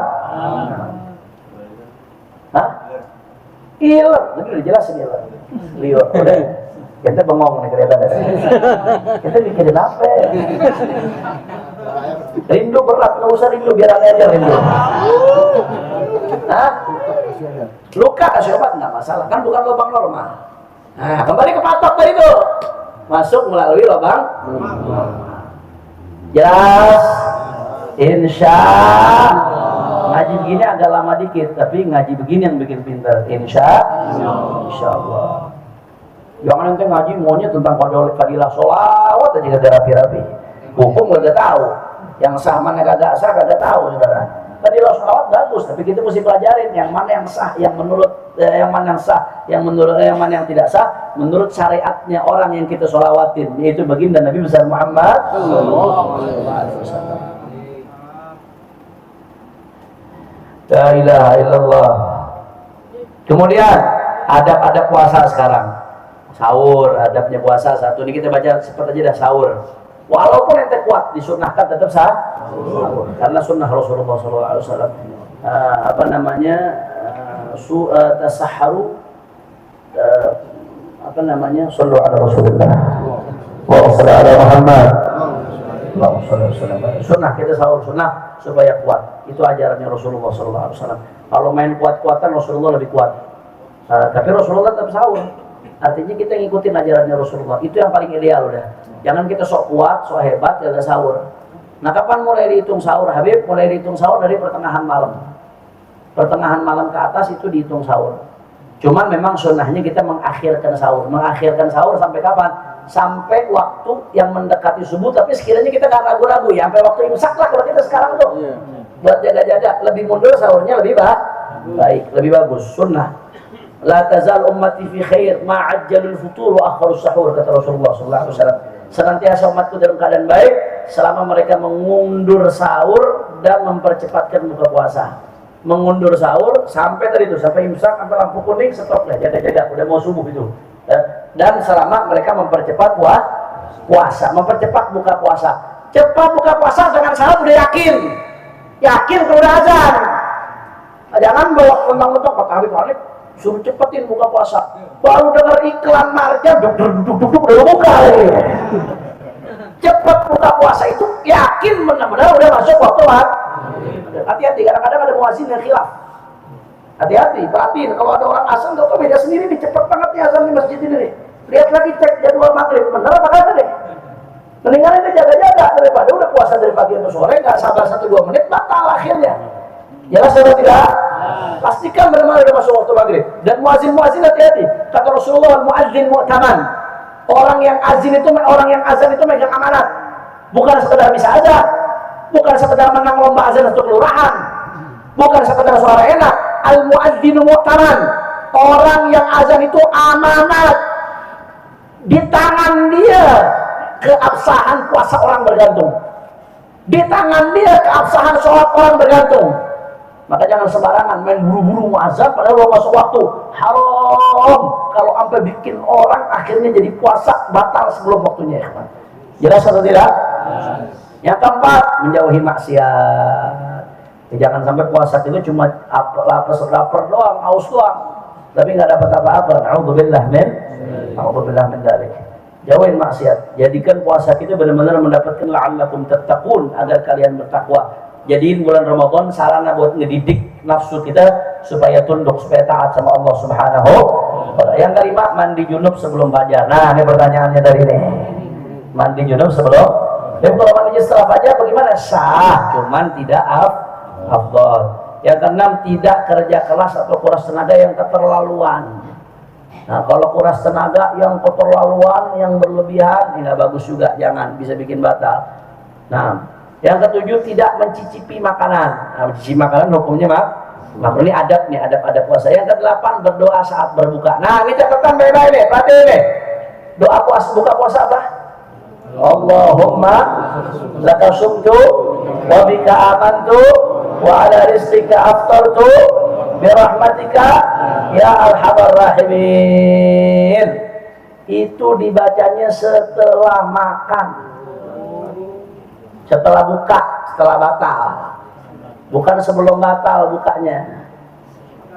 Speaker 2: Hah? Iler, itu udah jelasin iler. Liur, udah. Kita bengong nih kelihatan. Kita mikirin apa? Rindu berat, nggak usah rindu, biar aneh aja rindu. Hah? Luka kasih obat nggak masalah, kan bukan lubang normal. Nah, kembali ke patok tadi itu, masuk melalui lubang. Jelas, insya. Ngaji begini agak lama dikit, tapi ngaji begini yang bikin pintar. Insya Allah. Jangan nanti ngaji maunya tentang fadilah sholawat aja kagak rapi-rapi. Hukum kagak tahu. Yang sah mana kagak sah kagak tahu, saudara. Fadilah sholawat bagus, tapi kita mesti pelajarin yang mana yang sah, yang menurut yang mana yang sah, yang menurut yang mana yang tidak sah, menurut syariatnya orang yang kita sholawatin, yaitu baginda Nabi besar Muhammad sallallahu alaihi wasallam. La ilaha illallah. Kemudian adab-adab puasa sekarang. Sahur, adabnya puasa satu ini kita baca cepat aja dah sahur. Walaupun ente kuat disunahkan tetap sahur. Karena sunnah Rasulullah SAW. Apa namanya? Tasahharu apa namanya? Shallu ala Rasulullah. Wa sallallahu ala Muhammad. Sunnah kita sahur sunnah supaya kuat. Itu ajarannya Rasulullah SAW. Kalau main kuat-kuatan Rasulullah lebih kuat. Tapi Rasulullah tetap sahur. Artinya kita ngikutin ajarannya Rasulullah. Itu yang paling ideal udah. Jangan kita sok kuat, sok hebat, jaga sahur. Nah, kapan mulai dihitung sahur, Habib? Mulai dihitung sahur dari pertengahan malam. Pertengahan malam ke atas itu dihitung sahur. Cuman memang sunnahnya kita mengakhirkan sahur. Mengakhirkan sahur sampai kapan? Sampai waktu yang mendekati subuh. Tapi sekiranya kita gak ragu-ragu ya, sampai waktu imsak lah kalau kita sekarang tuh. Buat jaga-jaga. Lebih mundur sahurnya lebih baik, lebih bagus. Sunnah. La tazal ummati fi khair ma'ajjalul futur wa akharus sahur, kata Rasulullah SAW. Senantiasa umatku dalam keadaan baik selama mereka mengundur sahur dan mempercepatkan buka puasa. Mengundur sahur sampai tadi itu, sampai imsak, sampai lampu kuning, stop lah, jaga-jaga, udah mau subuh itu. dan selama mereka mempercepat puasa, mempercepat buka puasa. Cepat buka puasa dengan syarat udah yakin kalau udah azan. Jangan bawa mentang-mentang kali suruh cepetin buka puasa, baru dengar iklan marjan duduk udah buka. Cepat buka puasa itu yakin benar-benar udah masuk waktu. Hati-hati, kadang-kadang ada muazin yang khilaf. Hati-hati, perhatiin kalau ada orang azan atau beda sendiri nih, cepet banget nih azan di masjid ini nih. Lihat lagi, cek jadwal maghrib, bener apa kagak deh? Mendingan itu jaga-jaga daripada udah puasa dari pagi atau sore, nggak sabar 1-2 menit batal akhirnya. Jelas atau tidak? Pastikan benar-benar udah masuk waktu maghrib. Dan muazin hati-hati. Kata Rasulullah, muazzin mu'taman. Orang yang azan itu megang amanat. Bukan sekedar bisa azan, bukan sekedar menang lomba azan untuk kelurahan, bukan sekedar suara enak. Al muazzinu mu'taman. Orang yang azan itu amanat. Di tangan dia keabsahan puasa orang bergantung. Di tangan dia keabsahan sholat orang bergantung. Maka jangan sembarangan main buru-buru muazzan padahal belum masuk waktu. Haram kalau sampai bikin orang akhirnya jadi puasa batal sebelum waktunya, ya kan? Jelas atau tidak? Yang keempat, menjauhi maksiat. Jangan sampai puasa itu cuma lapar doang, haus doang, tapi nggak dapat apa-apa. A'udzubillah min dzalik. Jauhin maksiat. Jadikan puasa kita benar-benar mendapatkan la'allakum tattaqun, agar kalian bertakwa. Jadiin bulan Ramadan sarana buat ngedidik nafsu kita supaya tunduk, supaya taat sama Allah Subhanahu wa ta'ala. Yang kelima, mandi junub sebelum fajar. Nah, ini pertanyaannya dari ini. Mandi junub sebelum. Jadi kalau mandi setelah fajar bagaimana? Sah, cuman tidak afdal. Yang keenam, tidak kerja keras atau kuras tenaga yang keterlaluan. Nah, kalau kuras tenaga yang keterlaluan, yang berlebihan, ini nggak bagus juga, jangan, bisa bikin batal. Nah, yang ketujuh, tidak mencicipi makanan. Nah, mencicipi makanan hukumnya makruh. Ini adab nih, adab puasa. Yang kedelapan, berdoa saat berbuka. Nah, ini catatan baik-baik nih, perhatiin nih. Doa puasa, buka puasa apa? Allahumma laka sumtu wa bika amantu wa ala rizqika aftartu birahmatika ya arhamar rahimin. Itu dibacanya setelah makan, setelah buka, setelah batal, bukan sebelum batal bukanya.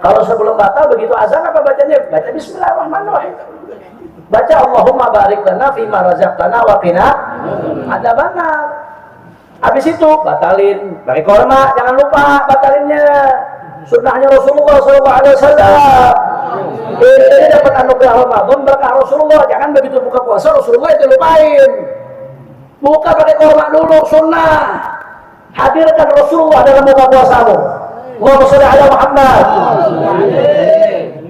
Speaker 2: Kalau sebelum batal begitu azan apa bacanya? Baca bismillahirrahmanirrahim. Baca Allahumma barik lana fima razaqtana wa qina adzabannar. Habis itu batalin pakai korma, jangan lupa batalinnya. Sunnahnya Rasulullah SAW. Ini dapat anugerah Ramadan berkah Rasulullah. Jangan begitu buka puasa Rasulullah itu lupain. Buka pakai korma dulu, sunnah. Hadirkan Rasulullah dalam buka puasamu. Allahumma sholli ala Muhammad.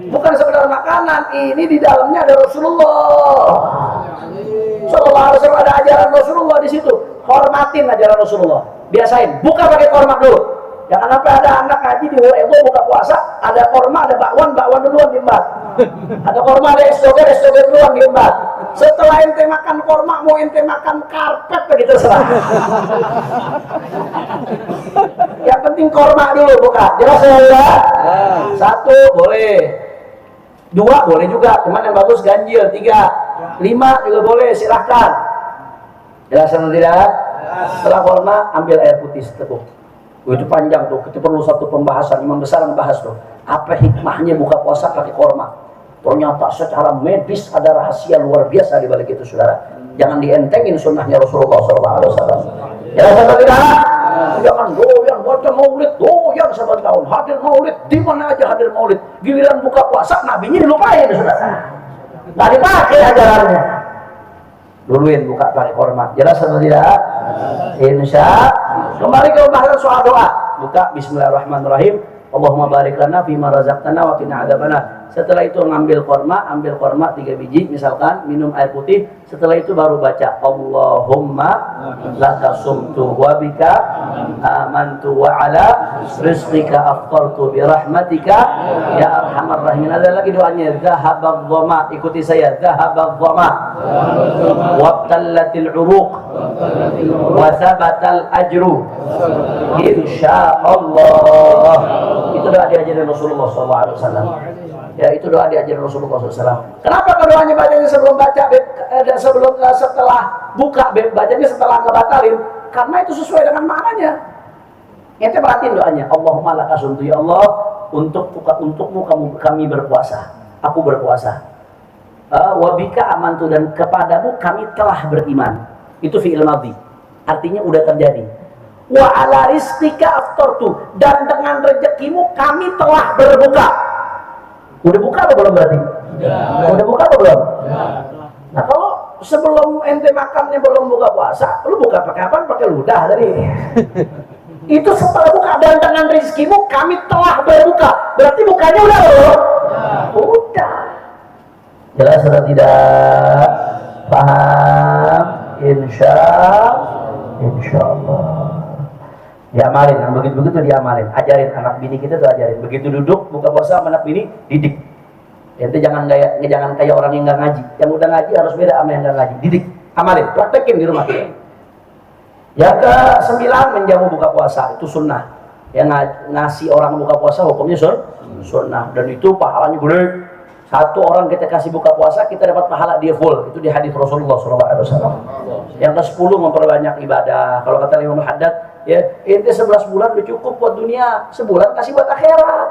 Speaker 2: Bukan sekedar makanan, ini di dalamnya ada Rasulullah. Sallallahu alaihi wasallam, ada ajaran Rasulullah di situ. Hormatin ajaran Rasulullah. Biasain, buka pakai korma dulu. Jangan sampai ada anak ngaji di WEBO buka puasa, ada korma, ada bakwan duluan diembat. Ada korma, ada es doger duluan diembat. Setelah ente makan korma, mau ente makan karpet begitu serah. Yang penting korma dulu buka. Jelas ya? Satu boleh, dua boleh juga, cuman yang bagus ganjil. 3, 5 juga boleh, silahkan. Jelas atau tidak? Setelah korma, ambil air putih seteguk. Itu panjang tuh, kita perlu satu pembahasan. Imam besar ngebahas tuh, apa hikmahnya buka puasa pakai korma. Ternyata secara medis ada rahasia luar biasa di balik itu, saudara. Jangan dientengin sunnahnya Rasulullah SAW. Jelas atau tidak? Jangan doyan baca maulid, doyan 1 tahun hadir maulid, di mana aja hadir maulid. Giliran buka puasa, nabinya dilupain, saudara. Nggak dipakai ajarannya. Duluin buka pakai korma. Jelas atau tidak? Insya. Kembali ke pembahasan soal doa. Buka bismillahirrahmanirrahim. Allahumma barik lana fima razaqtana wa qina adzabannar. Setelah itu ambil korma 3 biji misalkan, minum air putih. Setelah itu baru baca Allahumma laka sumtu wa bika amantu wa ala rizqika aftartu bi rahmatika ya arhamar rahimin. Ada lagi doanya, zahabadh dhama. Ikuti saya, zahabadh dhama wa qallatil uruq wa thabatal ajru insyaallah. Itu doa diajarin Rasulullah SAW. Ya itu doa diajarin Rasulullah SAW. Kenapa doanya bacanya sebelum baca, setelah buka, bacanya setelah ngebatalin? Karena itu sesuai dengan maknanya. Ente perhatiin doanya. Allahumma laka sumtu, ya Allah, untukmu kami berpuasa. Aku berpuasa. Wabika amantu, dan kepadamu kami telah beriman. Itu fi'il madhi. Artinya udah terjadi. Wa ala rizqika aftartu, dan dengan rezekimu kami telah berbuka. Udah buka apa belum berarti? Udah buka apa belum? Nah kalau sebelum ente makannya belum buka puasa, lu buka pakai apa? Pakai ludah tadi. Itu setelah buka, dan dengan rezekimu kami telah berbuka. Berarti bukanya udah belum? Udah. Jelas atau tidak? Paham? Insya Allah. Diamalin, yang begitu-begitu diamalin. Ajarin anak bini kita tuh, ajarin. Begitu duduk buka puasa sama anak bini, didik. Ente jangan kayak orang yang nggak ngaji. Yang udah ngaji harus beda sama yang nggak ngaji. Didik, amalin, praktekin di rumah kita. Yang ke-9, menjamu buka puasa, itu sunnah. Yang ngasih orang buka puasa hukumnya sunnah, dan itu pahalanya gede. Satu orang kita kasih buka puasa, kita dapat pahala dia full. Itu di hadis Rasulullah SAW. Yang ke-10, memperbanyak ibadah. Kalau kata Imam Haddad, ya ente 11 bulan udah cukup buat dunia, sebulan kasih buat akhirat.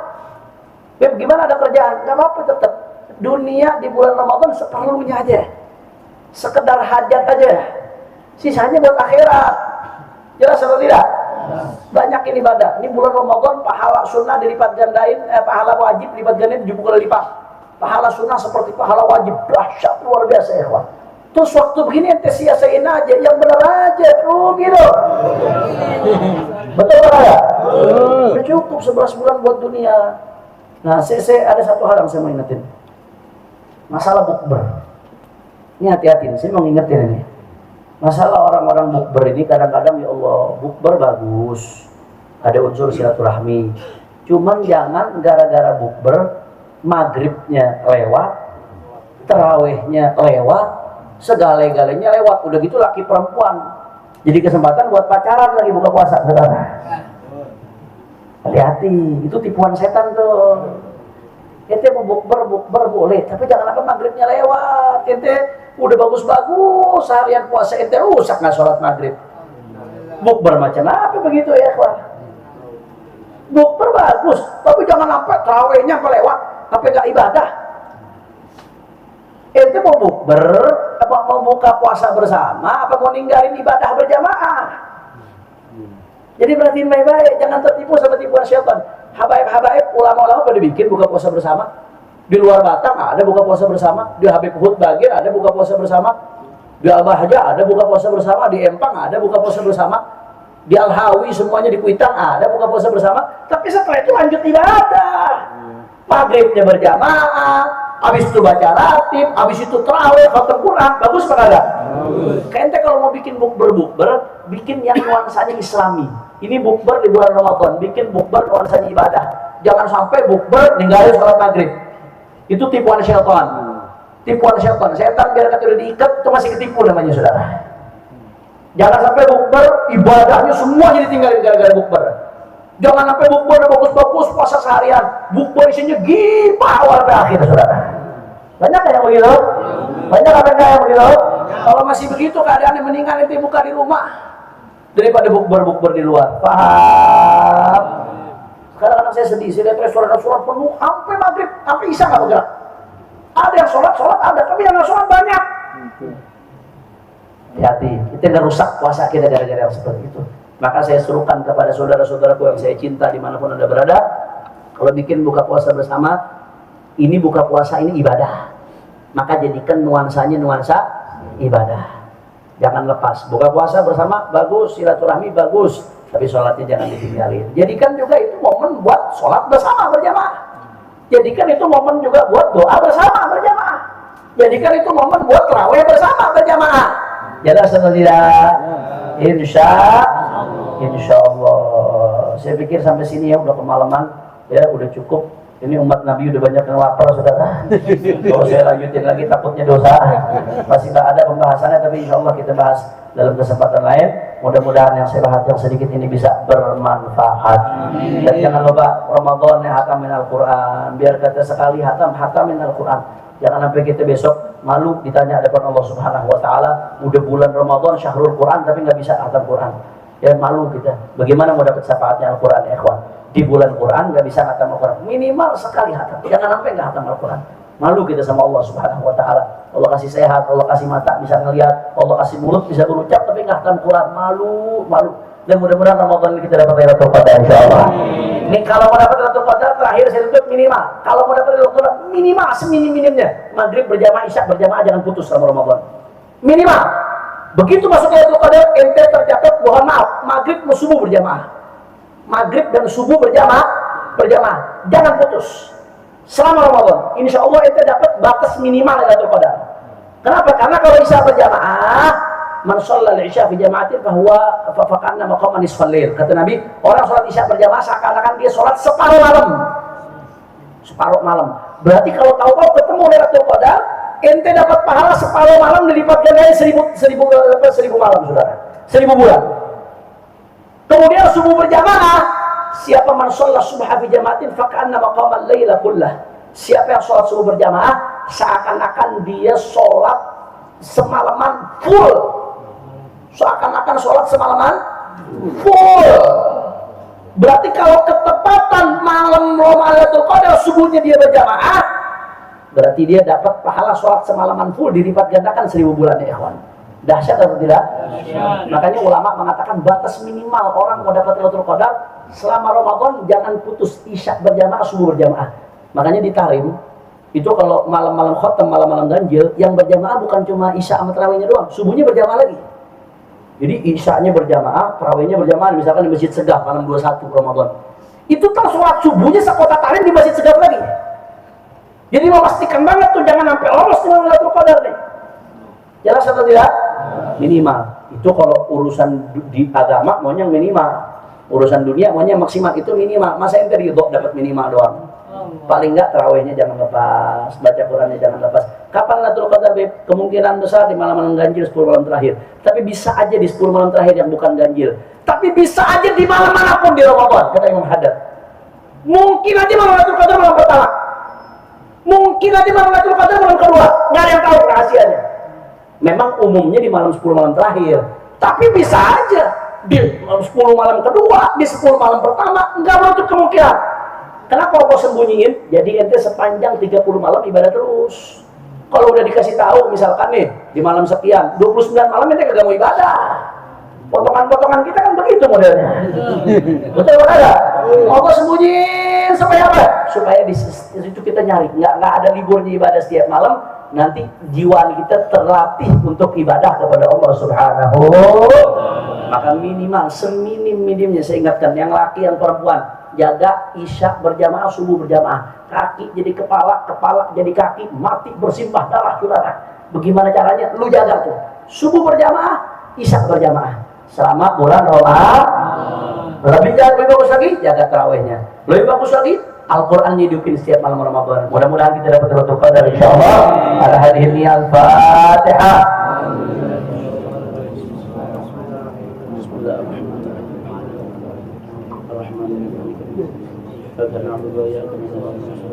Speaker 2: Beb, gimana ada kerjaan? Gak apa-apa, tetap dunia di bulan Ramadan seperlunya aja, sekedar hajat aja, sisanya buat akhirat. Jelas atau tidak? Banyakin ibadah. Ini bulan Ramadan, pahala sunnah dilipat gandain, pahala wajib dilipat gandain 70 kali lipat. Pahala sunnah seperti pahala wajib, dahsyat luar biasa ya kawan. Terus waktu begini ente sia-siain aja, yang benar aja, gitu. Betul ya? Udah cukup 11 bulan buat dunia. Nah, saya ada satu hal yang saya mau ingetin. Masalah bukber. Ini hati-hati, saya mau ingetin ini. Masalah orang-orang bukber ini kadang-kadang, ya Allah, bukber bagus, ada unsur silaturahmi. Cuman jangan gara-gara bukber maghribnya lewat, tarawihnya lewat, segala-galanya lewat. Udah gitu laki perempuan, jadi kesempatan buat pacaran lagi buka puasa, saudara. Hati-hati, itu tipuan setan tuh. Ente mau bukber boleh, tapi jangan apa maghribnya lewat. Ente udah bagus-bagus seharian puasa, ente rusak nggak sholat maghrib. Bukber macam apa begitu ya, kawan? Bukber bagus, tapi jangan sampai tarawihnya lewat, sampai nggak ibadah. Ente mau bukber, apa mau buka puasa bersama, apa mau ninggalin ibadah berjamaah? Jadi perhatiin baik-baik, jangan tertipu sama tipuan syaitan. Habaib-habaib, ulama-ulama pada bikin buka puasa bersama. Di luar Batang ada buka puasa bersama, di Habib Hud Bagir ada buka puasa bersama, di Al-Bahja ada buka puasa bersama, di Empang ada buka puasa bersama, di Al-Hawi semuanya, di Kuitang ada buka puasa bersama. Tapi setelah itu lanjut ibadah. Maghribnya berjamaah, habis itu baca ratib, habis itu tarawih, khatam Quran. Bagus apa enggak? Kayaknya kalau mau bikin bukber, bikin yang nuansanya Islami. Ini bukber di bulan Ramadan, bikin bukber nuansanya ibadah. Jangan sampai bukber ninggalin sholat maghrib. Itu tipuan syaitan. Tipuan syaitan. Setan biar kata udah diikat, itu masih ketipu namanya, saudara. Jangan sampai bukber ibadahnya semua jadi tinggalin gara-gara bukber. Jangan sampai bukber udah bagus-bagus puasa seharian, bukber isinya gibah awal sampai akhir, saudara. Banyak yang begitu? Banyak apa yang begitu? Kalau masih begitu keadaannya, mendingan nanti buka di rumah daripada bukber di luar. Paham? Kadang-kadang saya sedih, saya lihat restoran-restoran penuh sampai maghrib, sampai isya nggak bergerak. Ada yang sholat ada, tapi yang nggak sholat banyak. Hati-hati, kita nggak rusak puasa kita gara-gara yang seperti itu. Maka saya serukan kepada saudara-saudaraku yang saya cinta dimanapun Anda berada, kalau bikin buka puasa bersama, ini buka puasa ini ibadah. Maka jadikan nuansanya nuansa ibadah. Jangan lepas. Buka puasa bersama bagus, silaturahmi bagus, tapi sholatnya jangan ditinggalin. Jadikan juga itu momen buat sholat bersama berjamaah. Jadikan itu momen juga buat doa bersama berjamaah. Jadikan itu momen buat tarawih bersama berjamaah. Jelas atau tidak? Insya Allah. Saya pikir sampai sini ya udah kemalaman, ya udah cukup. Ini umat Nabi udah banyak yang lapar, saudara. Kalau saya lanjutin lagi takutnya dosa. Masih tak ada pembahasannya, tapi insya Allah kita bahas dalam kesempatan lain. Mudah-mudahan yang saya bahas yang sedikit ini bisa bermanfaat. Dan jangan lupa Ramadan yang hatamin Al-Quran. Biar kata sekali hatamin Al-Quran. Jangan sampai kita besok malu ditanya hadapan Allah Subhanahu Wa Taala. Udah bulan Ramadan syahrul Quran tapi nggak bisa hatam Quran. Ya malu kita. Bagaimana mau dapat syafaatnya Al-Quran, ya ikhwan? Di bulan Quran nggak bisa hatam Al-Quran, minimal sekali hatam. Jangan sampai nggak hatam Al-Quran. Malu kita sama Allah Subhanahu Wa Taala. Allah kasih sehat, Allah kasih mata bisa ngelihat, Allah kasih mulut bisa berucap, tapi nggak hatam Quran. Malu. Dan mudah-mudahan Ramadan ini kita dapat Lailatul Qadar, insyaallah. Ini kalau mau dapat Lailatul Qadar, terakhir saya tutup minimal. Kalau mau dapat Lailatul Qadar, minimal seminim-minimnya. Maghrib berjamaah, isya berjamaah, jangan putus sama Ramadan. Minimal. Begitu masuk Lailatul Qadar, ente tercatat, mohon maaf, maghrib dan subuh berjamaah. Maghrib dan subuh berjamaah, jangan putus selama Ramadan. Insya Allah ente dapat batas minimal Lailatul Qadar. Kenapa? Karena kalau isya berjamaah, man shallal isya fi jama'atin fahuwa faqanna maqama nisfal lail. Kata Nabi, orang sholat isya berjamaah seakan-akan dia sholat separuh malam. Berarti kalau tahu ketemu Lailatul Qadar, ente dapat pahala separuh malam dilipat gandain 1000 malam, saudara. 1000 bulan. Kemudian subuh berjamaah, siapa man shalla subha fi jama'atin faqanna maqama laila kullah. Siapa yang sholat subuh berjamaah, seakan-akan dia sholat semalaman full. Seakan-akan sholat semalaman full. Berarti kalau ketepatan malam Lailatul Qadar subuhnya dia berjamaah, berarti dia dapat pahala sholat semalaman full dilipat gandakan 1000 bulan, ya ikhwan. Dahsyat atau tidak? Makanya ulama mengatakan batas minimal orang mau dapat Lailatul Qadar selama Ramadan jangan putus isya berjamaah, subuh berjamaah. Makanya di Tarim itu kalau malam-malam khotam, malam-malam ganjil, yang berjamaah bukan cuma isya sama tarawihnya doang, subuhnya berjamaah lagi. Jadi isyanya berjamaah, tarawihnya berjamaah, misalkan di Masjid Segaf malam 21 Ramadan. Itu kan sholat subuhnya sekota Tarim di Masjid Segaf lagi. Jadi memastikan banget tuh jangan sampai lolos dengan Lailatul Qadar nih. Jelas atau tidak? Minimal. Itu kalau urusan di agama maunya minimal. Urusan dunia maunya maksimal, itu minimal. Masa ente ridho dapat minimal doang? Paling enggak tarawihnya jangan lepas, baca Qurannya jangan lepas. Kapan Lailatul Qadar, Beb? Kemungkinan besar di malam-malam ganjil 10 malam terakhir. Tapi bisa aja di 10 malam terakhir yang bukan ganjil. Tapi bisa aja di malam manapun di Ramadan, kata Imam Haddad. Mungkin aja malam Lailatul Qadar malam pertama. Mungkin aja malam Lailatul Qadar malam kedua. Nggak ada yang tahu rahasianya. Memang umumnya di malam 10 malam terakhir. Tapi bisa aja di 10 malam kedua, di 10 malam pertama, nggak menutup kemungkinan. Kenapa kau sembunyiin? Jadi ente sepanjang 30 malam ibadah terus. Kalau udah dikasih tahu, misalkan nih di malam sekian, 29 malam ente kagak mau ibadah. Potongan-potongan kita kan begitu modelnya. Betul ada? Mau kau sembunyiin supaya apa? Supaya di situ kita nyari, nggak ada liburnya ibadah setiap malam. Nanti jiwa kita terlatih untuk ibadah kepada Allah Subhanahu. Maka minimal seminim-minimnya saya ingatkan yang laki yang perempuan, jaga isya berjamaah, subuh berjamaah. Kaki jadi kepala, kepala jadi kaki, mati bersimbah darah, saudara. Bagaimana caranya? Lu jaga tuh. Subuh berjamaah, isya berjamaah selama bulan Ramadan. Lebih bagus lagi, jaga tarawihnya. Lebih bagus lagi, Al-Quran hidupin setiap malam Ramadan. Mudah-mudahan kita dapat Lailatul Qadar, insyaallah. Ala hadhihi al-Fatihah. Bismillahirrahmanirrahim.